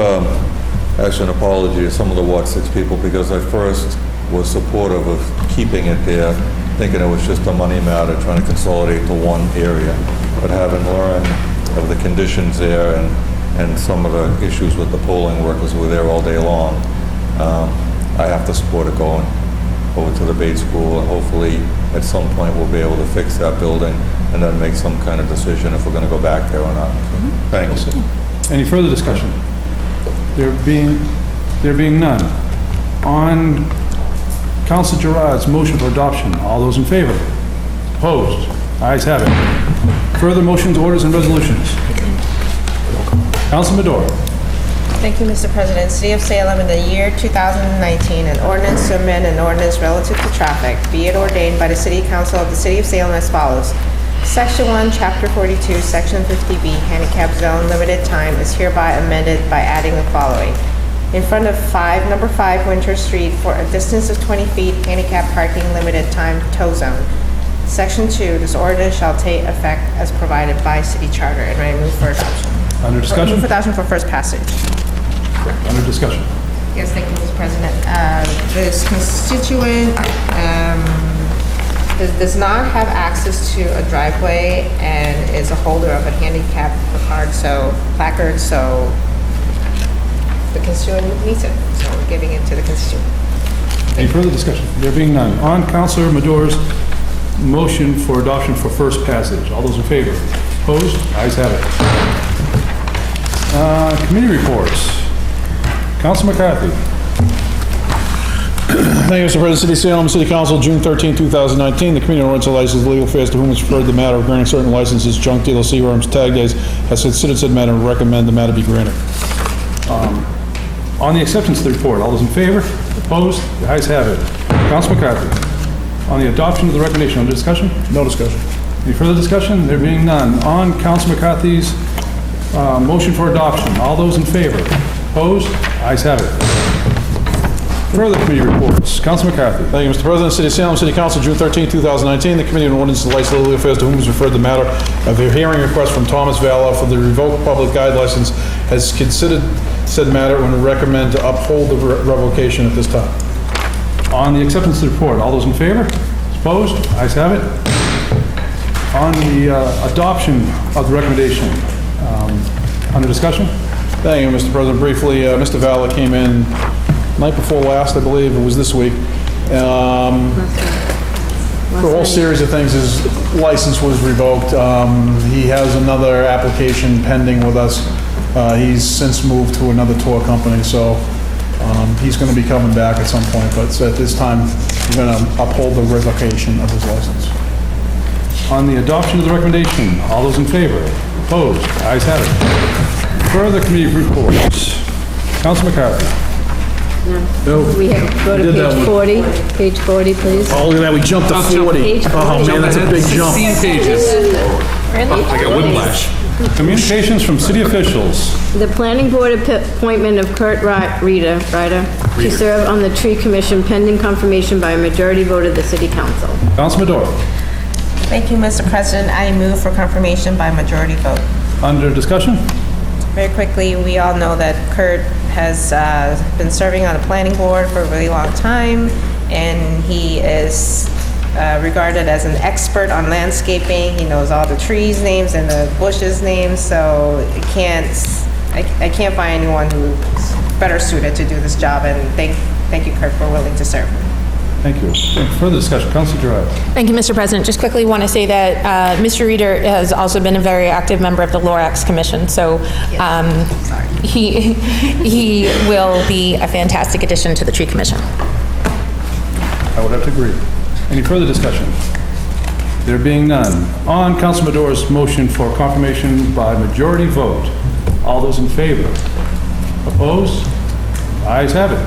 actually an apology to some of the Ward 6 people, because I first was supportive of keeping it there, thinking it was just a money matter, trying to consolidate to one area. But having learned of the conditions there and some of the issues with the polling workers who were there all day long, I have to support it going over to the Bates School, and hopefully at some point we'll be able to fix that building and then make some kind of decision if we're going to go back there or not. Thanks. Any further discussion? There being none. On Councilor Gerard's motion for adoption, all those in favor? Opposed? Ayes have it. Further motions, orders, and resolutions. Councilor Medora. Thank you, Mr. President. City of Salem, in the year 2019, an ordinance to amend an ordinance relative to traffic, be it ordained by the City Council of the City of Salem as follows. Section 1, Chapter 42, Section 50B, Handicap Zone Limited Time is hereby amended by adding the following. In front of number 5 Winter Street, for a distance of 20 feet, handicap parking limited time tow zone. Section 2, this ordinance shall take effect as provided by city charter, and I move for adoption. Under discussion? Move for adoption for first passage. Under discussion. Yes, thank you, Mr. President. This constituent does not have access to a driveway and is a holder of a handicap placard, so the constituent needs it. So we're giving it to the constituent. Any further discussion? There being none. On Councilor Mador's motion for adoption for first passage. All those in favor? Opposed? Ayes have it. Committee reports. Councilor McCarthy. Thank you, Mr. President. City of Salem, City Council, June 13, 2019. The Committee on Rental License Legal Affairs, to whom it's referred the matter of granting certain licenses, junk dealer, C-worms, tag days, has considered said matter and recommend the matter be granted. On the acceptance of the report, all those in favor? Opposed? The ayes have it. Councilor McCarthy. On the adoption of the recommendation, under discussion? No discussion. Any further discussion? There being none. On Councilor McCarthy's motion for adoption, all those in favor? Opposed? Ayes have it. Further committee reports. Councilor McCarthy. Thank you, Mr. President. City of Salem, City Council, June 13, 2019. The Committee on Ordinance and Licensed Legal Affairs, to whom is referred the matter of a hearing request from Thomas Valla for the revoked public guide license, has considered said matter and recommend to uphold the revocation at this time. On the acceptance of the report, all those in favor? Opposed? Ayes have it. On the adoption of the recommendation, under discussion? Thank you, Mr. President. Briefly, Mr. Valla came in night before last, I believe, it was this week. For a whole series of things, his license was revoked. He has another application pending with us. He's since moved to another tour company, so he's going to be coming back at some point, but at this time, we're going to uphold the revocation of his license. On the adoption of the recommendation, all those in favor? Opposed? Ayes have it. Further committee reports. Councilor McCarthy. No. We have, go to page 40. Page 40, please. Oh, look at that, we jumped to 40. Page 40. Oh, man, that's a big jump. 16 pages. I got whiplash. Communications from city officials. The planning board appointment of Kurt Reeder to serve on the tree commission pending confirmation by a majority vote of the city council. Councilor Madore. Thank you, Mr. President. I move for confirmation by majority vote. Under discussion? Very quickly, we all know that Kurt has been serving on the planning board for a really long time, and he is regarded as an expert on landscaping. He knows all the trees' names and the bushes' names, so I can't find anyone who's better suited to do this job, and thank you, Kurt, for willing to serve. Thank you. Further discussion, Councilor Gerard. Thank you, Mr. President. Just quickly want to say that Mr. Reeder has also been a very active member of the Lorax Commission, so he will be a fantastic addition to the Tree Commission. I would have to agree. Any further discussion? There being none. On Councilor Madore's motion for confirmation by majority vote, all those in favor? Opposed? Ayes have it.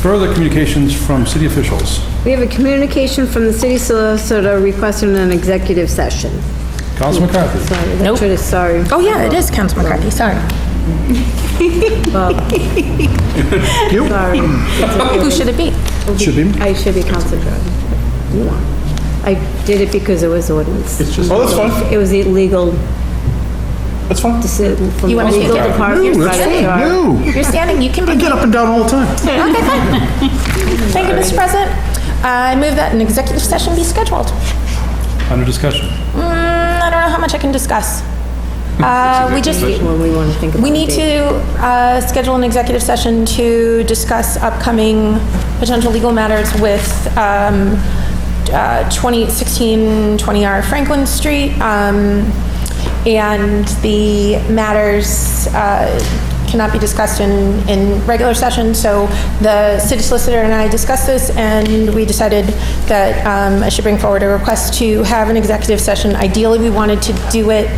Further communications from city officials. We have a communication from the city solicitor requesting an executive session. Councilor McCarthy. Sorry, Nope. sorry. Oh, yeah, it is Councilor McCarthy, sorry. Well, sorry. Who should it be? Should be. I should be Councilor Jordan. You are. I did it because it was ordinance. It's just. Oh, that's fine. It was illegal. That's fine. From You wanna legal take it? department. No, that's by the fine. charter. No. You're standing, you can I get up and down all the time. Okay, fine. Thank you, Mr. President. I move that an executive session be scheduled. Under discussion. I don't know how much I can discuss. We just, When we want to think about we need the date. to schedule an executive session to discuss upcoming potential legal matters with 1620R Franklin Street. And the matters cannot be discussed in regular session. So the city solicitor and I discussed this, and we decided that I should bring forward a request to have an executive session. Ideally, we wanted to do it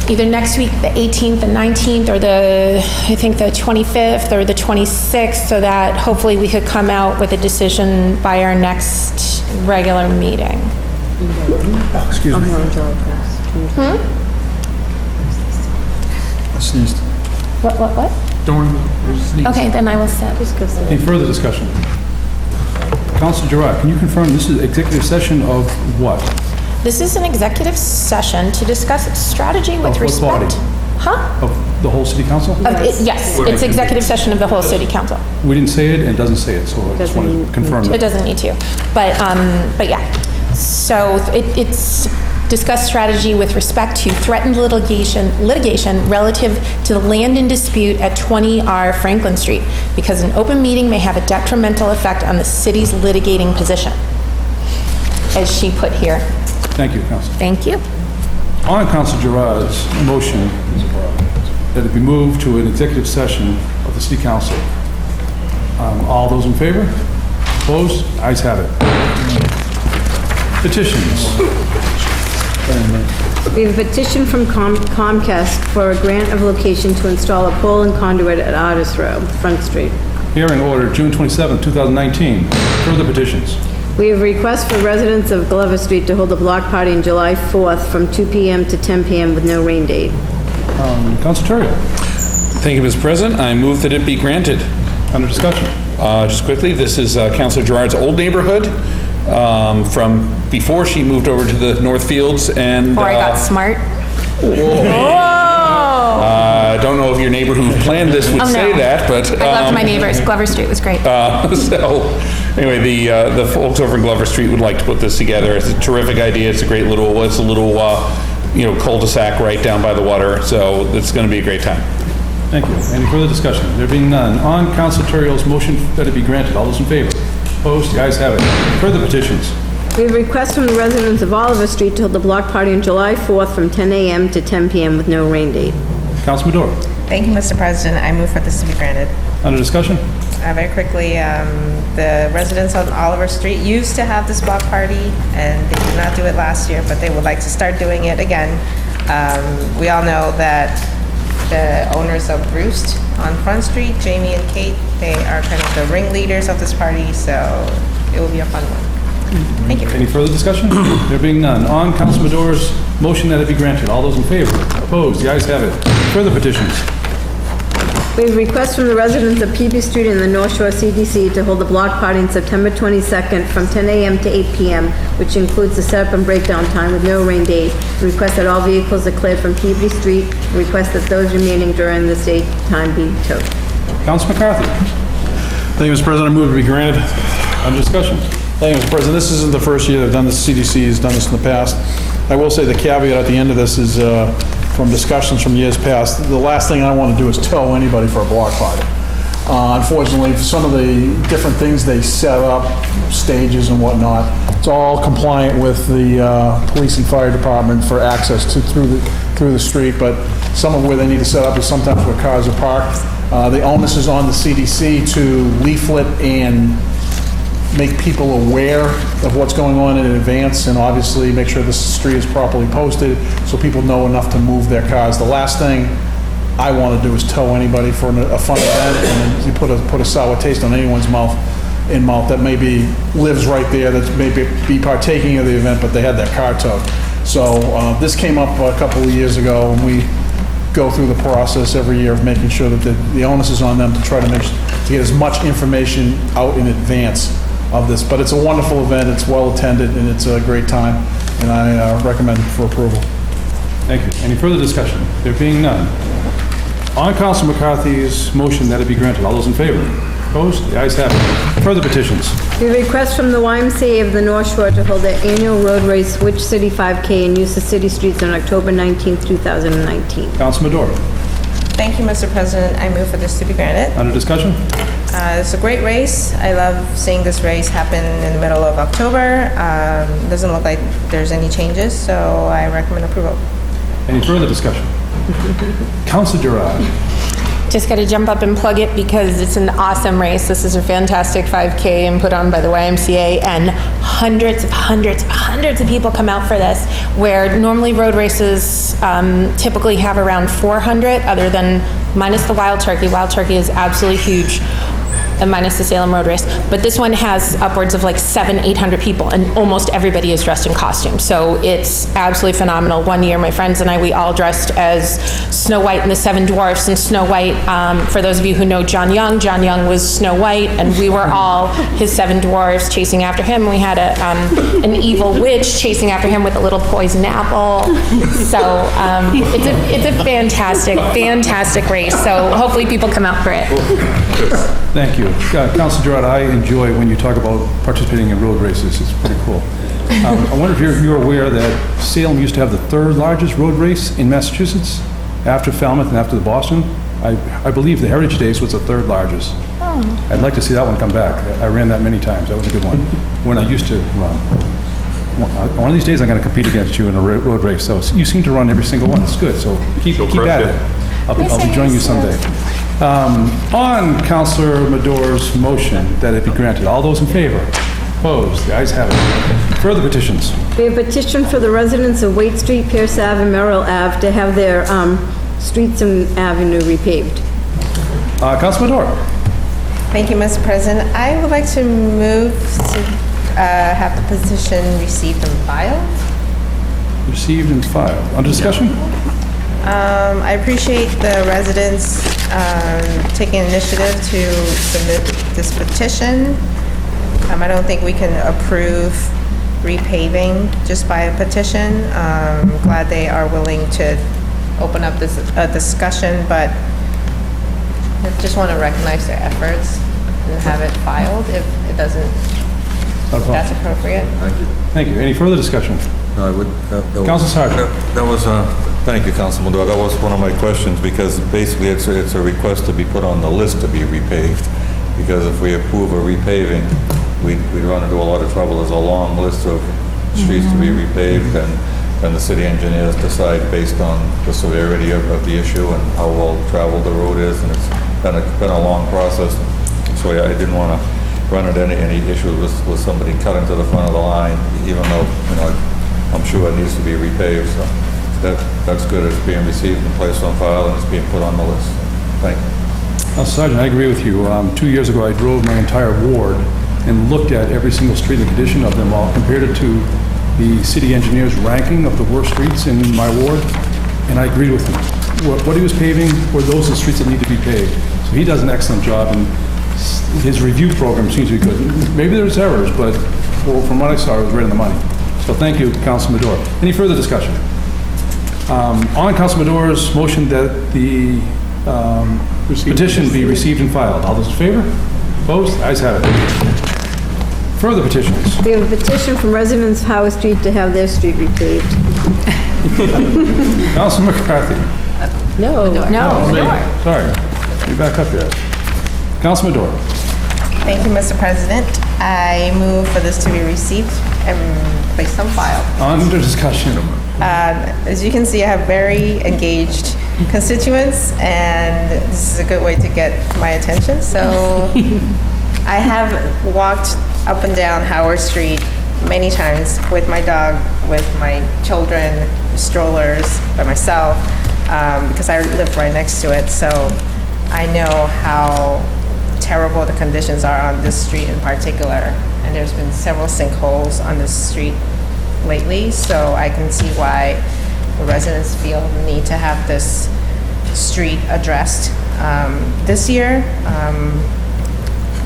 either next week, the 18th and 19th, or I think the 25th or the 26th, so that hopefully we could come out with a decision by our next regular meeting. Excuse me. I sneezed. What? Don't sneeze. Okay, then I will set. Any further discussion? Council Giroux, can you confirm this is executive session of what? This is an executive session to discuss strategy with Of what respect. body? Huh? Of the whole city council? Yes, it's executive session of the whole city council. We didn't say it and it doesn't say it, so I just want to confirm It that. doesn't need to, but yeah. So it's discuss strategy with respect to threatened litigation relative to the land in dispute at 20R Franklin Street, because an open meeting may have a detrimental effect on the city's litigating position, as she put here. Thank you, Council. Thank you. On Council Giroux's motion that it be moved to an executive session of the city council. All those in favor? Opposed? Ayes have it. Petitions. We have a petition from Comcast for a grant of location to install a pole and conduit at Artist Row, Front Street. Hearing order, June 27, 2019. Further petitions. We have a request for residents of Glover Street to hold a block party on July 4th from 2 p.m. to 10 p.m. with no rain date. Council Terrio. Thank you, Mr. President. I move that it be granted. Under discussion. Just quickly, this is Councilor Gerard's old neighborhood from before she moved over to the North Fields and... Before I got smart. I don't know if your neighbor who planned this would say that, but... I loved my neighbors. Glover Street was great. So, anyway, the folks over in Glover Street would like to put this together. It's a terrific idea. It's a great little, cul-de-sac right down by the water, so it's going to be a great time. Thank you. Any further discussion? There being none, on Council Terrio's motion that it be granted, all those in favor? Opposed? The ayes have it. Further petitions. We have a request from the residents of Oliver Street to hold a block party on July 4th from 10 a.m. to 10 p.m. with no rain date. Council Maduro. Thank you, Mr. President. I move for this to be granted. Under discussion. Very quickly, the residents on Oliver Street used to have this block party, and they did not do it last year, but they would like to start doing it again. We all know that the owners of Roost on Front Street, Jamie and Kate, they are kind of the ringleaders of this party, so it will be a fun one. Thank you. Any further discussion? There being none, on Council Maduro's motion that it be granted, all those in favor? Opposed? The ayes have it. Further petitions. We have a request from the residents of Peavy Street in the North Shore CDC to hold a block party on September 22nd from 10 a.m. to 8 p.m., which includes the setup and breakdown time with no rain date. Request that all vehicles are cleared from Peavy Street. Request that those remaining during this date time be towed. Council McCarthy. Thank you, Mr. President. I move to be granted. Under discussion. Thank you, Mr. President. This isn't the first year they've done this. CDC has done this in the past. I will say the caveat at the end of this is from discussions from years past, the last thing I want to do is tow anybody for a block party. Unfortunately, some of the different things they set up, stages and whatnot, it's all compliant with the police and fire department for access to through the street, but some of where they need to set up is sometimes where cars are parked. The onus is on the CDC to leaflet and make people aware of what's going on in advance, and obviously make sure the street is properly posted so people know enough to move their cars. The last thing I want to do is tow anybody for a fun event and then you put a sour taste on anyone's mouth that maybe lives right there, that may be partaking of the event, but they had their car towed. So this came up a couple of years ago, and we go through the process every year of making sure that the onus is on them to try to get as much information out in advance of this. But it's a wonderful event, it's well attended, and it's a great time, and I recommend it for approval. Thank you. Any further discussion? There being none. On Council McCarthy's motion that it be granted, all those in favor? Opposed? The ayes have it. Further petitions. We have a request from the YMCA of the North Shore to hold their annual road race, Switch City 5K, and use the city streets on October 19th, 2019. Council Maduro. Thank you, Mr. President. I move for this to be granted. Under discussion. It's a great race. I love seeing this race happen in the middle of October. Doesn't look like there's any changes, so I recommend approval. Any further discussion? Council Gerard. just got to jump up and plug it because it's an awesome race. This is a fantastic 5K and put on by the YMCA, and hundreds of people come out for this, where normally road races typically have around 400, other than minus the Wild Turkey. Wild Turkey is absolutely huge, and minus the Salem Road Race. But this one has upwards of like 700-800 people, and almost everybody is dressed in costume. So it's absolutely phenomenal. One year, my friends and I, we all dressed as Snow White and the Seven Dwarfs. And Snow White, for those of you who know John Young was Snow White, and we were all his Seven Dwarfs chasing after him. We had an evil witch chasing after him with a little poison apple. So it's a fantastic race. So hopefully people come out for it. Thank you. Councilor Gerard, I enjoy when you talk about participating in road races. It's pretty cool. I wonder if you're aware that Salem used to have the third largest road race in Massachusetts, after Falmouth and after the Boston. I believe the Heritage Days was the third largest. Oh. I'd like to see that one come back. I ran that many times. That was a good one. When I used to run. One of these days I'm going to compete against you in a road race. So you seem to run every single one. It's good. So keep at it. I'll be joining you someday. On Councilor Mador's motion that it be granted, all those in favor? Opposed? The ayes have it. Further petitions? We have a petition for the residents of Waite Street, Pierce Ave, and Merrill Ave to have their streets and avenue repaved. Councilor Mador? Thank you, Mr. President. I would like to move to have the petition received and filed. Received and filed. Under discussion? I appreciate the residents taking initiative to submit this petition. I don't think we can approve repaving just by a petition. I'm glad they are willing to open up this discussion, but I just want to recognize their efforts and have it filed if it doesn't, if that's appropriate. Thank you. Any further discussion? No, I would. Council Sergeant. That was, thank you, Councilman Madore. That was one of my questions, because basically it's a request to be put on the list to be repaved. Because if we approve a repaving, we'd run into a lot of trouble. There's a long list of streets to be repaved, and then the city engineers decide based on the severity of the issue and how well traveled the road is, and it's been a long process. So yeah, I didn't want to run into any issues with somebody cutting to the front of the line, even though, I'm sure it needs to be repaved. So that's good. It's being received and placed on file, and it's being put on the list. Thank you. Sergeant, I agree with you. 2 years ago, I drove my entire ward and looked at every single street and the condition of them all, compared it to the city engineer's ranking of the worst streets in my ward, and I agreed with him. What he was paving were those the streets that need to be paved. So he does an excellent job, and his review program seems to be good. Maybe there's errors, but from what I saw, it was right on the money. So thank you, Councilor Madore. Any further discussion? On Councilor Madore's motion that the petition be received and filed. All those in favor? Opposed? Ayes have it. Further petitions? We have a petition from residents of Howard Street to have their street repaved. Councilor McCarthy. No. Sorry. You back up here. Councilor Madore. Thank you, Mr. President. I move for this to be received and placed on file. Under discussion. As you can see, I have very engaged constituents, and this is a good way to get my attention. So I have walked up and down Howard Street many times with my dog, with my children, strollers, by myself, because I live right next to it. So I know how terrible the conditions are on this street in particular. And there's been several sinkholes on this street lately, so I can see why the residents feel the need to have this street addressed this year.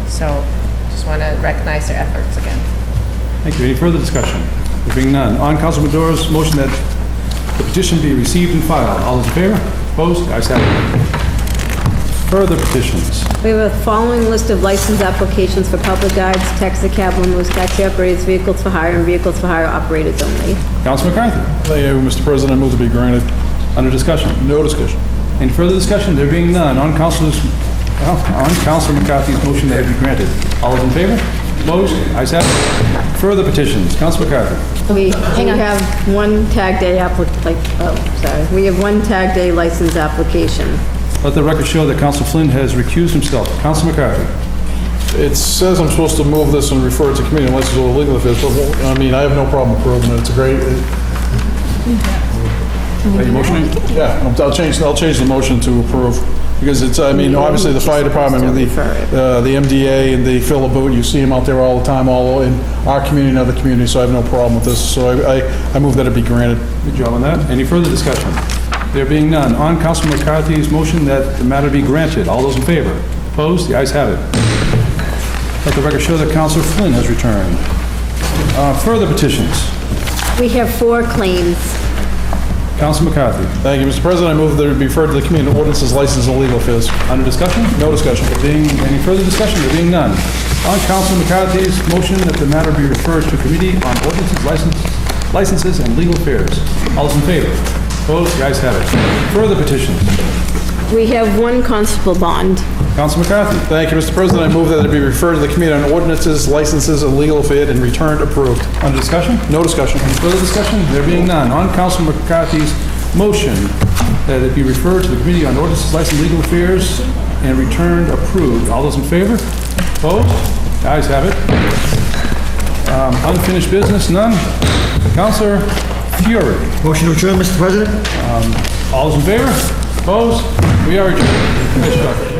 So just want to recognize their efforts again. Thank you. Any further discussion? There being none. On Councilor Madore's motion that the petition be received and filed. All those in favor? Opposed? Ayes have it. Further petitions? We have a following list of license applications for public guides, taxi cab limos, taxi operators, vehicles for hire, and vehicles for hire operators only. Councilor McCarthy. Thank you, Mr. President. I move to be granted. Under discussion? No discussion. Any further discussion? There being none. On Councilor McCarthy's motion that it be granted. All those in favor? Opposed? Ayes have it. Further petitions? Councilor McCarthy. We have one tag day we have one tag day license application. Let the record show that Counsel Flynn has recused himself. Counsel McCarthy. It says I'm supposed to move this and refer it to committee unless it's all legal affairs, but, I mean, I have no problem approving it. It's a great... Are you motioning? Yeah, I'll change the motion to approve, because it's, I mean, obviously, the fire department with the MDA and the Philip Boot, you see them out there all the time, all in our community and other communities, so I have no problem with this. So I move that it be granted. Good job on that. Any further discussion? There being none, on Counsel McCarthy's motion that the matter be granted, all those in favor? Opposed? The ayes have it. Let the record show that Counsel Flynn has returned. Further petitions. We have 4 claims. Counsel McCarthy. Thank you, Mr. President. I move that it be referred to the Committee on Ordinances, License, and Legal Affairs. Under discussion? No discussion. Any further discussion? There being none. On Counsel McCarthy's motion that the matter be referred to Committee on Ordinances, Licenses, and Legal Affairs. All those in favor? Opposed? The ayes have it. Further petitions. We have 1 constable bond. Counsel McCarthy. Thank you, Mr. President. I move that it be referred to the Committee on Ordinances, Licenses, and Legal Affairs and returned approved. Under discussion? No discussion. Any further discussion? There being none. On Counsel McCarthy's motion that it be referred to the Committee on Ordinances, Licenses, and Legal Affairs and returned approved. All those in favor? Opposed? The ayes have it. Unfinished business? None. Counselor Fury. Motion to adjourn, Mr. President? All those in favor? Opposed? We are adjourned. Nice job.